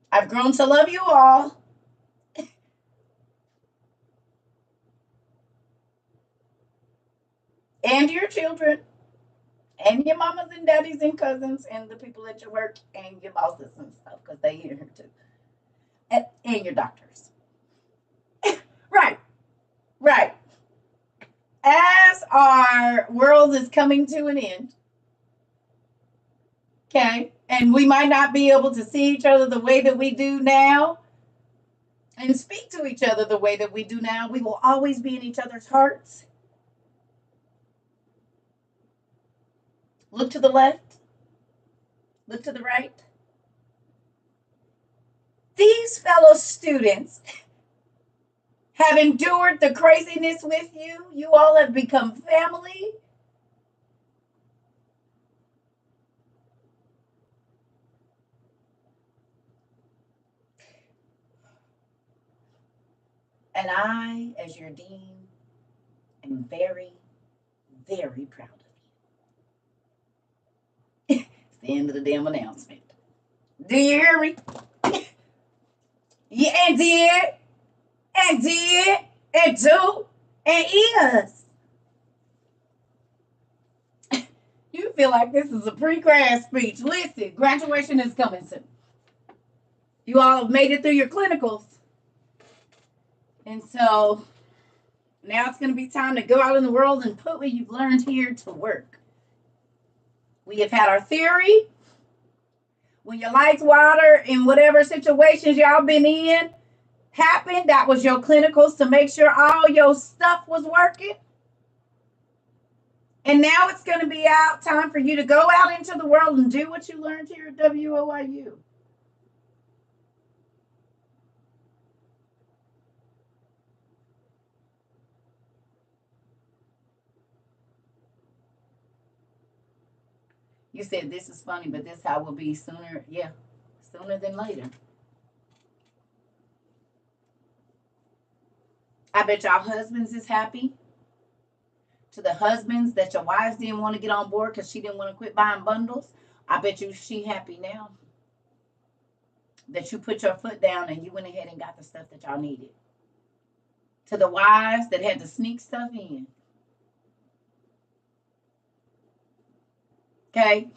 I've grown to love you all. And your children, and your mamas and daddies and cousins, and the people at your work, and your bosses and stuff, because they hear here too. And your doctors. Right, right. As our world is coming to an end, okay, And we might not be able to see each other the way that we do now and speak to each other the way that we do now. We will always be in each other's hearts. Look to the left, look to the right. These fellow students have endured the craziness with you. You all have become family. And I, as your dean, am very, very proud of you. It's the end of the damn announcement. Do you hear me? Yeah, and do, and is. You feel like this is a pre-grad speech. Listen, graduation is coming soon. You all have made it through your clinicals. And so now it's going to be time to go out in the world and put what you've learned here to work. We have had our theory. When your lights, water, and whatever situations y'all been in happened, that was your clinicals to make sure all your stuff was working. And now it's going to be time for you to go out into the world and do what you learned here at WOIU. You said this is funny, but this how it will be sooner. Yeah, sooner than later. I bet y'all husbands is happy. To the husbands that your wives didn't want to get on board because she didn't want to quit buying bundles, I bet you she happy now that you put your foot down and you went ahead and got the stuff that y'all needed. To the wives that had to sneak stuff in. Okay?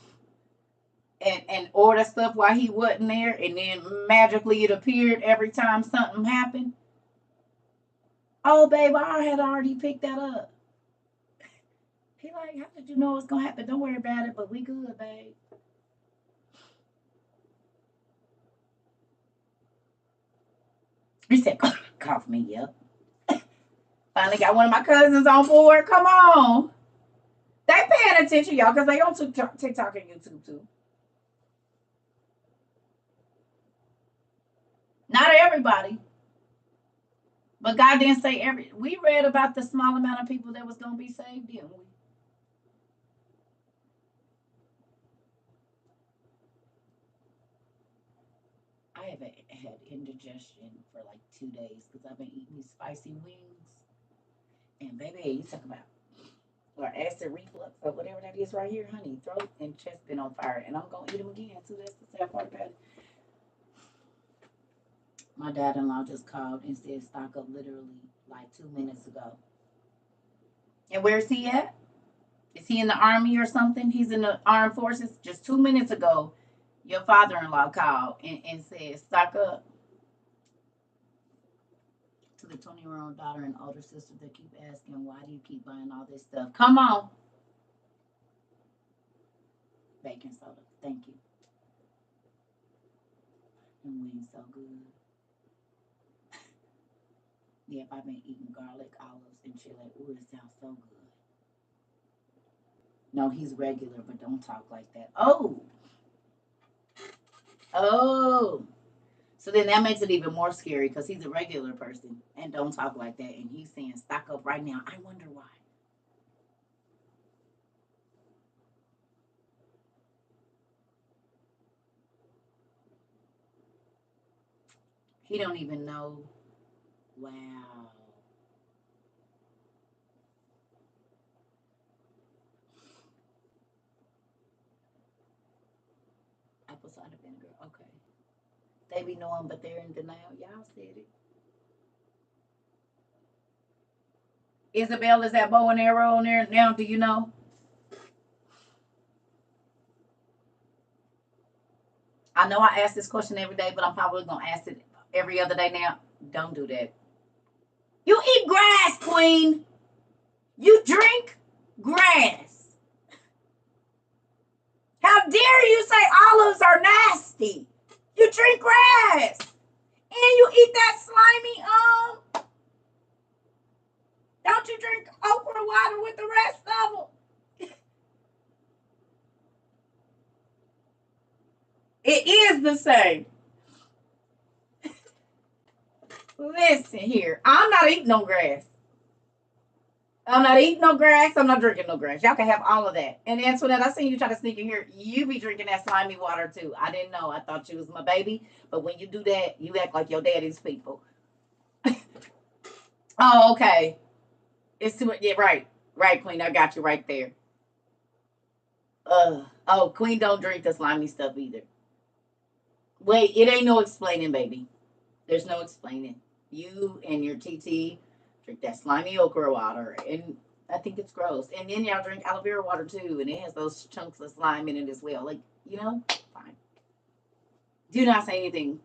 And order stuff while he wasn't there, and then magically it appeared every time something happened. Oh, babe, I had already picked that up. He like, how did you know it's gonna happen? Don't worry about it, but we good, babe. He said, cough me, yep. Finally got one of my cousins on board. Come on. They paying attention, y'all, because they on TikTok and YouTube too. Not everybody. But God didn't say every. We read about the small amount of people that was going to be saved, didn't we? I haven't had indigestion for like 2 days because I've been eating these spicy wings. And baby, you talk about or acid reflux or whatever that is right here, honey. Throat and chest been on fire, and I'm gonna eat them again too. That's the sad part about it. My dad-in-law just called and said stock up literally like 2 minutes ago. And where's he at? Is he in the army or something? He's in the armed forces. Just 2 minutes ago, your father-in-law called and said stock up. To the 20-year-old daughter and older sister that keep asking, why do you keep buying all this stuff? Come on. Baking soda. Thank you. And wings so good. Yeah, I've been eating garlic, olives, and chili. Ooh, it sounds so good. No, he's regular, but don't talk like that. Oh. Oh. So then that makes it even more scary because he's a regular person and don't talk like that. And he's saying stock up right now. I wonder why. He don't even know. Wow. Apple cider vinegar. Okay. They be knowing, but they're in denial. Y'all said it. Isabel, is that bow and arrow on there now? Do you know? I know I ask this question every day, but I'm probably gonna ask it every other day now. Don't do that. You eat grass, Queen. You drink grass. How dare you say olives are nasty? You drink grass. And you eat that slimy, don't you drink okra water with the rest of them? It is the same. Listen here. I'm not eating no grass. I'm not eating no grass. I'm not drinking no grass. Y'all can have all of that. And Antoinette, I seen you try to sneak in here. You be drinking that slimy water too. I didn't know. I thought you was my baby. But when you do that, you act like your daddy's people. Oh, okay. It's too much. Yeah, right. Right, Queen. I got you right there. Oh, Queen don't drink the slimy stuff either. Wait, it ain't no explaining, baby. There's no explaining. You and your TT drink that slimy okra water, and I think it's gross. And then y'all drink aloe vera water too, and it has those chunks of slime in it as well. Like, fine. Do not say anything.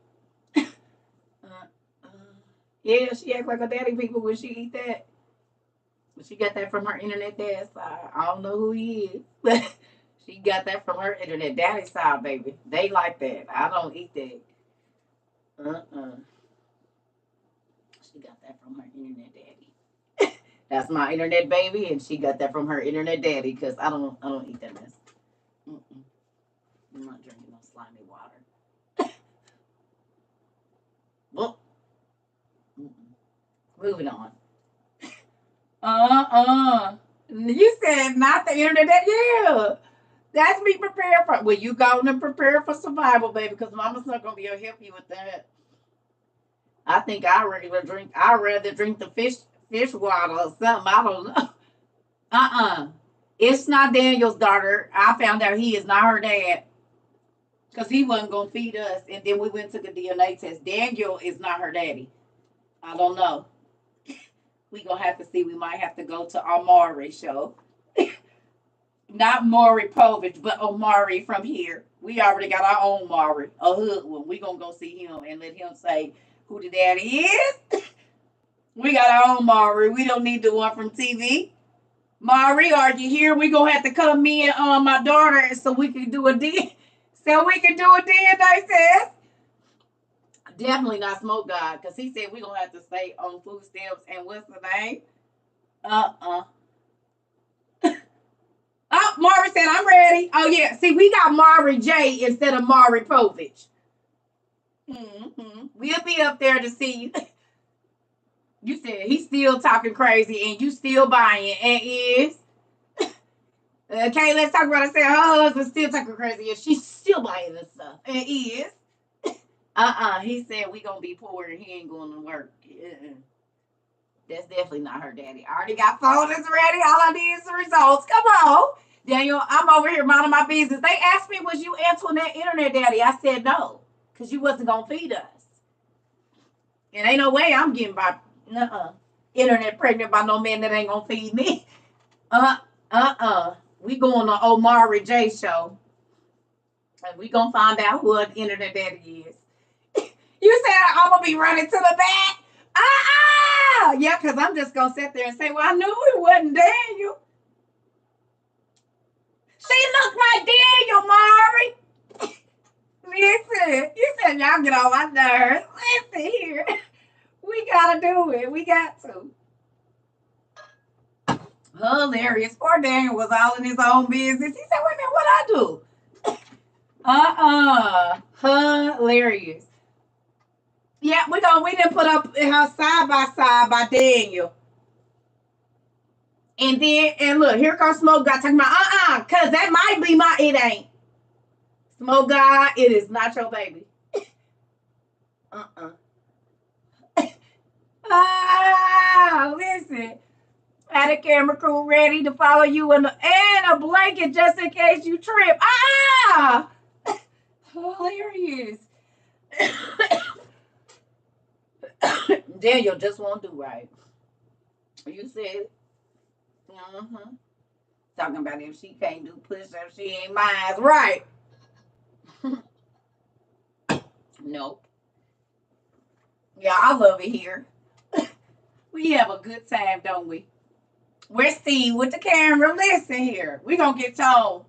Yeah, she act like a daddy people when she eat that. But she got that from her internet dad side. I don't know who he is, but she got that from her internet daddy side, baby. They like that. I don't eat that. She got that from her internet daddy. That's my internet baby, and she got that from her internet daddy. Cause I don't eat that mess. I'm not drinking no slimy water. Well, moving on. You said not the internet daddy. Yeah. That's me prepared for. Well, you going to prepare for survival, baby, because mama's not gonna be able to help you with that. I think I'd rather drink the fish water or something. I don't know. It's not Daniel's daughter. I found out he is not her dad because he wasn't gonna feed us, and then we went to the DNA test. Daniel is not her daddy. I don't know. We gonna have to see. We might have to go to Amari show. Not Maury Povich, but Omari from here. We already got our own Maury, a hood one. We gonna go see him and let him say who the daddy is. We got our own Maury. We don't need the one from TV. Maury, are you here? We gonna have to come me and my daughter so we can do a DNA test. Definitely not Smoke God, because he said we gonna have to stay on food stamps and what's the name? Oh, Maury said, I'm ready. Oh, yeah. See, we got Maury J instead of Maury Povich. We'll be up there to see you. You said he's still talking crazy and you still buying and is. Okay, let's talk about it. Say her husband's still talking crazy and she's still buying this stuff and is. He said we gonna be poor and he ain't going to work. That's definitely not her daddy. I already got photos ready. All I need is the results. Come on. Daniel, I'm over here minding my business. They asked me, was you Antoinette internet daddy? I said no, because you wasn't going to feed us. And ain't no way I'm getting by internet pregnant by no man that ain't going to feed me. We going to Omari J show. And we going to find out who the internet daddy is. You said I'm going to be running to the back? Yeah, because I'm just going to sit there and say, well, I knew it wasn't Daniel. She looked like Daniel, Maury. Listen, you said y'all get on my nerves. Listen here. We got to do it. We got to. Hilarious. Poor Daniel was all in his own business. He said, wait a minute, what I do? Hilarious. Yeah, we didn't put up her side by side by Daniel. And look, here comes Smoke God talking about, because that might be it ain't. Smoke God, it is not your baby. Listen. Had a camera crew ready to follow you and a blanket just in case you trip. Hilarious. Daniel just won't do right. You said, talking about if she can't do push-ups, she ain't mine. Right. Nope. Yeah, I love it here. We have a good time, don't we? We're Steve with the camera. Listen here. We're going to get told.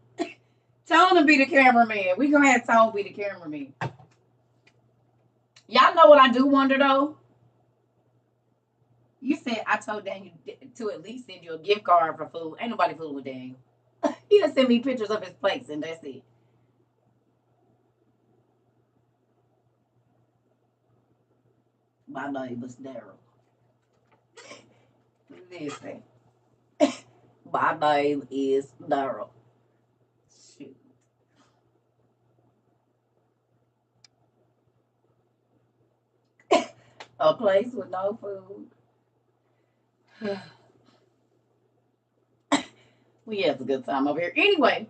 Tone to be the cameraman. We gonna have Tone be the cameraman. Y'all know what I do wonder though? You said I told Daniel to at least send you a gift card for food. Ain't nobody fooling with Daniel. He just sent me pictures of his plates and that's it. My name is Daryl. Listen. My name is Daryl. Shoot. A place with no food. We have a good time over here. Anyway,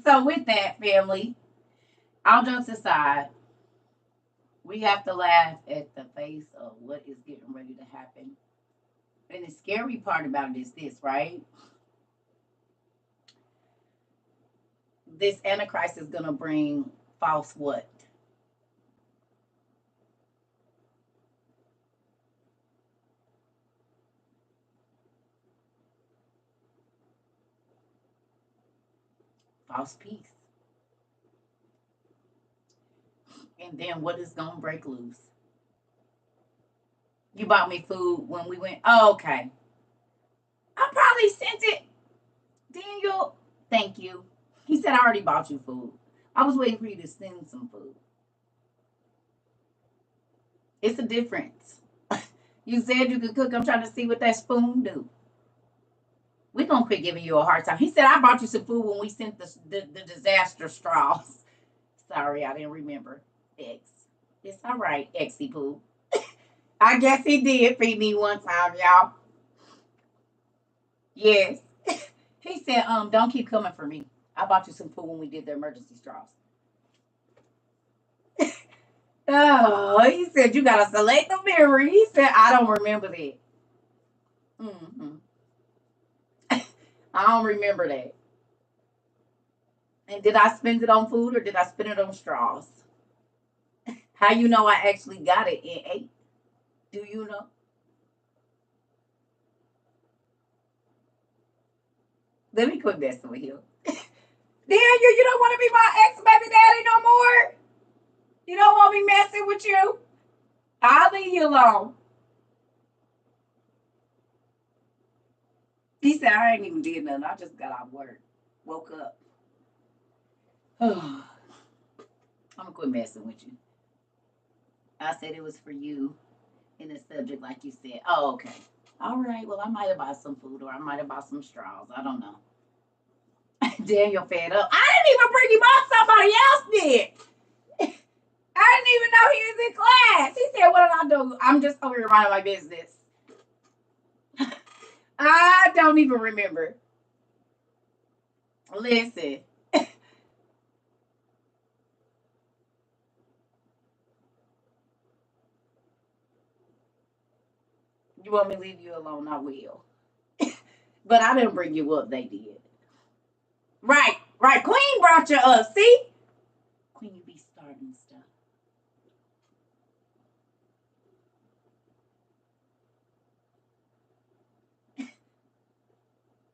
so with that, family, all jokes aside, we have to laugh at the face of what is getting ready to happen. And the scary part about it is this, right? This Antichrist is going to bring false what? False peace. And then what is going to break loose? You bought me food when we went. Oh, okay. I probably sent it. Daniel, thank you. He said I already bought you food. I was waiting for you to send some food. It's a difference. You said you could cook. I'm trying to see what that spoon do. We're going to quit giving you a hard time. He said I bought you some food when we sent the disaster straws. Sorry, I didn't remember. X. It's all right, Xy Poo. I guess he did feed me one time, y'all. Yes. He said, don't keep coming for me. I bought you some food when we did the emergency straws. Oh, he said you gotta select the memory. He said I don't remember that. Mm-hmm. I don't remember that. And did I spend it on food or did I spend it on straws? How you know I actually got it in 8? Do you know? Let me quit messing with you. Daniel, you don't want to be my ex baby daddy no more? You don't want me messing with you? I'll leave you alone. He said I ain't even did nothing. I just got out of work. Woke up. I'm gonna quit messing with you. I said it was for you in the subject, like you said. Oh, okay. All right. Well, I might have bought some food or I might have bought some straws. I don't know. Daniel fed up. I didn't even bring him up. Somebody else did. I didn't even know he was in class. He said, what did I do? I'm just over here minding my business. I don't even remember. Listen. You want me to leave you alone? I will. But I didn't bring you up. They did. Right. Queen brought you up. See? Queen, you be starting stuff.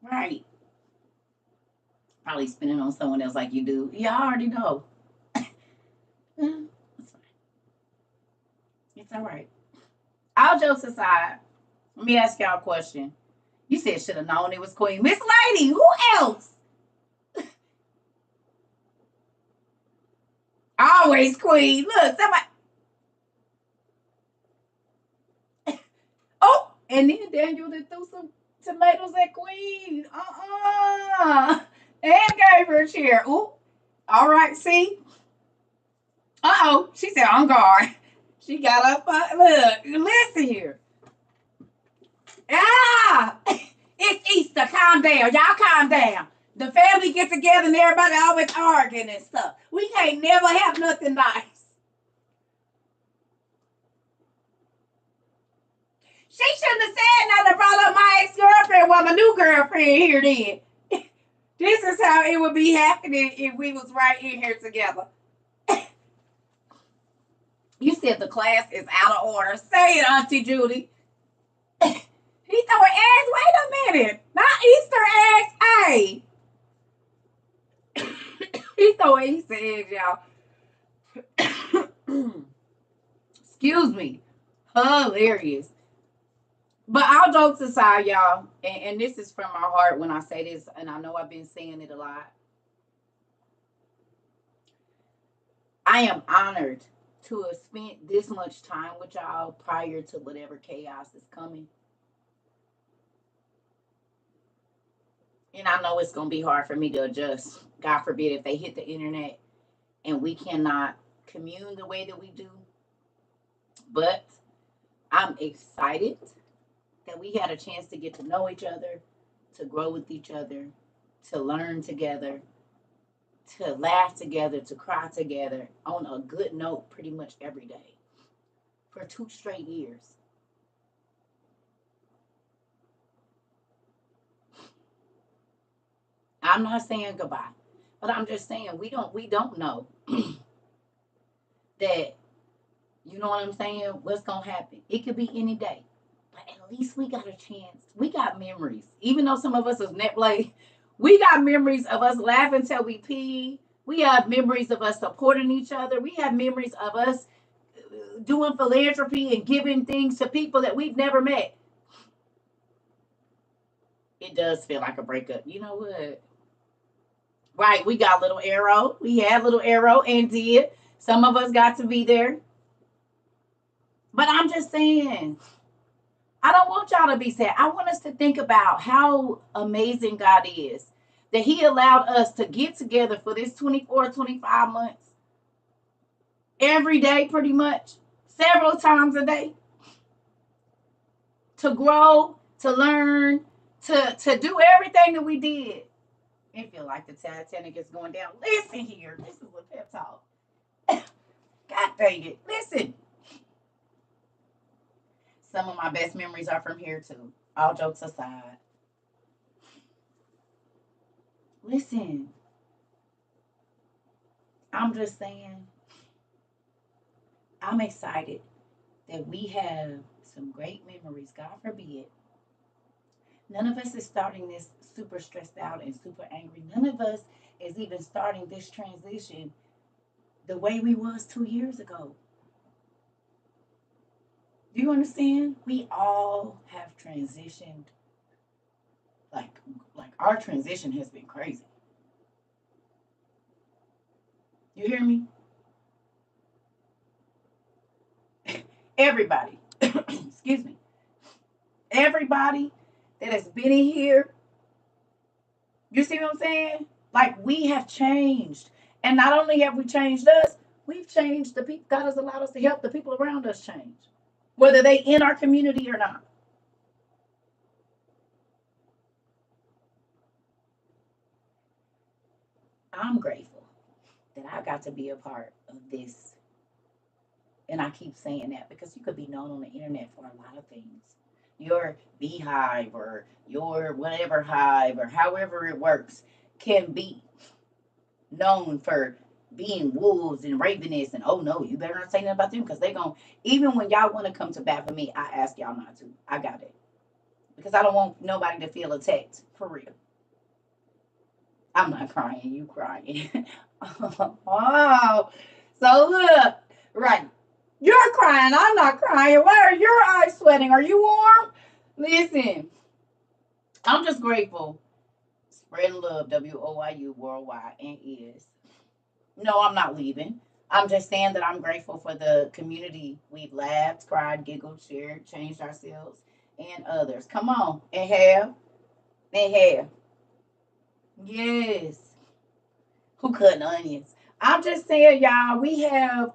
Right. Probably spending on someone else like you do. Yeah, I already know. It's fine. It's all right. All jokes aside, let me ask y'all a question. You said should have known it was Queen. Miss Lady, who else? Always Queen. Look, somebody. Oh, and then Daniel that threw some tomatoes at Queen. And gave her a chair. Ooh. All right, see? Uh-oh. She said, on guard. She got up. Look, listen here. Ah! It's Easter. Calm down. Y'all calm down. The family get together and everybody always arguing and stuff. We can't never have nothing nice. She shouldn't have said nothing. Brought up my ex-girlfriend while my new girlfriend here then. This is how it would be happening if we was right in here together. You said the class is out of order. Say it, Auntie Judy. He throwing eggs. Wait a minute. Not Easter eggs. Hey. He's the way he says, y'all. Excuse me. Hilarious. But all jokes aside, y'all, and this is from my heart when I say this, and I know I've been saying it a lot. I am honored to have spent this much time with y'all prior to whatever chaos is coming. And I know it's going to be hard for me to adjust. God forbid if they hit the internet and we cannot commune the way that we do. But I'm excited that we had a chance to get to know each other, to grow with each other, to learn together, to laugh together, to cry together on a good note pretty much every day for 2 straight years. I'm not saying goodbye, but I'm just saying we don't know that, you know what I'm saying, what's gonna happen. It could be any day. But at least we got a chance. We got memories. Even though some of us is net like we got memories of us laughing till we pee. We have memories of us supporting each other. We have memories of us doing philanthropy and giving things to people that we've never met. It does feel like a breakup. You know what? Right, we got little arrow. We had little arrow and did. Some of us got to be there. But I'm just saying, I don't want y'all to be sad. I want us to think about how amazing God is. That He allowed us to get together for this 24, 25 months. Every day, pretty much. Several times a day. To grow, to learn, to do everything that we did. It feel like the Titanic is going down. Listen here. This is what pep talk. God dang it. Listen. Some of my best memories are from here too. All jokes aside. Listen. I'm just saying. I'm excited that we have some great memories. God forbid. None of us is starting this super stressed out and super angry. None of us is even starting this transition the way we was 2 years ago. Do you understand? We all have transitioned. Like, like our transition has been crazy. You hear me? Everybody, excuse me, everybody that has been in here, you see what I'm saying? Like we have changed. And not only have we changed us, we've changed the people. God has allowed us to help the people around us change, whether they in our community or not. I'm grateful that I got to be a part of this. And I keep saying that because you could be known on the internet for a lot of things. Your beehive or your whatever hive or however it works can be known for being wolves and ravenous and oh no, you better not say nothing about them because they gon' even when y'all want to come to bat for me, I ask y'all not to. I got it. Because I don't want nobody to feel attacked. For real. I'm not crying, you crying. Oh, so look, right. You're crying, I'm not crying. Why are your eyes sweating? Are you warm? Listen, I'm just grateful. Spreading love, WOIU worldwide, and is. No, I'm not leaving. I'm just saying that I'm grateful for the community we've laughed, cried, giggled, shared, changed ourselves, and others. Come on, and have, and have. Yes. Who cutting onions? I'm just saying, y'all, we have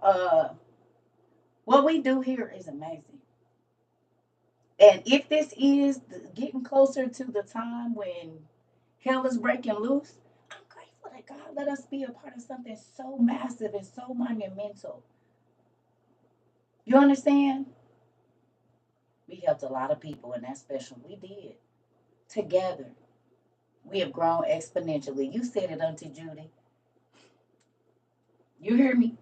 what we do here is amazing. And if this is getting closer to the time when hell is breaking loose, I'm grateful that God let us be a part of something so massive and so monumental. You understand? We helped a lot of people, and that's special. We did. Together, we have grown exponentially. You said it, Auntie Judy. You hear me?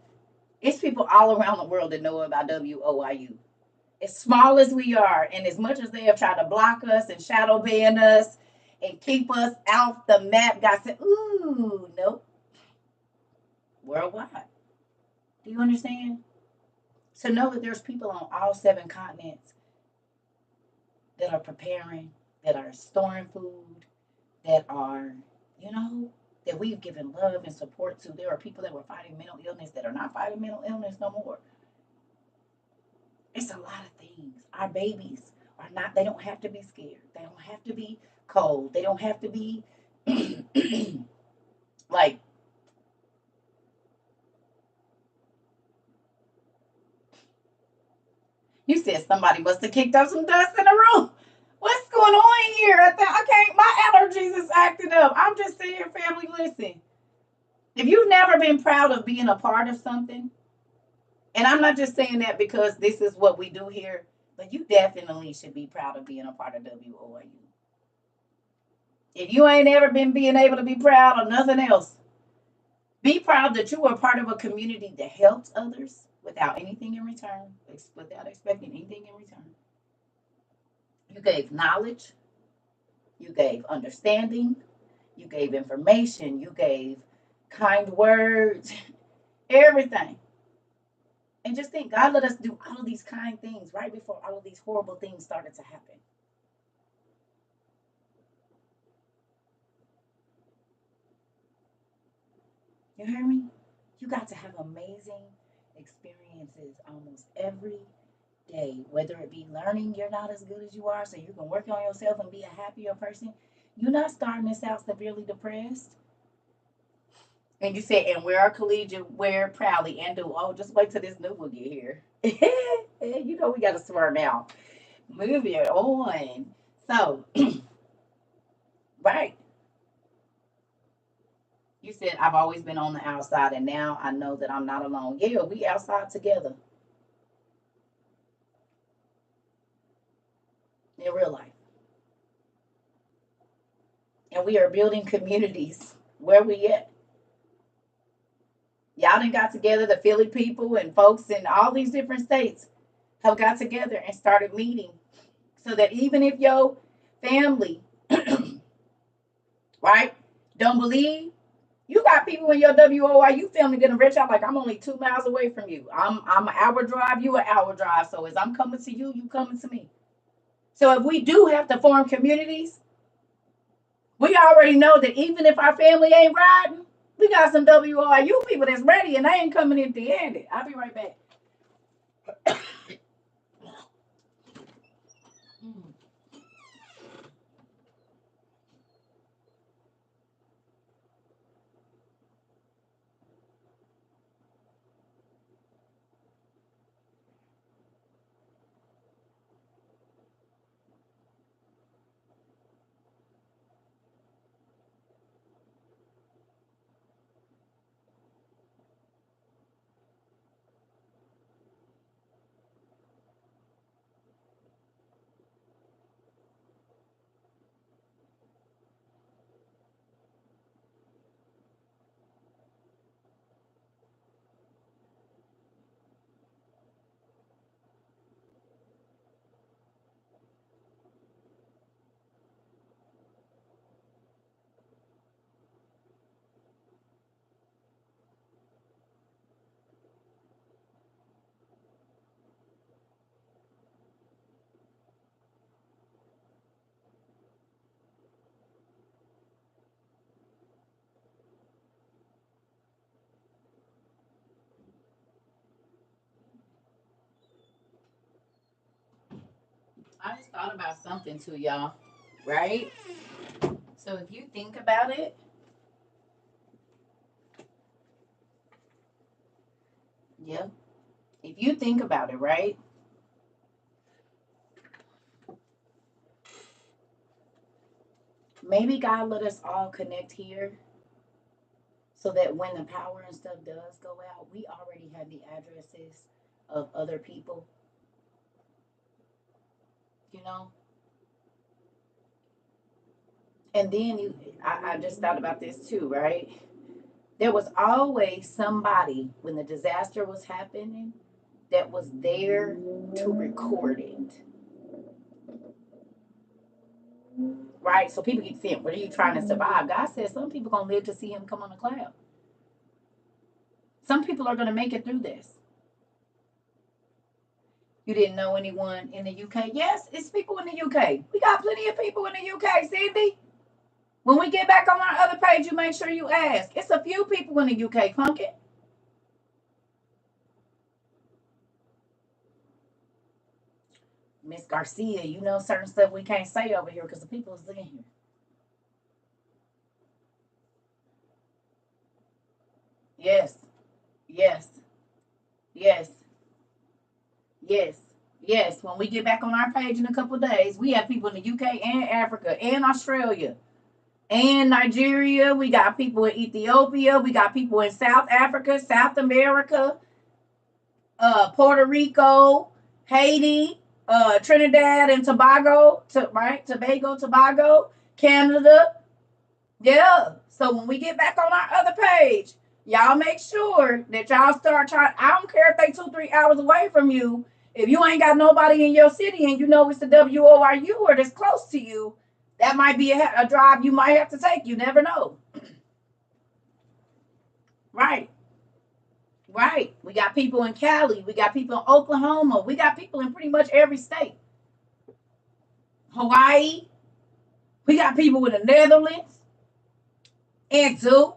It's people all around the world that know about WOIU. As small as we are, and as much as they have tried to block us and shadow ban us and keep us off the map, God said, ooh, nope. worldwide. Do you understand? So know that there's people on all 7 continents that are preparing, that are storing food, that are, you know, that we've given love and support to. There are people that were fighting mental illness that are not fighting mental illness no more. It's a lot of things. Our babies are not, they don't have to be scared. They don't have to be cold. They don't have to be like, you said somebody must have kicked up some dust in the room. What's going on here? I can't, my allergies is acting up. I'm just saying, family, listen. If you've never been proud of being a part of something, and I'm not just saying that because this is what we do here, but you definitely should be proud of being a part of WOIU. If you ain't ever been being able to be proud of nothing else, be proud that you were part of a community that helped others without anything in return, without expecting anything in return. You gave knowledge, you gave understanding, you gave information, you gave kind words, everything. And just think, God let us do all of these kind things right before all of these horrible things started to happen. You hear me? You got to have amazing experiences almost every day, whether it be learning you're not as good as you are, so you can work on yourself and be a happier person. You're not starting this out severely depressed. And you say, and wear a collegiate, wear proudly, and do. Oh, just wait till this new one get here. You know we got to swear now. Move it on. So, right. You said I've always been on the outside, and now I know that I'm not alone. Yeah, we outside together in real life, and we are building communities. Where we at? Y'all done got together. The Philly people and folks in all these different states have got together and started meeting, so that even if your family, right, don't believe. You got people in your WOIU family that reach out like I'm only 2 miles away from you. I'm an hour drive, you an hour drive. So as I'm coming to you, you coming to me. So if we do have to form communities, we already know that even if our family ain't riding, we got some WOIU people that's ready and they ain't coming empty handed. I'll be right back. I just thought about something too, y'all. Right? So if you think about it, yeah. If you think about it, right? Maybe God let us all connect here so that when the power and stuff does go out, we already have the addresses of other people, you know? And then I just thought about this too, right? There was always somebody when the disaster was happening that was there to record it, right? So people keep saying, what are you trying to survive? God says some people gonna live to see him come on a cloud. Some people are going to make it through this. You didn't know anyone in the UK? Yes, it's people in the UK. We got plenty of people in the UK, Cindy. When we get back on our other page, you make sure you ask. It's a few people in the UK, Pumpkin. Miss Garcia, you know certain stuff we can't say over here because the people is in here. Yes, yes, yes, yes, yes. When we get back on our page in a couple of days, we have people in the UK and Africa and Australia and Nigeria. We got people in Ethiopia. We got people in South Africa, South America, Puerto Rico, Haiti, Trinidad and Tobago, Tobago, Canada. Yeah. So when we get back on our other page, y'all make sure that y'all start trying. I don't care if they 2-3 hours away from you. If you ain't got nobody in your city and you know it's the WORU or that's close to you, that might be a drive you might have to take. You never know. Right. Right. We got people in Cali. We got people in Oklahoma. We got people in pretty much every state. Hawaii. We got people in the Netherlands. And two.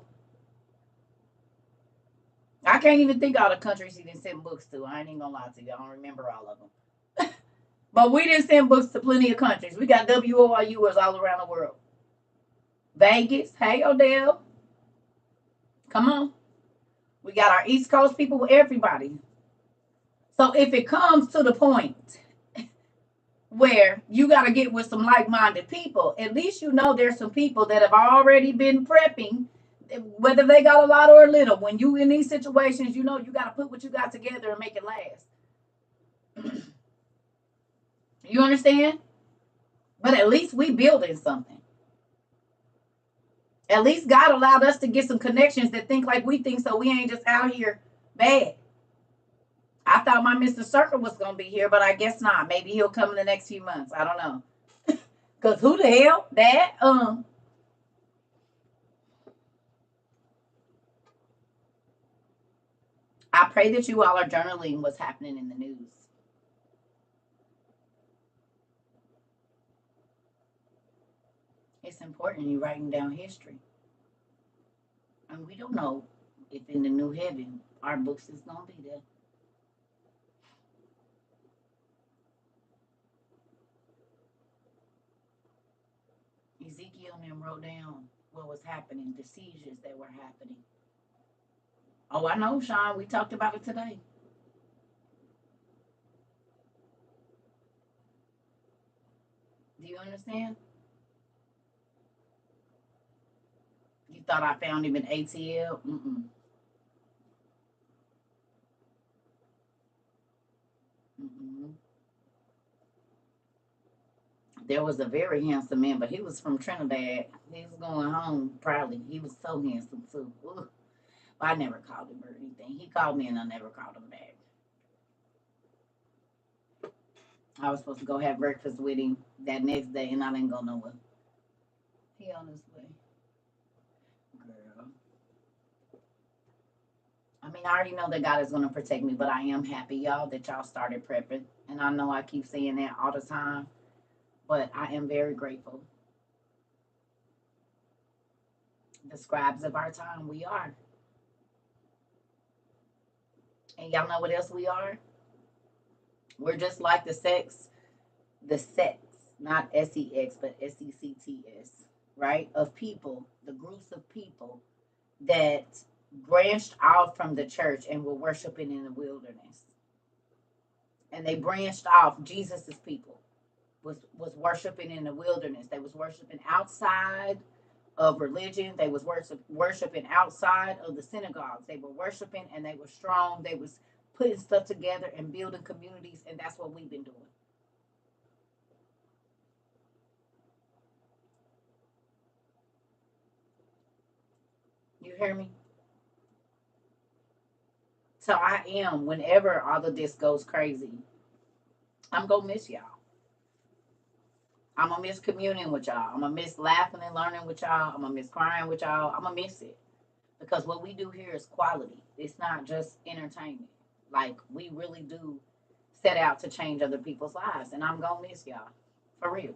I can't even think all the countries he didn't send books to. I ain't even gonna lie to you. I don't remember all of them. But we didn't send books to plenty of countries. We got WORUers all around the world. Vegas. Hey, Odell. Come on. We got our East Coast people with everybody. So if it comes to the point where you got to get with some like-minded people, at least you know there's some people that have already been prepping, whether they got a lot or a little. When you in these situations, you know you got to put what you got together and make it last. You understand? But at least we building something. At least God allowed us to get some connections that think like we think, so we ain't just out here bad. I thought my Mr. CERCA was going to be here, but I guess not. Maybe he'll come in the next few months. I don't know. Because who the hell? That? I pray that you all are journaling what's happening in the news. It's important you writing down history. And we don't know if in the new heaven our books is going to be there. Ezekiel and them wrote down what was happening, the seizures that were happening. Oh, I know, Sean. We talked about it today. Do you understand? You thought I found him in ATL? Mm-mm. Mm-mm. There was a very handsome man, but he was from Trinidad. He was going home probably. He was so handsome too. Ugh. I never called him or anything. He called me and I never called him back. I was supposed to go have breakfast with him that next day and I didn't go nowhere. He on his way. Girl. I mean, I already know that God is going to protect me, but I am happy, y'all, that y'all started prepping. And I know I keep saying that all the time, but I am very grateful. The scribes of our time, we are. And y'all know what else we are? We're just like the sects, not SEX, but SECTS, right? Of people, the groups of people that branched out from the church and were worshiping in the wilderness. And they branched off. Jesus's people was worshiping in the wilderness. They was worshiping outside of religion. They was worshiping outside of the synagogues. They were worshiping and they were strong. They was putting stuff together and building communities, and that's what we've been doing. You hear me? So I am, whenever all of this goes crazy, I'm going to miss y'all. I'm going to miss communing with y'all. I'm going to miss laughing and learning with y'all. I'm going to miss crying with y'all. I'm going to miss it. because what we do here is quality. It's not just entertainment. Like, we really do set out to change other people's lives, and I'm gonna miss y'all for real.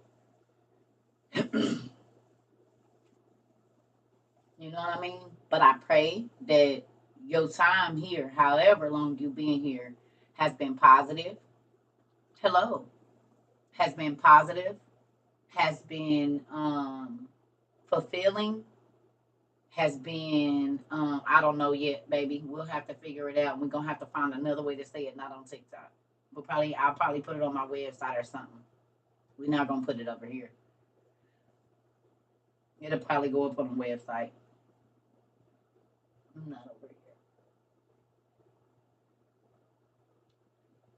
You know what I mean? But I pray that your time here, however long you've been here, has been positive. Hello, has been positive, has been fulfilling, has been I don't know yet, baby. We'll have to figure it out. We're gonna have to find another way to say it, not on TikTok. I'll probably put it on my website or something. We're not gonna put it over here. It'll probably go up on the website. Not over here.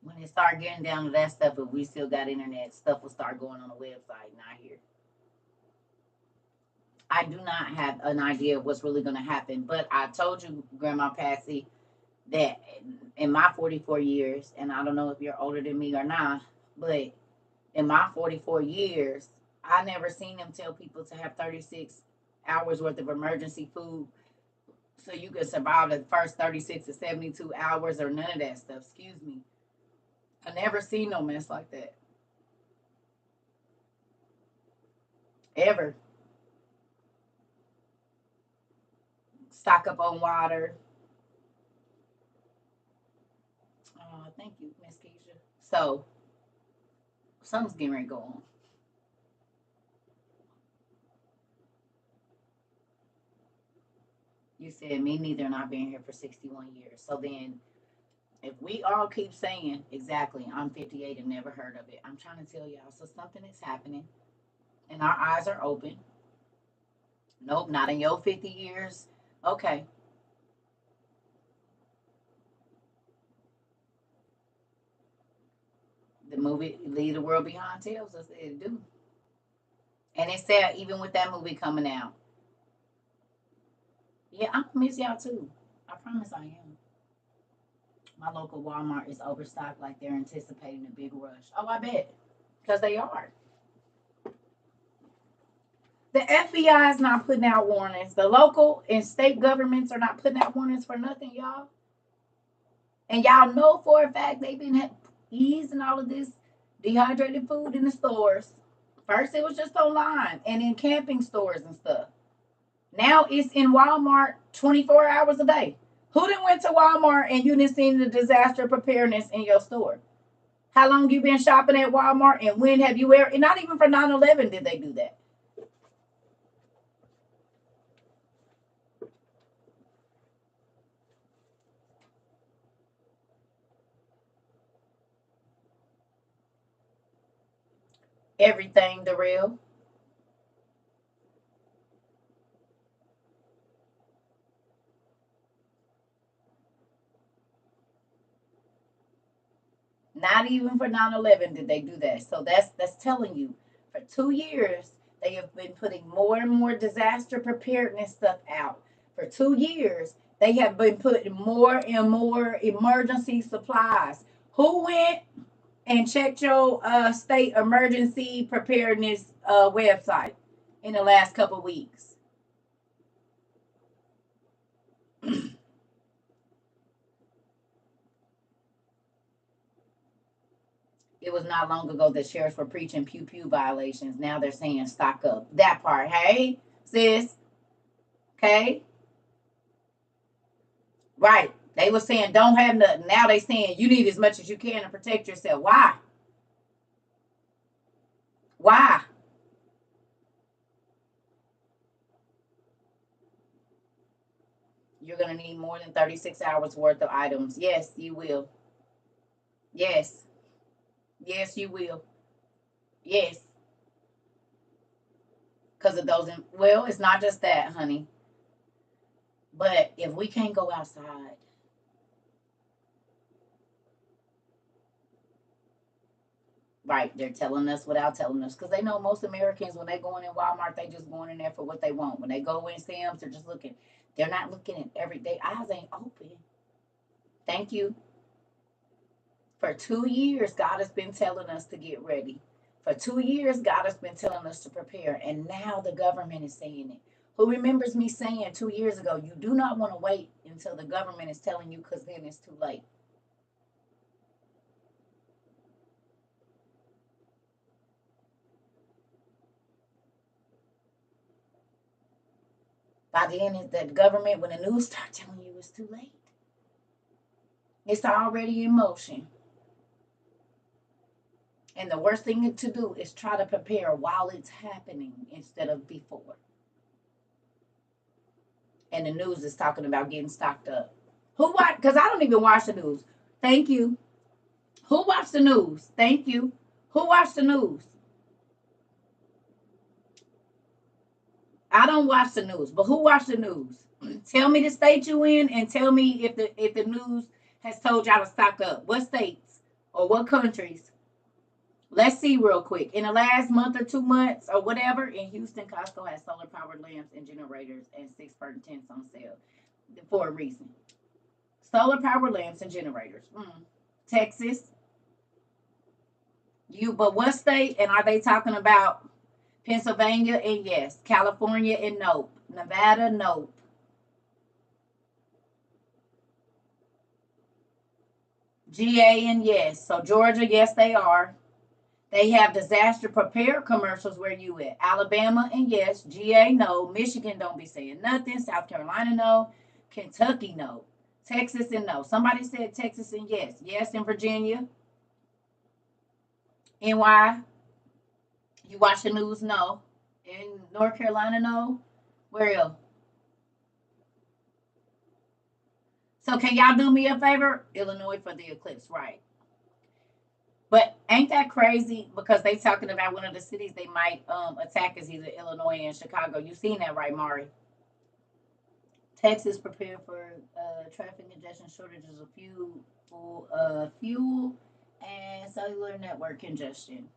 When it start getting down to that stuff, if we still got internet, stuff will start going on the website, not here. I do not have an idea of what's really going to happen, but I told you, Grandma Patsy, that in my 44 years, and I don't know if you're older than me or not, but in my 44 years, I never seen them tell people to have 36 hours worth of emergency food so you could survive the first 36 to 72 hours or none of that stuff. Excuse me. I never seen no mess like that. Ever. Stock up on water. Thank you, Miss Keisha. So, something's getting ready to go on. You said me neither, and I've been here for 61 years. So then, if we all keep saying, exactly, I'm 58 and never heard of it, I'm trying to tell y'all, so something is happening, and our eyes are open. Nope, not in your 50 years. Okay. The movie Leave the World Behind tells us that it do. And it's sad, even with that movie coming out. Yeah, I'm gonna miss y'all too. I promise I am. My local Walmart is overstocked like they're anticipating a big rush. Oh, I bet. Because they are. The FBI is not putting out warnings. The local and state governments are not putting out warnings for nothing, y'all. And y'all know for a fact they've been easing all of this dehydrated food in the stores. First, it was just online and in camping stores and stuff. Now it's in Walmart 24 hours a day. Who done went to Walmart and you didn't see the disaster preparedness in your store? How long you been shopping at Walmart, and when have you ever? And not even for 9/11 did they do that. Everything the real. Not even for 9/11 did they do that. So that's telling you, for 2 years they have been putting more and more disaster preparedness stuff out. For 2 years they have been putting more and more emergency supplies. Who went and checked your state emergency preparedness website in the last couple of weeks? It was not long ago that sheriffs were preaching pew pew violations. Now they're saying stock up. That part, hey, sis, okay, right. They were saying don't have nothing. Now they saying you need as much as you can to protect yourself. Why? Why? You're gonna need more than 36 hours worth of items. Yes, you will. Yes, yes, you will. Yes, because of those. Well, it's not just that, honey. But if we can't go outside, right, they're telling us without telling us because they know most Americans, when they going in Walmart, they just going in there for what they want. When they go in Sam's, they're just looking. They're not looking at everyday. Eyes ain't open. Thank you. For 2 years, God has been telling us to get ready. For 2 years, God has been telling us to prepare. And now the government is saying it. Who remembers me saying 2 years ago, you do not want to wait until the government is telling you because then it's too late. By then, it's the government, when the news starts telling you it's too late, it's already in motion. And the worst thing to do is try to prepare while it's happening instead of before. And the news is talking about getting stocked up. Who watch? Because I don't even watch the news. Thank you. Who watched the news? Thank you. Who watched the news? I don't watch the news, but who watched the news? Tell me the state you in, and tell me if the news has told y'all to stock up. What states or what countries? Let's see real quick. In the last month or 2 months or whatever, in Houston, Costco has solar powered lamps and generators and 6 burner tents on sale for a reason. Solar powered lamps and generators. Texas. But what state? And are they talking about Pennsylvania? And yes. California and nope. Nevada, nope. GA and yes. So Georgia, yes, they are. They have disaster prepared commercials where you at. Alabama and yes. GA, no. Michigan don't be saying nothing. South Carolina, no. Kentucky, no. Texas and no. Somebody said Texas and yes. Yes in Virginia. NY. You watch the news? No. In North Carolina, no. Where else? So can y'all do me a favor? Illinois for the eclipse, right? But ain't that crazy? Because they talking about one of the cities they might attack is either Illinois and Chicago. You seen that, right, Mari? Texas prepared for traffic congestion, shortages of fuel and cellular network congestion.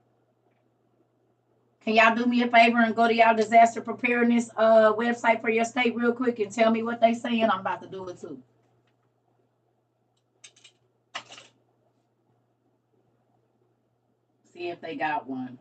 Can y'all do me a favor and go to y'all disaster preparedness website for your state real quick and tell me what they saying? I'm about to do it too. See if they got one.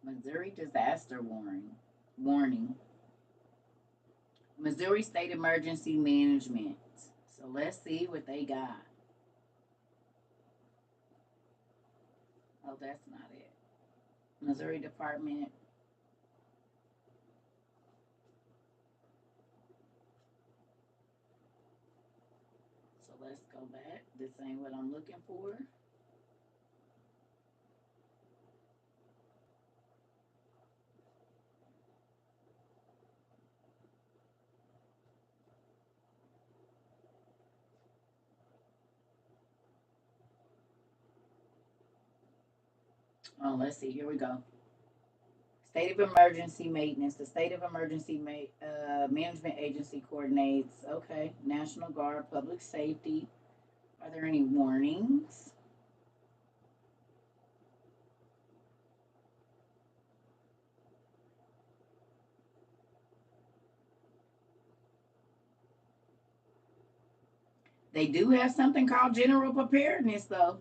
Missouri disaster warning. Missouri State Emergency Management. So let's see what they got. Oh, that's not it. Missouri Department. So let's go back. This ain't what I'm looking for. Oh, let's see. Here we go. State of Emergency Maintenance. The State of Emergency Management Agency coordinates. Okay. National Guard, Public Safety. Are there any warnings? They do have something called general preparedness, though.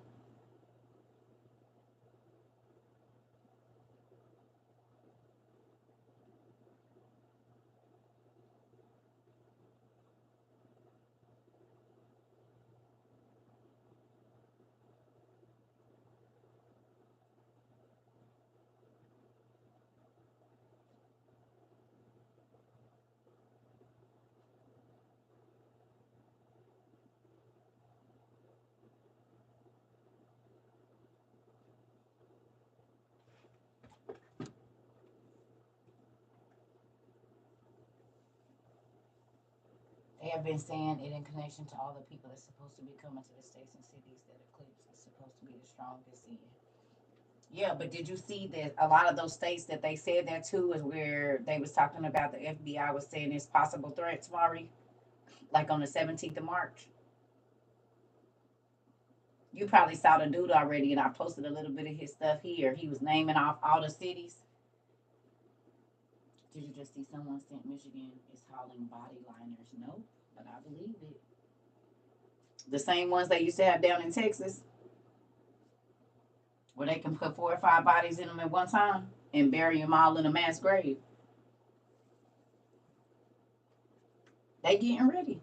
They have been saying it in connection to all the people that's supposed to be coming to the states and cities that eclipse is supposed to be the strongest in. Yeah, but did you see that a lot of those states that they said that to is where they was talking about the FBI was saying it's possible threats, Mari, like on the 17th of March. You probably saw the dude already, and I posted a little bit of his stuff here. He was naming off all the cities. Did you just see someone sent Michigan is hauling body liners? No, but I believe it. The same ones they used to have down in Texas, where they can put 4 or 5 bodies in them at one time and bury them all in a mass grave. They getting ready.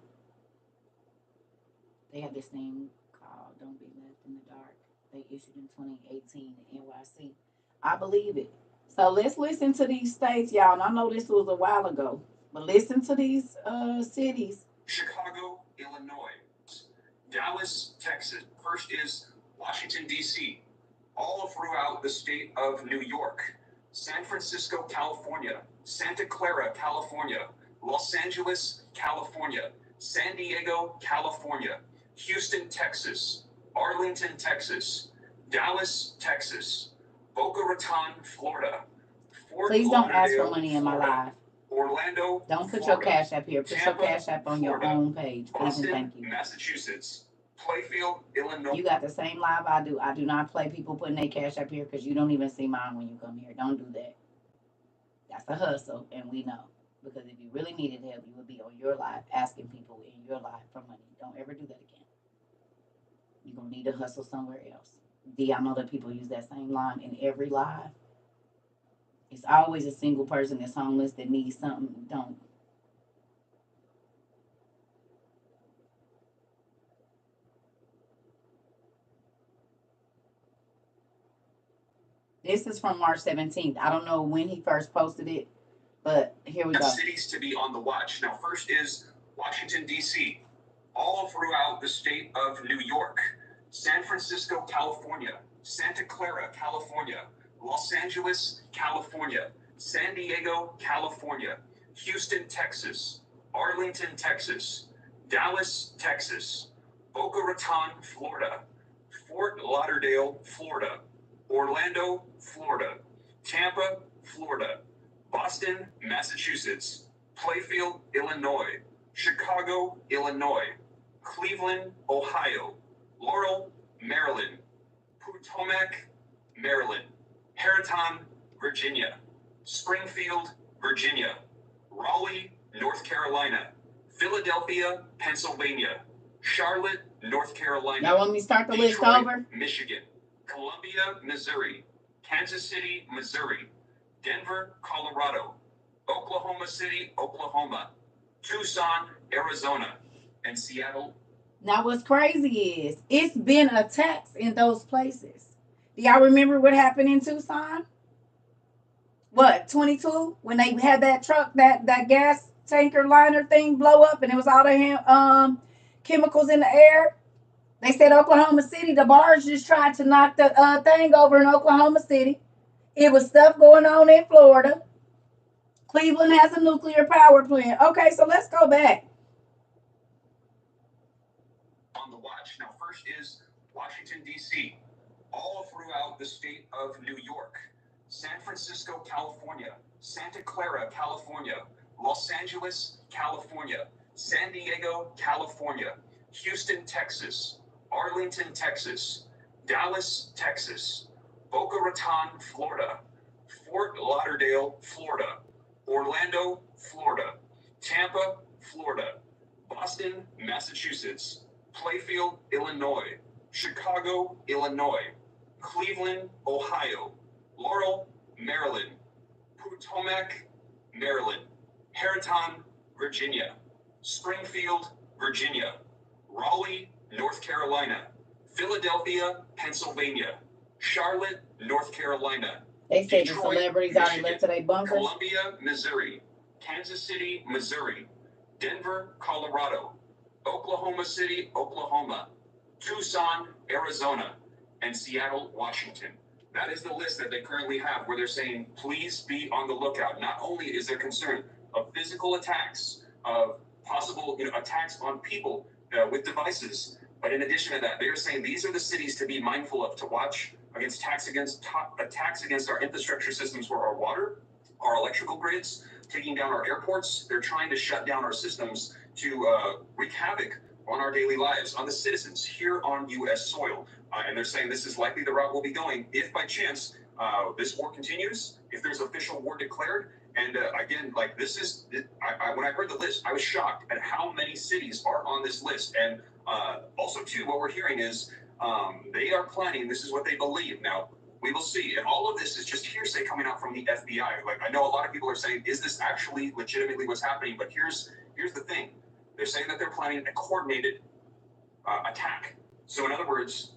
They have this thing called "Don't Be Left in the Dark." They issued in 2018 in NYC. I believe it. So let's listen to these states, y'all. And I know this was a while ago, but listen to these cities. Chicago, Illinois. Dallas, Texas. First is Washington, D.C. All throughout the state of New York. San Francisco, California. Santa Clara, California. Los Angeles, California. San Diego, California. Houston, Texas. Arlington, Texas. Dallas, Texas. Boca Raton, Florida. Fort Please don't ask for money in my life. Orlando, don't put Florida. Your cash app here. Put Tampa, your cash app on Florida. Your own page. Please Boston, and thank you. Massachusetts. Playfield, Illinois. You got the same live I do. I do not play people putting their cash up here because you don't even see mine when you come here. Don't do that. That's a hustle, and we know. Because if you really needed help, you would be on your live asking people in your live for money. Don't ever do that again. You're going to need to hustle somewhere else. I know that people use that same line in every live. It's always a single person that's homeless that needs something. Don't. This is from March 17th. I don't know when he first posted it, but here we go. Cities to be on the watch. Now, first is Washington, D.C. All throughout the state of New York. San Francisco, California. Santa Clara, California. Los Angeles, California. San Diego, California. Houston, Texas. Arlington, Texas. Dallas, Texas. Boca Raton, Florida. Fort Lauderdale, Florida. Orlando, Florida. Tampa, Florida. Boston, Massachusetts. Playfield, Illinois. Chicago, Illinois. Cleveland, Ohio. Laurel, Maryland. Potomac, Maryland. Harriton, Virginia. Springfield, Virginia. Raleigh, North Carolina. Philadelphia, Pennsylvania. Charlotte, North Carolina. Y'all want me to start the list over? Michigan. Columbia, Missouri. Kansas City, Missouri. Denver, Colorado. Oklahoma City, Oklahoma. Tucson, Arizona. And Seattle. Now, what's crazy is it's been attacks in those places. Do y'all remember what happened in Tucson? What, 22? When they had that truck, that gas tanker liner thing blow up and it was all the chemicals in the air? They said Oklahoma City, the bars just tried to knock the thing over in Oklahoma City. It was stuff going on in Florida. Cleveland has a nuclear power plant. Okay, so let's go back. On the watch. Now, first is Washington, D.C. All throughout the state of New York. San Francisco, California. Santa Clara, California. Los Angeles, California. San Diego, California. Houston, Texas. Arlington, Texas. Dallas, Texas. Boca Raton, Florida. Fort Lauderdale, Florida. Orlando, Florida. Tampa, Florida. Boston, Massachusetts. Playfield, Illinois. Chicago, Illinois. Cleveland, Ohio. Laurel, Maryland. Potomac, Maryland. Harriton, Virginia. Springfield, Virginia. Raleigh, North Carolina. Philadelphia, Pennsylvania. Charlotte, North Carolina. They say Detroit, the celebrities already left to their bunkers. Columbia, Missouri. Kansas City, Missouri. Denver, Colorado. Oklahoma City, Oklahoma. Tucson, Arizona. And Seattle, Washington. That is the list that they currently have where they're saying, please be on the lookout. Not only is there concern of physical attacks, of possible attacks on people with devices, but in addition to that, they're saying these are the cities to be mindful of, to watch against attacks against our infrastructure systems for our water, our electrical grids, taking down our airports. They're trying to shut down our systems to wreak havoc on our daily lives, on the citizens here on U.S. soil. And they're saying this is likely the route we'll be going if by chance this war continues, if there's official war declared. And again, like this is, when I heard the list, I was shocked at how many cities are on this list. And also, too, what we're hearing is they are planning, this is what they believe. Now, we will see. And all of this is just hearsay coming out from the FBI. Like, I know a lot of people are saying, is this actually legitimately what's happening? But here's the thing. They're saying that they're planning a coordinated attack. So in other words,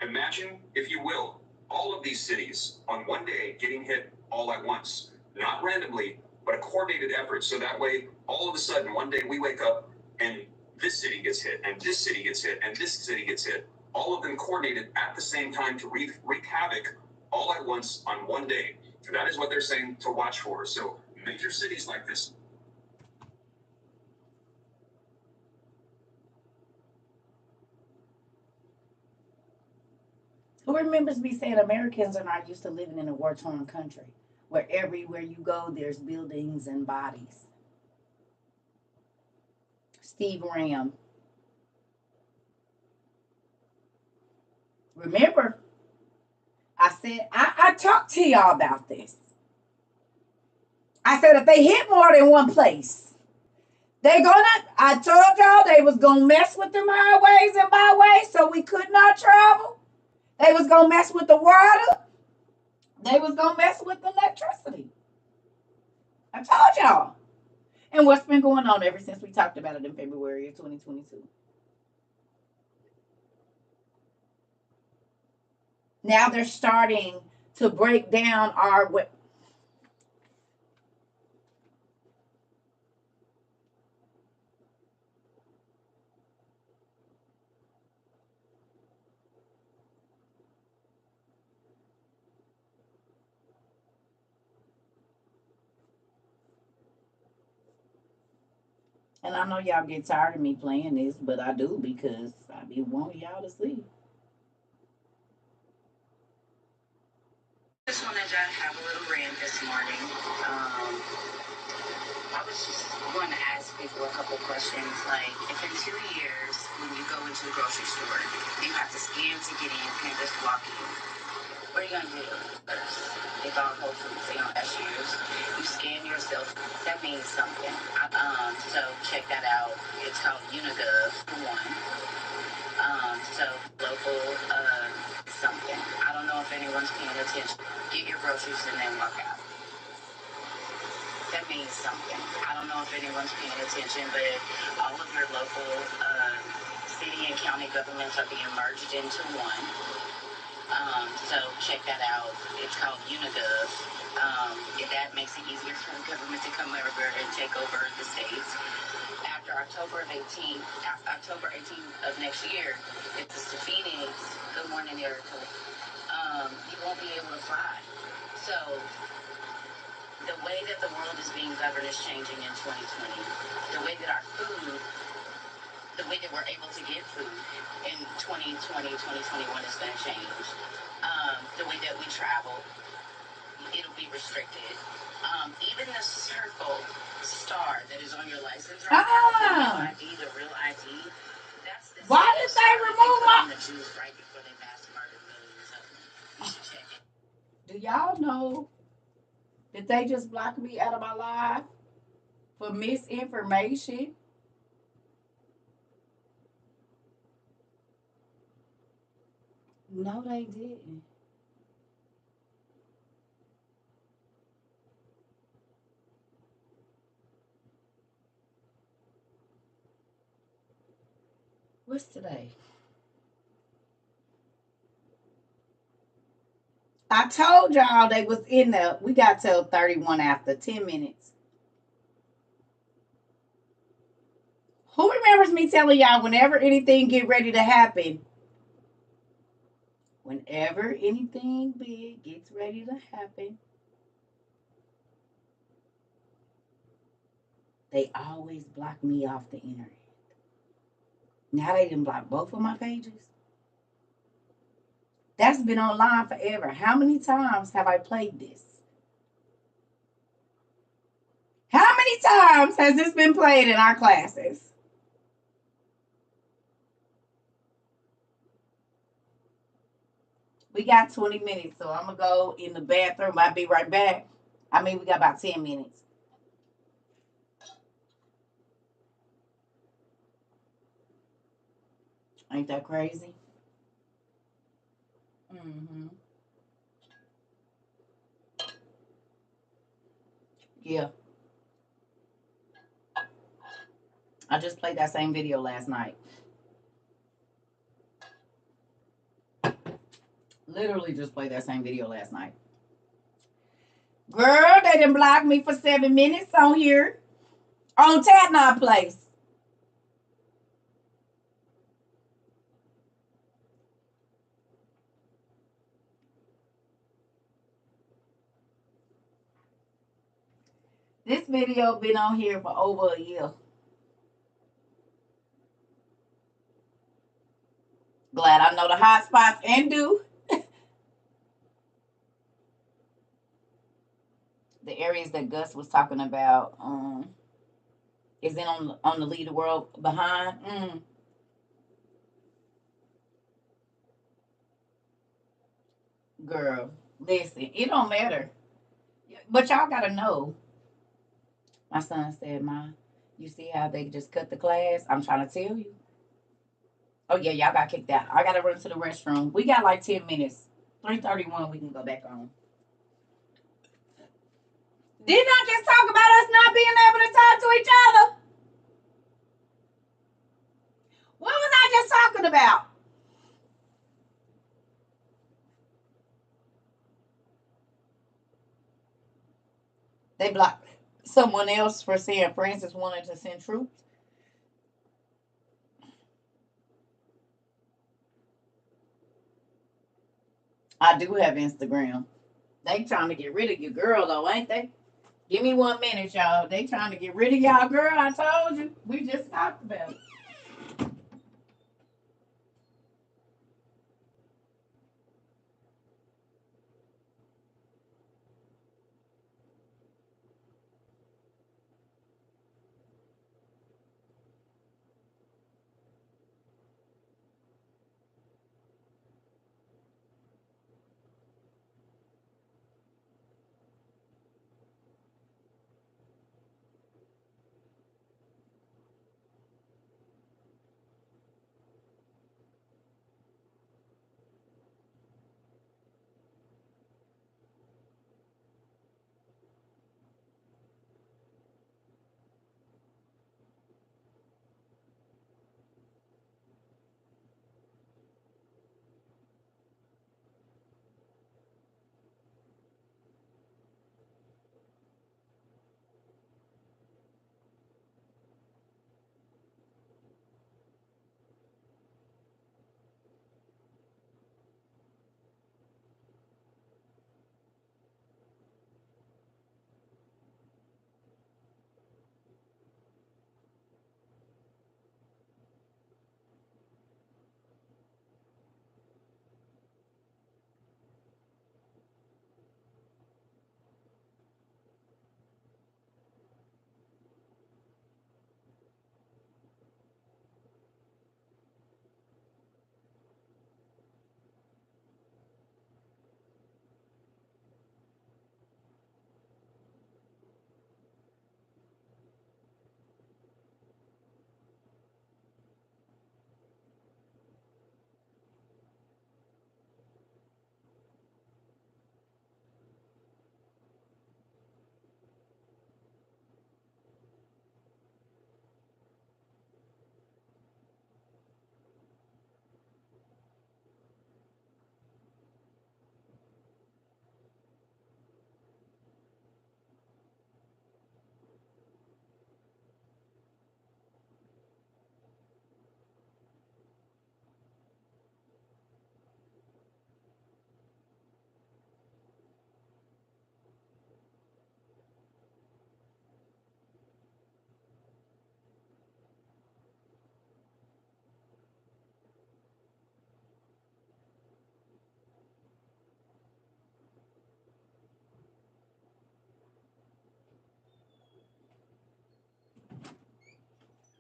imagine, if you will, all of these cities on one day getting hit all at once. Not randomly, but a coordinated effort. So that way, all of a sudden, one day we wake up and this city gets hit, and this city gets hit, and this city gets hit. All of them coordinated at the same time to wreak havoc all at once on one day. And that is what they're saying to watch for. So major cities like this. Who remembers me saying Americans are not used to living in a war-torn country where everywhere you go there's buildings and bodies? Steve Ram. Remember, I said, I talked to y'all about this. I said if they hit more than one place, I told y'all they was gonna mess with them highways and byways so we could not travel. They was gonna mess with the water. They was gonna mess with the electricity. I told y'all. And what's been going on ever since we talked about it in February of 2022? Now they're starting to break down our way. And I know y'all get tired of me playing this, but I do because I be wanting y'all to see. Just wanted to have a little rant this morning. I was just going to ask people a couple questions. Like, if in 2 years, when you go into the grocery store, you have to scan to get in, you can't just walk in. What are you going to do first? They go on Whole Foods, they on Eshiers. You scan yourself. That means something. So check that out. It's called Unigov One. So local something. I don't know if anyone's paying attention. Get your groceries and then walk out. That means something. I don't know if anyone's paying attention, but all of your local city and county governments are being merged into one. So check that out. It's called Unigov. That makes it easier for the government to come everywhere and take over the states. After October 18th of next year, if it's to Phoenix, good morning, Erica, you won't be able to fly. So the way that the world is being governed is changing in 2020. The way that our food, the way that we're able to get food in 2020, 2021 is going to change. The way that we travel, it'll be restricted. Even the circle star that is on your license right now, the real ID, that's the Why did they remove the Jews right before they mass murdered millions of them. You should check it. Do y'all know that they just blocked me out of my life for misinformation? No, they didn't. What's today? I told y'all they was in there. We got till 31 after 10 minutes. Who remembers me telling y'all whenever anything get ready to happen? Whenever anything big gets ready to happen, they always block me off the internet. Now they done block both of my pages. That's been online forever. How many times have I played this? How many times has this been played in our classes? We got 20 minutes, so I'm gonna go in the bathroom. I'll be right back. I mean, we got about 10 minutes. Ain't that crazy? Mm-hmm. Yeah. I just played that same video last night. Literally just played that same video last night. Girl, they didn't block me for 7 minutes on here. On Tatnot Place. This video been on here for over a year. Glad I know the hot spots and do. The areas that Gus was talking about. Is it on the Lead the World Behind? Girl, listen, it don't matter. But y'all gotta know. My son said, "Ma, you see how they just cut the class? I'm trying to tell you." Oh yeah, y'all got kicked out. I gotta run to the restroom. We got like 10 minutes. 3:31, we can go back on. Didn't I just talk about us not being able to talk to each other? What was I just talking about? They blocked someone else for saying Francis wanted to send troops. I do have Instagram. They trying to get rid of your girl though, ain't they? Give me 1 minute, y'all. They trying to get rid of y'all girl. I told you. We just talked about it.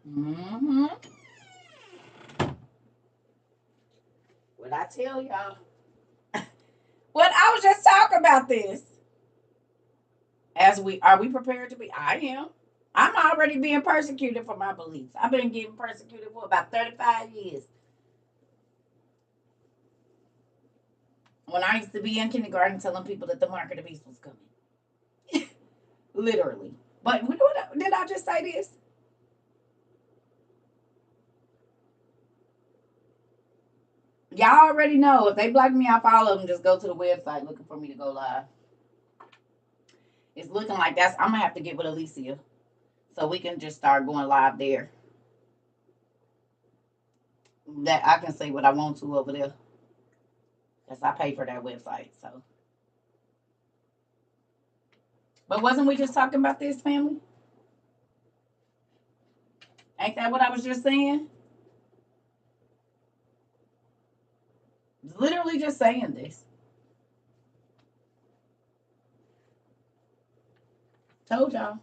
Mm-hmm. What I tell y'all. was just talking about this. Are we prepared to be? I am. I'm already being persecuted for my beliefs. I've been getting persecuted for about 35 years. When I used to be in kindergarten telling people that the mark of the beast was coming. Literally. But did I just say this? Y'all already know. If they block me off all of them, just go to the website looking for me to go live. It's looking like I'm going to have to get with Alicia so we can just start going live there. That I can say what I want to over there. Because I pay for that website, so. But wasn't we just talking about this, family? Ain't that what I was just saying? Literally just saying this. Told y'all.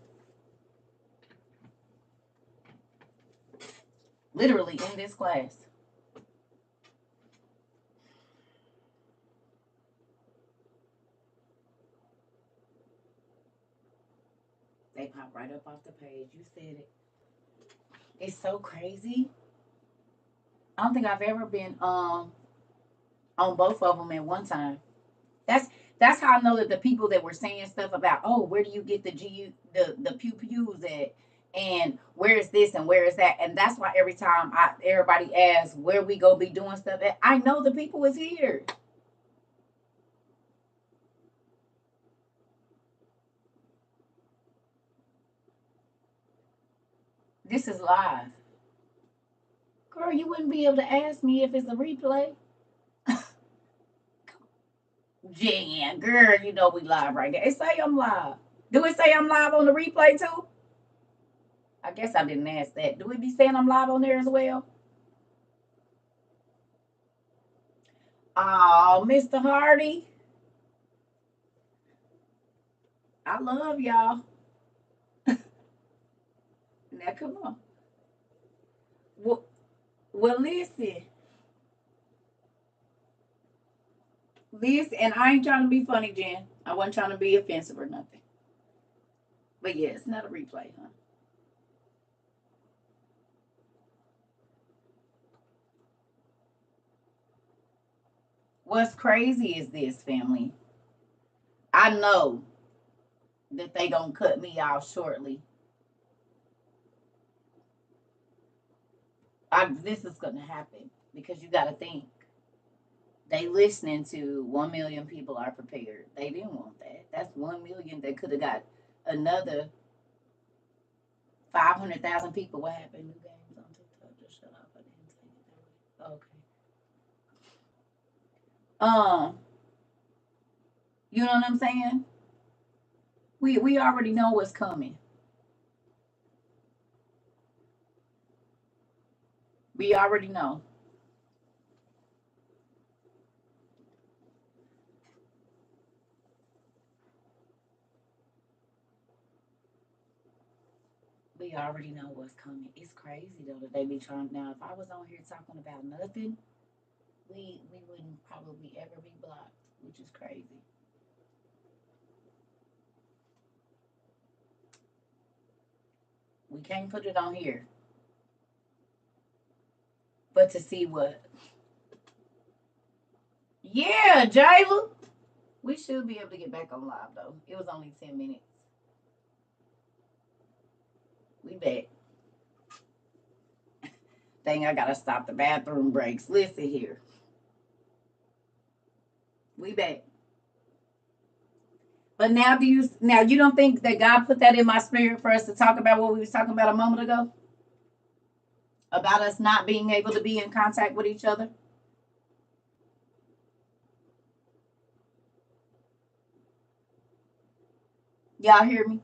Literally in this class. They pop right up off the page. You said it. It's so crazy. I don't think I've ever been on both of them at one time. That's how I know that the people that were saying stuff about, oh, where do you get the pew pews at, and where is this and where is that, and that's why every time everybody asks where we go be doing stuff at, I know the people is here. This is live. Girl, you wouldn't be able to ask me if it's a replay. Jan, girl, you know we live right now. It say I'm live. Do it say I'm live on the replay too? I guess I didn't ask that. Do we be saying I'm live on there as well? Oh, Mr. Hardy. I love y'all. Now come on. Well, listen. Listen, and I ain't trying to be funny, Jen. I wasn't trying to be offensive or nothing. But yeah, it's not a replay, huh? What's crazy is this, family. I know that they gonna cut me off shortly. This is gonna happen because you gotta think. They listening to 1 million people are prepared. They didn't want that. That's 1 million. They could have got another 500,000 people. What happened? New games on TikTok. Just shut up. I didn't say it. Okay. You know what I'm saying? We already know what's coming. We already know. We already know what's coming. It's crazy though that they be trying. Now, if I was on here talking about nothing, we wouldn't probably ever be blocked, which is crazy. We can't put it on here. But to see what? Yeah, Jayla. We should be able to get back on live though. It was only 10 minutes. We back. Dang, I gotta stop the bathroom breaks. Listen here. We back. But now you don't think that God put that in my spirit for us to talk about what we was talking about a moment ago? About us not being able to be in contact with each other? Y'all hear me?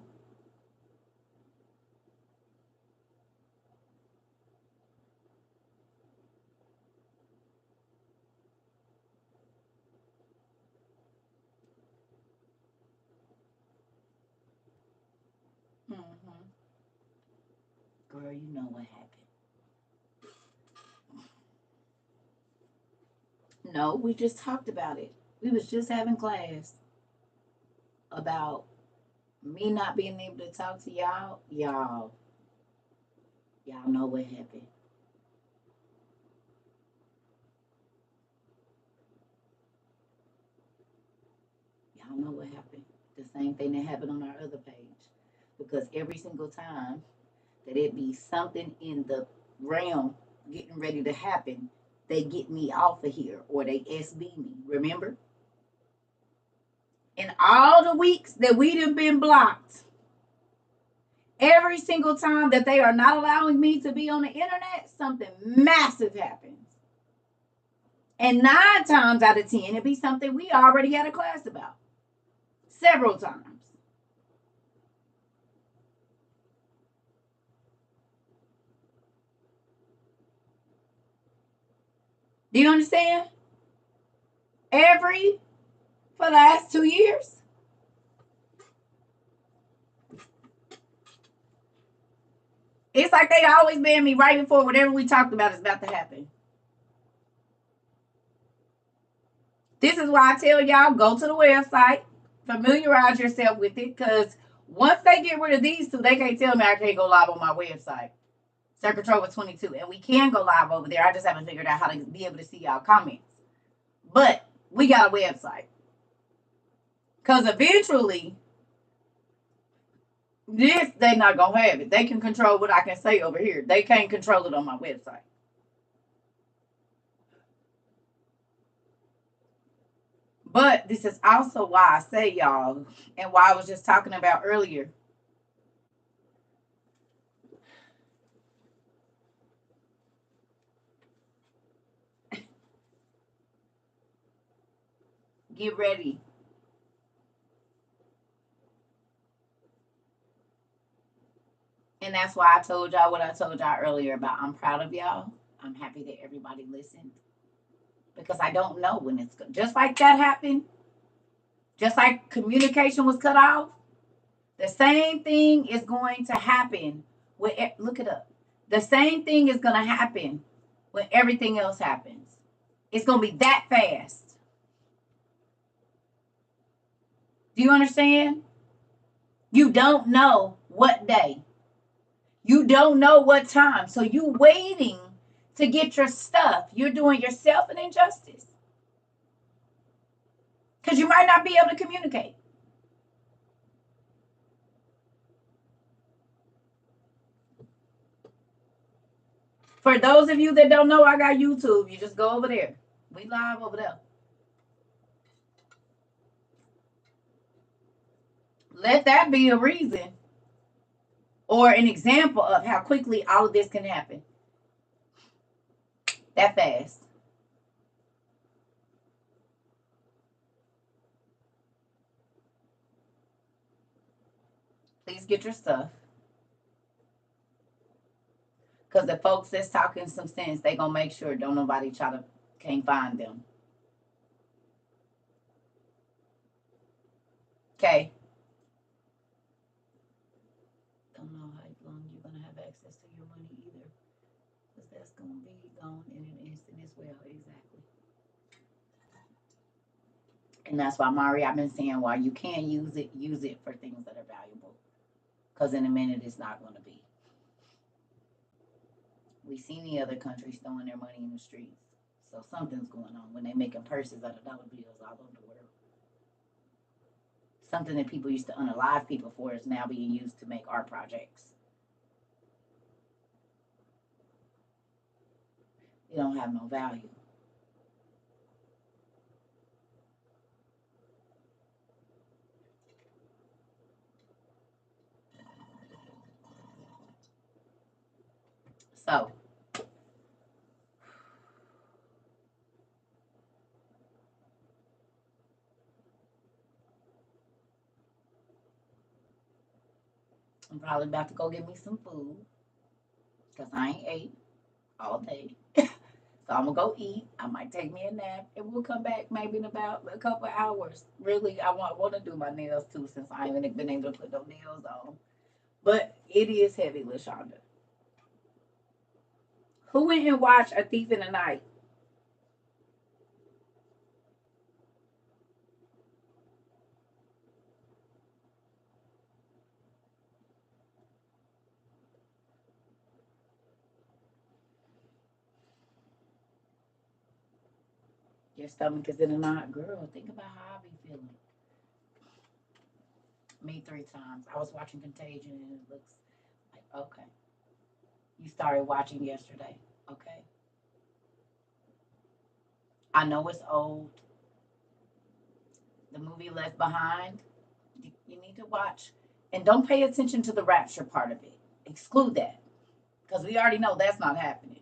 Mm-hmm. Girl, you know what happened. No, we just talked about it. We was just having class about me not being able to talk to y'all. Y'all know what happened. Y'all know what happened. The same thing that happened on our other page. Because every single time that it be something in the realm getting ready to happen, they get me off of here or they SB me. Remember? In all the weeks that we'd have been blocked, every single time that they are not allowing me to be on the internet, something massive happens. And 9 times out of 10, it'd be something we already had a class about. Several times. Do you understand? For the last 2 years. It's like they always ban me right before whatever we talked about is about to happen. This is why I tell y'all, go to the website, familiarize yourself with it, because once they get rid of these two, they can't tell me I can't go live on my website. CERCA TROVA 22. And we can go live over there. I just haven't figured out how to be able to see y'all comments. But we got a website. Because eventually, they're not going to have it. They can control what I can say over here. They can't control it on my website. But this is also why I say, y'all, and why I was just talking about earlier. Get ready. And that's why I told y'all what I told y'all earlier about I'm proud of y'all. I'm happy that everybody listened. Because I don't know when it's good. Just like that happened, just like communication was cut off, the same thing is going to happen with, look it up. The same thing is going to happen when everything else happens. It's going to be that fast. Do you understand? You don't know what day. You don't know what time. So you waiting to get your stuff. You're doing yourself an injustice. Because you might not be able to communicate. For those of you that don't know, I got YouTube. You just go over there. We live over there. Let that be a reason or an example of how quickly all of this can happen. That fast. Please get your stuff. Because the folks that's talking some sense, they gonna make sure don't nobody can't find them. Okay. Don't know how long you're gonna have access to your money either. Because that's gonna be gone in an instant as well. Exactly. And that's why, Mari, I've been saying while you can use it for things that are valuable. Because in a minute it's not gonna be. We've seen the other countries throwing their money in the streets. So something's going on when they're making purses out of dollar bills all over the world. Something that people used to unalive people for is now being used to make art projects. They don't have no value. So, I'm probably about to go get me some food because I ain't ate all day. So I'm gonna go eat. I might take me a nap, and we'll come back maybe in about a couple of hours. Really, I want to do my nails too since I haven't been able to put no nails on. But it is heavy, LaShonda. Who went and watched A Thief in the Night? Your stomach is in a knot. Girl, think about how I be feeling. Me 3 times. I was watching Contagion and it looks like, okay. You started watching yesterday. Okay. I know it's old. The movie Left Behind. You need to watch. And don't pay attention to the rapture part of it. Exclude that. Because we already know that's not happening.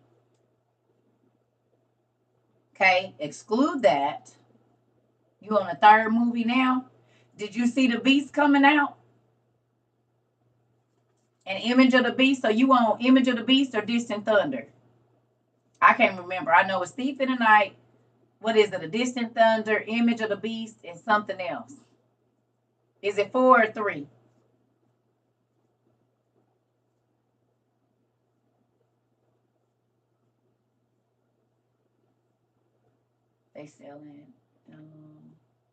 Okay? Exclude that. You on the third movie now? Did you see the Beast coming out? An Image of the Beast? So you on Image of the Beast or Distant Thunder? I can't remember. I know it's Thief in the Night. What is it? A Distant Thunder, Image of the Beast, and something else. Is it 4 or 3? They selling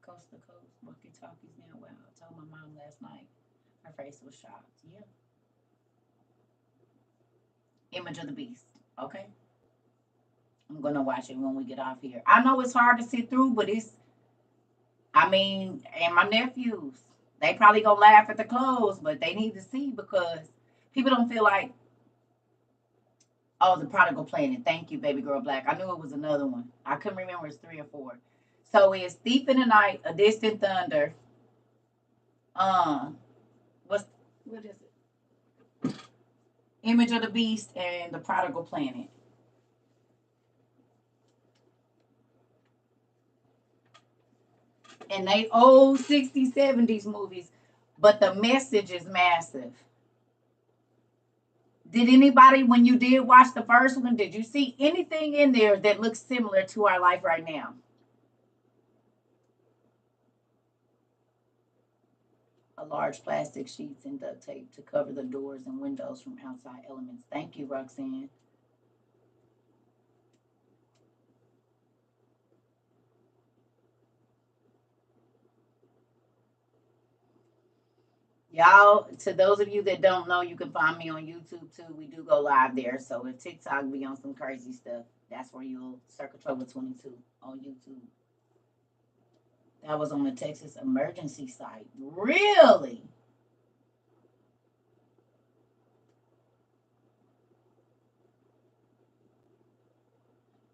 coast to coast walkie talkies now. Wow, I told my mom last night. Her face was shocked. Yeah. Image of the Beast. Okay. I'm gonna watch it when we get off here. I know it's hard to sit through, but and my nephews, they probably gonna laugh at the close, but they need to see because people don't feel like, oh, the Prodigal Planet. Thank you, Baby Girl Black. I knew it was another one. I couldn't remember it's 3 or 4. So it's Thief in the Night, A Distant Thunder. Um, what is it? Image of the Beast and the Prodigal Planet. And they old 60s, 70s movies, but the message is massive. Did anybody, when you did watch the first one, did you see anything in there that looks similar to our life right now? A large plastic sheets and duct tape to cover the doors and windows from outside elements. Thank you, Roxanne. Y'all, to those of you that don't know, you can find me on YouTube too. We do go live there. So if TikTok be on some crazy stuff, that's where you'll CERCA TROVA 22 on YouTube. That was on the Texas emergency site. Really?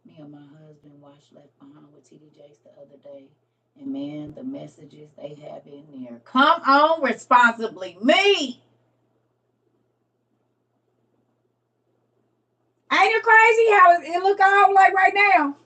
Me and my husband watched Left Behind with TD Jakes the other day. And man, the messages they have in there. Come on, responsibly. Me. Ain't it crazy how it look all like right now?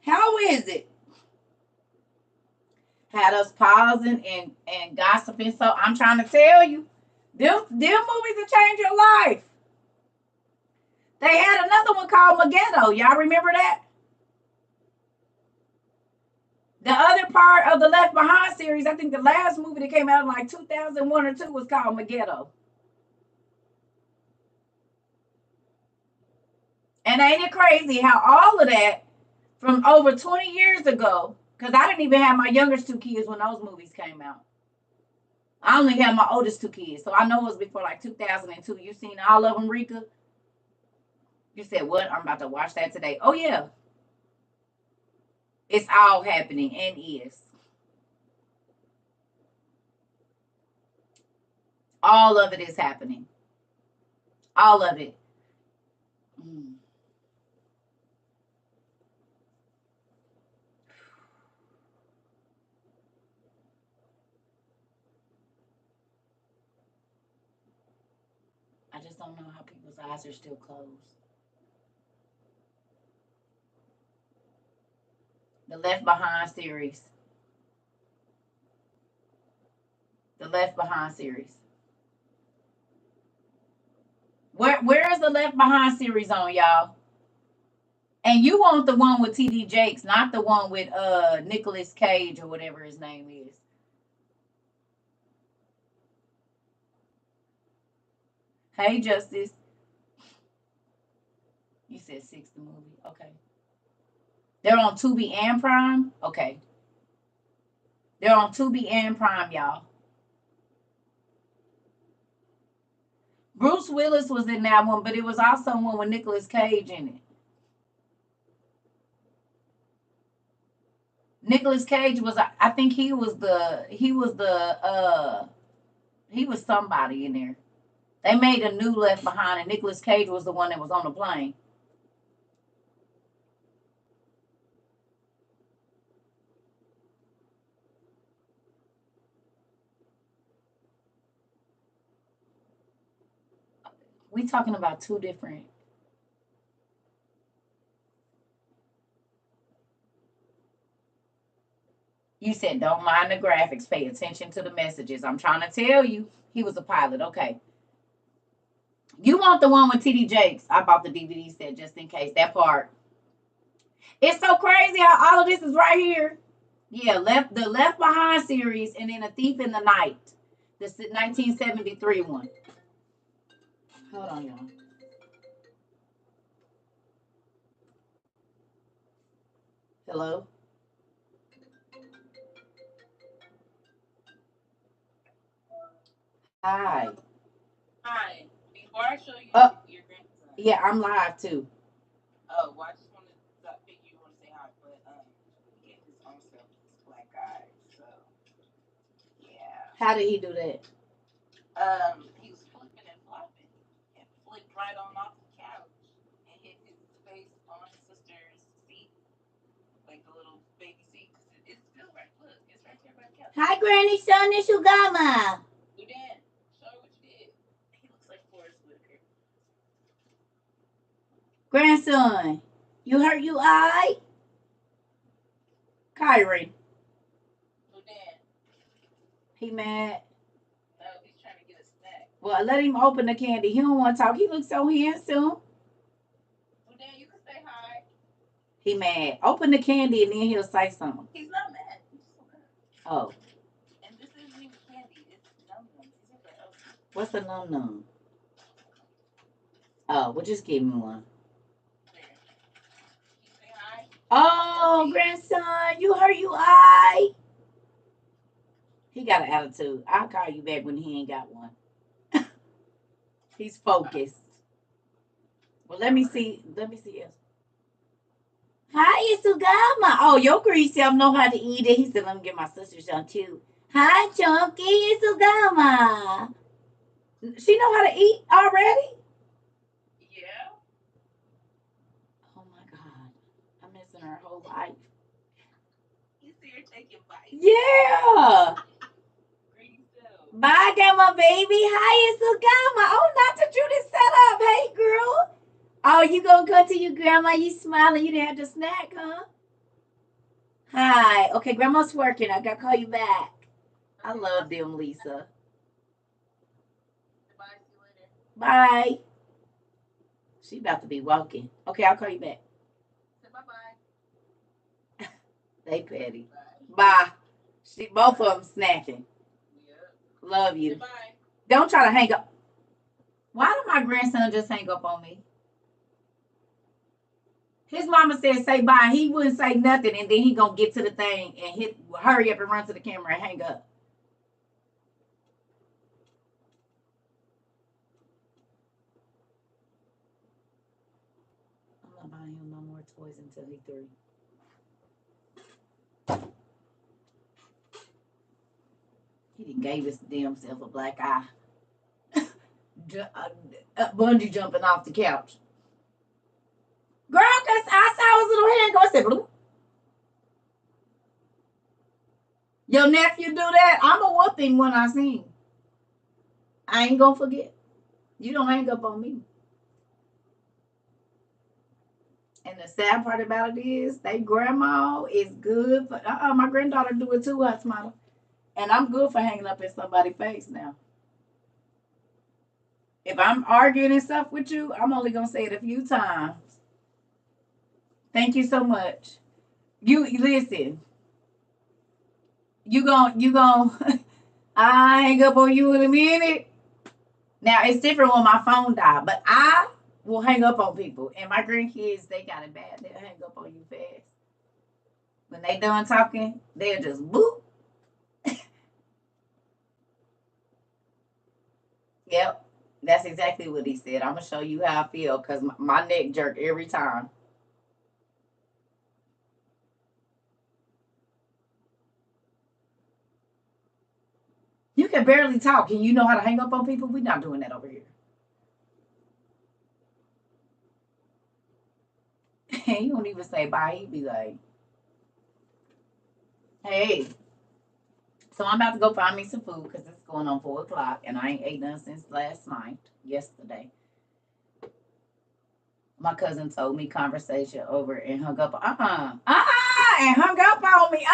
How is it? Had us pausing and gossiping. So I'm trying to tell you, them movies will change your life. They had another one called Megiddo. Y'all remember that? The other part of the Left Behind series, I think the last movie that came out in like 2001 or 2 was called Megiddo. And ain't it crazy how all of that from over 20 years ago, because I didn't even have my youngest 2 kids when those movies came out. I only had my oldest 2 kids, so I know it was before like 2002. You seen all of them, Rika? You said, what? I'm about to watch that today. Oh, yeah. It's all happening and is. All of it is happening. All of it. I just don't know how people's eyes are still closed. The Left Behind series. The Left Behind series. Where is the Left Behind series on, y'all? And you want the one with TD Jakes, not the one with Nicolas Cage or whatever his name is. Hey, Justice. You said 6 the movie. Okay. They're on Tubi and Prime? Okay. They're on Tubi and Prime, y'all. Bruce Willis was in that one, but it was also one with Nicolas Cage in it. Nicolas Cage was, I think he was somebody in there. They made a new Left Behind, and Nicolas Cage was the one that was on the plane. We talking about two different. You said don't mind the graphics, pay attention to the messages. I'm trying to tell you, he was a pilot. Okay. You want the one with TD Jakes? I bought the DVD set just in case. That part. It's so crazy how all of this is right here. Yeah, the Left Behind series, and then A Thief in the Night, the 1973 one. Hold on, y'all. Hello. Hi. Hi. Before I show you your grandson. Yeah, I'm live too. Oh, well, I just wanted to think you want to say hi, but he gave his own self this black guy, so yeah. How did he do that? He was flipping and flopping and flipped right on off the couch and hit his face on his sister's seat, like the little baby seat, because it's still right. Look, it's right there by the couch. Hi, Granny Son Shugama. You did. Show her what you did. He looks like Forrest Whitaker. Grandson, you hurt you eye? Kyrie. Who did? He mad. No, he's trying to get a snack. Well, let him open the candy. He don't want to talk. He looks so handsome. Well, Dan, you can say hi. He mad. Open the candy and then he'll say something. He's not mad. He's so mad. Oh. And this isn't even candy. It's num-nums. These are the else. What's a num-num? Oh, well, just give me one. There. Can you say hi? Oh, grandson, you hurt you eye. He got an attitude. I'll call you back when he ain't got one. He's focused. Well, let me see. Let me see. Hi, Isugama. Oh, your green self know how to eat it. He said, let me get my sister some too. Hi, Chunky Isugama. She know how to eat already? Yeah. Oh, my God. I'm missing her whole life. You see her taking bites. Yeah. Bye, Grandma Baby. Hi, Isugama. Oh, not to Judy set up. Hey, girl. Oh, you gonna go to your grandma? You smiling? You didn't have to snack, huh? Hi. Okay, grandma's working. I gotta call you back. I love them, Lisa. Bye. See you later. Bye. She about to be walking. Okay, I'll call you back. Say bye-bye. They petty. Bye. Bye. Both of them snacking. Yeah. Love you. Say bye. Don't try to hang up. Why did my grandson just hang up on me? His mama said say bye. He wouldn't say nothing, and then he gonna get to the thing and hurry up and run to the camera and hang up. I'm not buying him no more toys until he's 3. He done gave his damn self a black eye. Bungee jumping off the couch. Girl, cause I saw his little hand go. I said, bloop. Your nephew do that? I'm a whoop him when I see him. I ain't gonna forget. You don't hang up on me. And the sad part about it is, they grandma is good for. My granddaughter do it too, Hot Model. And I'm good for hanging up in somebody's face now. If I'm arguing and stuff with you, I'm only gonna say it a few times. Thank you so much. You listen. You gon' I hang up on you in a minute. Now it's different when my phone died, but I will hang up on people. And my grandkids, they got it bad. They'll hang up on you fast. When they done talking, they'll just boop. Yep. That's exactly what he said. I'm gonna show you how I feel because my neck jerk every time. You can barely talk, and you know how to hang up on people. We're not doing that over here. He don't even say bye. He be like, "Hey." So I'm about to go find me some food because it's going on 4 o'clock, and I ain't ate nothing since last night, yesterday. My cousin told me conversation over and hung up. And hung up on me.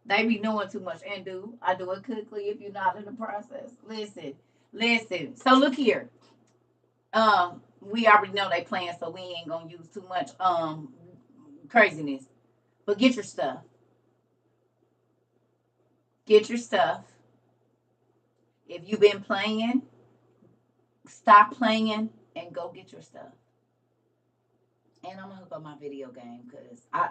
They be doing too much and do. I do it quickly if you're not in the process. Listen. So look here. We already know they playing, so we ain't gonna use too much craziness. But get your stuff. Get your stuff. If you've been playing, stop playing and go get your stuff. And I'm gonna hook up my video game because I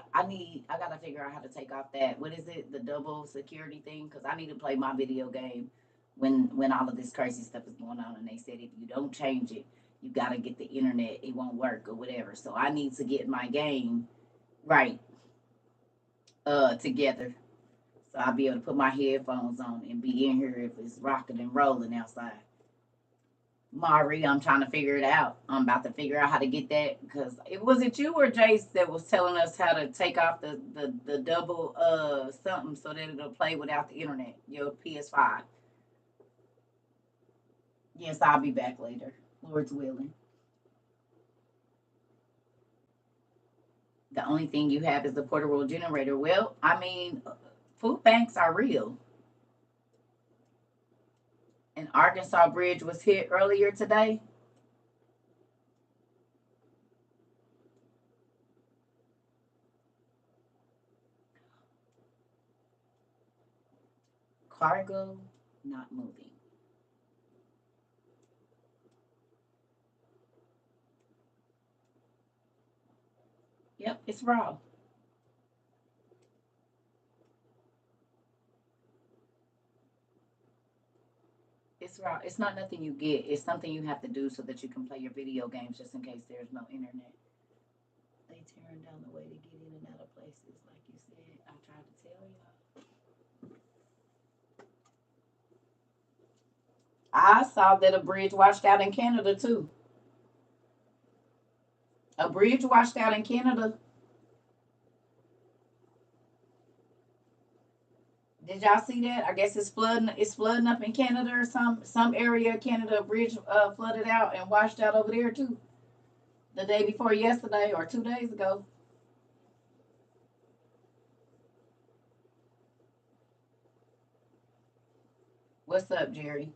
gotta figure out how to take off that, what is it, the double security thing, because I need to play my video game when all of this crazy stuff is going on. And they said if you don't change it, you gotta get the internet, it won't work or whatever. So I need to get my game right together, so I'll be able to put my headphones on and be in here if it's rocking and rolling outside. Mari, I'm trying to figure it out. I'm about to figure out how to get that because it wasn't you or Jace that was telling us how to take off the double something so that it'll play without the internet. Your PS5. Yes, I'll be back later. Lord's willing. The only thing you have is the portable generator. Well, I mean, food banks are real. An Arkansas bridge was hit earlier today. Cargo not moving. Yep, it's raw. It's raw. It's not nothing you get. It's something you have to do so that you can play your video games just in case there's no internet. They tearing down the way to get in and out of places, like you said. I tried to tell y'all. I saw that a bridge washed out in Canada too. A bridge washed out in Canada. Did y'all see that? I guess it's flooding. It's flooding up in Canada or some area of Canada. A bridge flooded out and washed out over there too. The day before yesterday or 2 days ago. What's up, Jerry?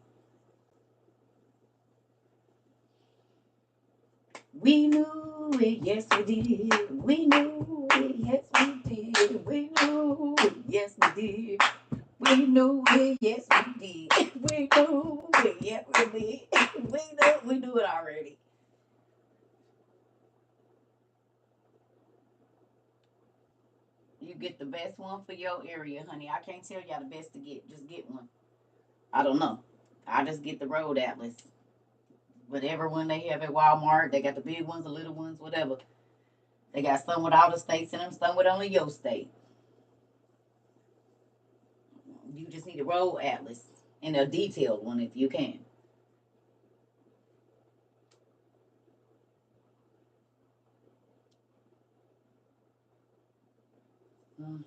We knew it, yes we did. We knew it, yes we did. We knew it, yes we did. We knew it, yes we did. We knew it, yes we did. We knew it already. You get the best one for your area, honey. I can't tell y'all the best to get. Just get one. I don't know. I just get the road atlas. Whatever one they have at Walmart, they got the big ones, the little ones, whatever. They got some with all the states in them, some with only your state. You just need a road atlas and a detailed one if you can. Mm.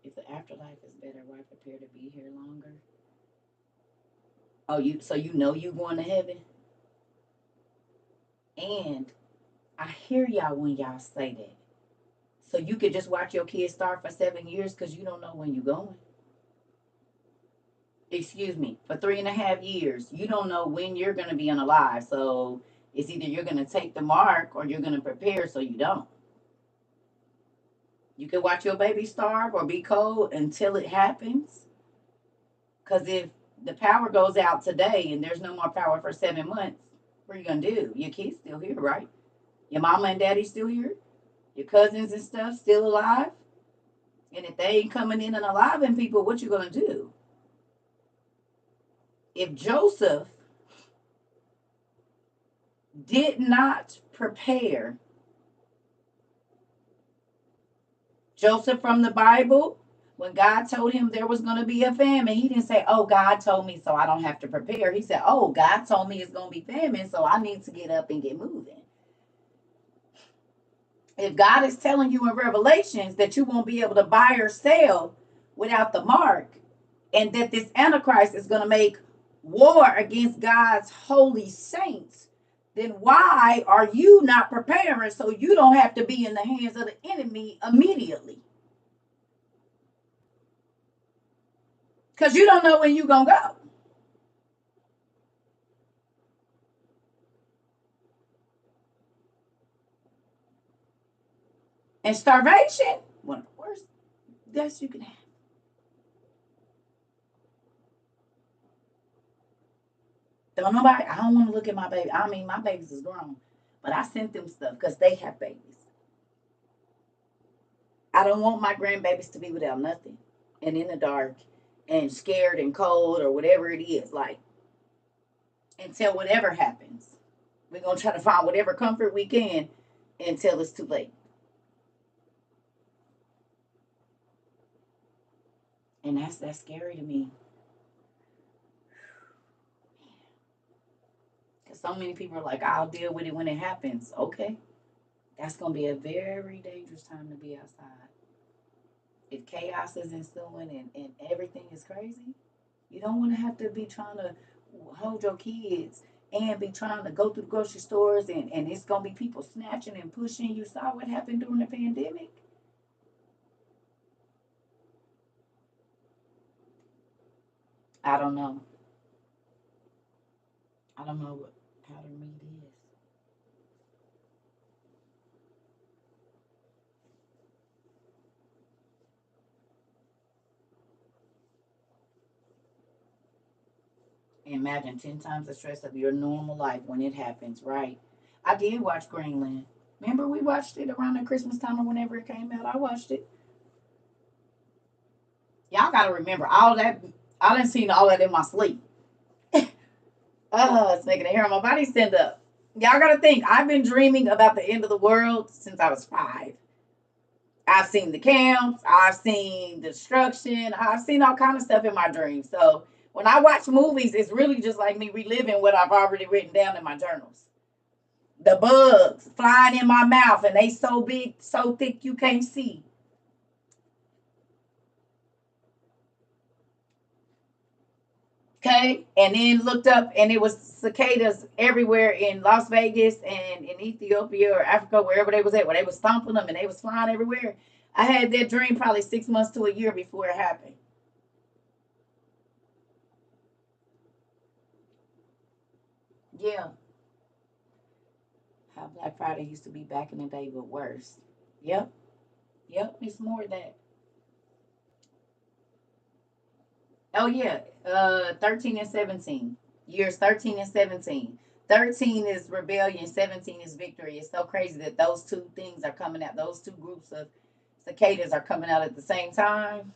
If the afterlife is better, why prepare to be here longer? Oh, you know you going to heaven? And I hear y'all when y'all say that. So you could just watch your kids starve for 7 years because you don't know when you're going. Excuse me, for 3.5 years, you don't know when you're going to be unalive. So it's either you're going to take the mark or you're going to prepare so you don't. You can watch your baby starve or be cold until it happens, Because if the power goes out today and there's no more power for 7 months, what are you going to do? Your kids still here, right? Your mama and daddy still here? Your cousins and stuff still alive? And if they ain't coming in and alive and people, what you going to do? If Joseph did not prepare, Joseph from the Bible, when God told him there was going to be a famine, he didn't say, oh, God told me so I don't have to prepare. He said, oh, God told me it's going to be famine, so I need to get up and get moving. If God is telling you in Revelations that you won't be able to buy or sell without the mark, and that this Antichrist is going to make war against God's holy saints, then why are you not preparing so you don't have to be in the hands of the enemy immediately? Because you don't know when you're going to go. And starvation, one of the worst deaths you can have. Don't nobody, I don't want to look at my baby. I mean, my babies is grown, but I sent them stuff because they have babies. I don't want my grandbabies to be without nothing and in the dark and scared and cold or whatever it is. Like, until whatever happens, we're going to try to find whatever comfort we can until it's too late. And that's scary to me. Because so many people are like, I'll deal with it when it happens. Okay. That's going to be a very dangerous time to be outside. If chaos is ensuing and everything is crazy, you don't want to have to be trying to hold your kids and be trying to go through the grocery stores and it's going to be people snatching and pushing. You saw what happened during the pandemic. I don't know. I don't know how to read is. Imagine 10 times the stress of your normal life when it happens, right? I did watch Greenland. Remember we watched it around the Christmas time or whenever it came out? I watched it. Y'all got to remember, all that, I done seen all that in my sleep. It's making the hair on my body stand up. Y'all got to think, I've been dreaming about the end of the world since I was 5. I've seen the camps, I've seen destruction, I've seen all kind of stuff in my dreams. So when I watch movies, it's really just like me reliving what I've already written down in my journals. The bugs flying in my mouth and they so big, so thick you can't see. Okay, and then looked up and it was cicadas everywhere in Las Vegas and in Ethiopia or Africa, wherever they was at, where they was stomping them and they was flying everywhere. I had that dream probably 6 months to a year before it happened. Yeah, how Black Friday used to be back in the day, but worse. Yep, yep, it's more of that. Oh yeah, 13 and 17. Years 13 and 17. 13 is rebellion, 17 is victory. It's so crazy that those two things are coming out. Those two groups of cicadas are coming out at the same time.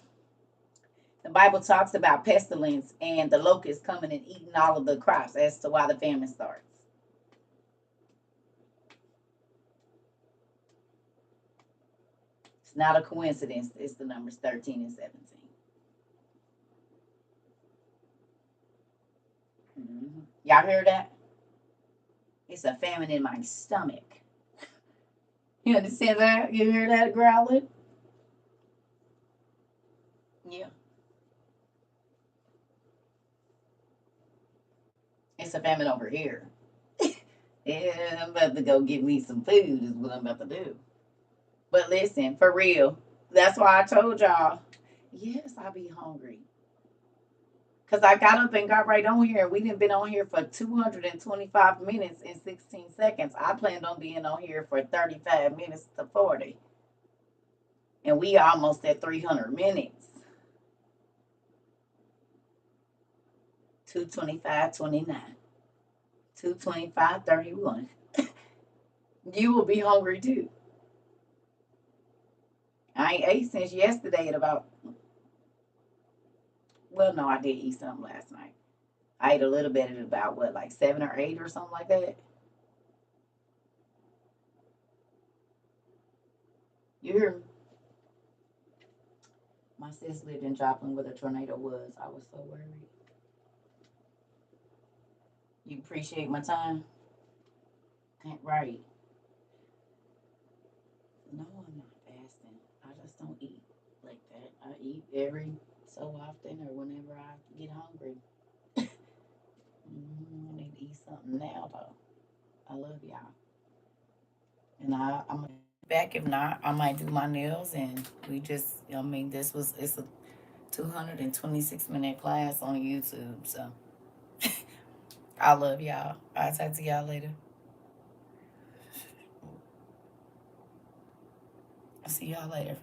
The Bible talks about pestilence and the locusts coming and eating all of the crops as to why the famine starts. It's not a coincidence. It's the numbers 13 and 17. Y'all hear that? It's a famine in my stomach. You understand that? You hear that growling? Yeah. It's a famine over here. Yeah, I'm about to go get me some food, is what I'm about to do. But listen, for real, that's why I told y'all, yes, I be hungry. Because I got up and got right on here. We didn't been on here for 225 minutes and 16 seconds. I planned on being on here for 35 minutes to 40. And we almost at 300 minutes. 2:25:29, 2:25:31. You will be hungry too. I ain't ate since yesterday at about, well, no, I did eat something last night. I ate a little bit at about, what, like 7 or 8 or something like that. You hear me? My sis lived in Joplin where the tornado was. I was so worried. You appreciate my time? Can't write. No, I'm not fasting. I just don't eat like that. I eat every so often or whenever I get hungry. I need to eat something now, though. I love y'all. And I'm back. If not, I might do my nails. And we just, I mean, it's a 226-minute class on YouTube. So I love y'all. I'll talk to y'all later. I'll see y'all later,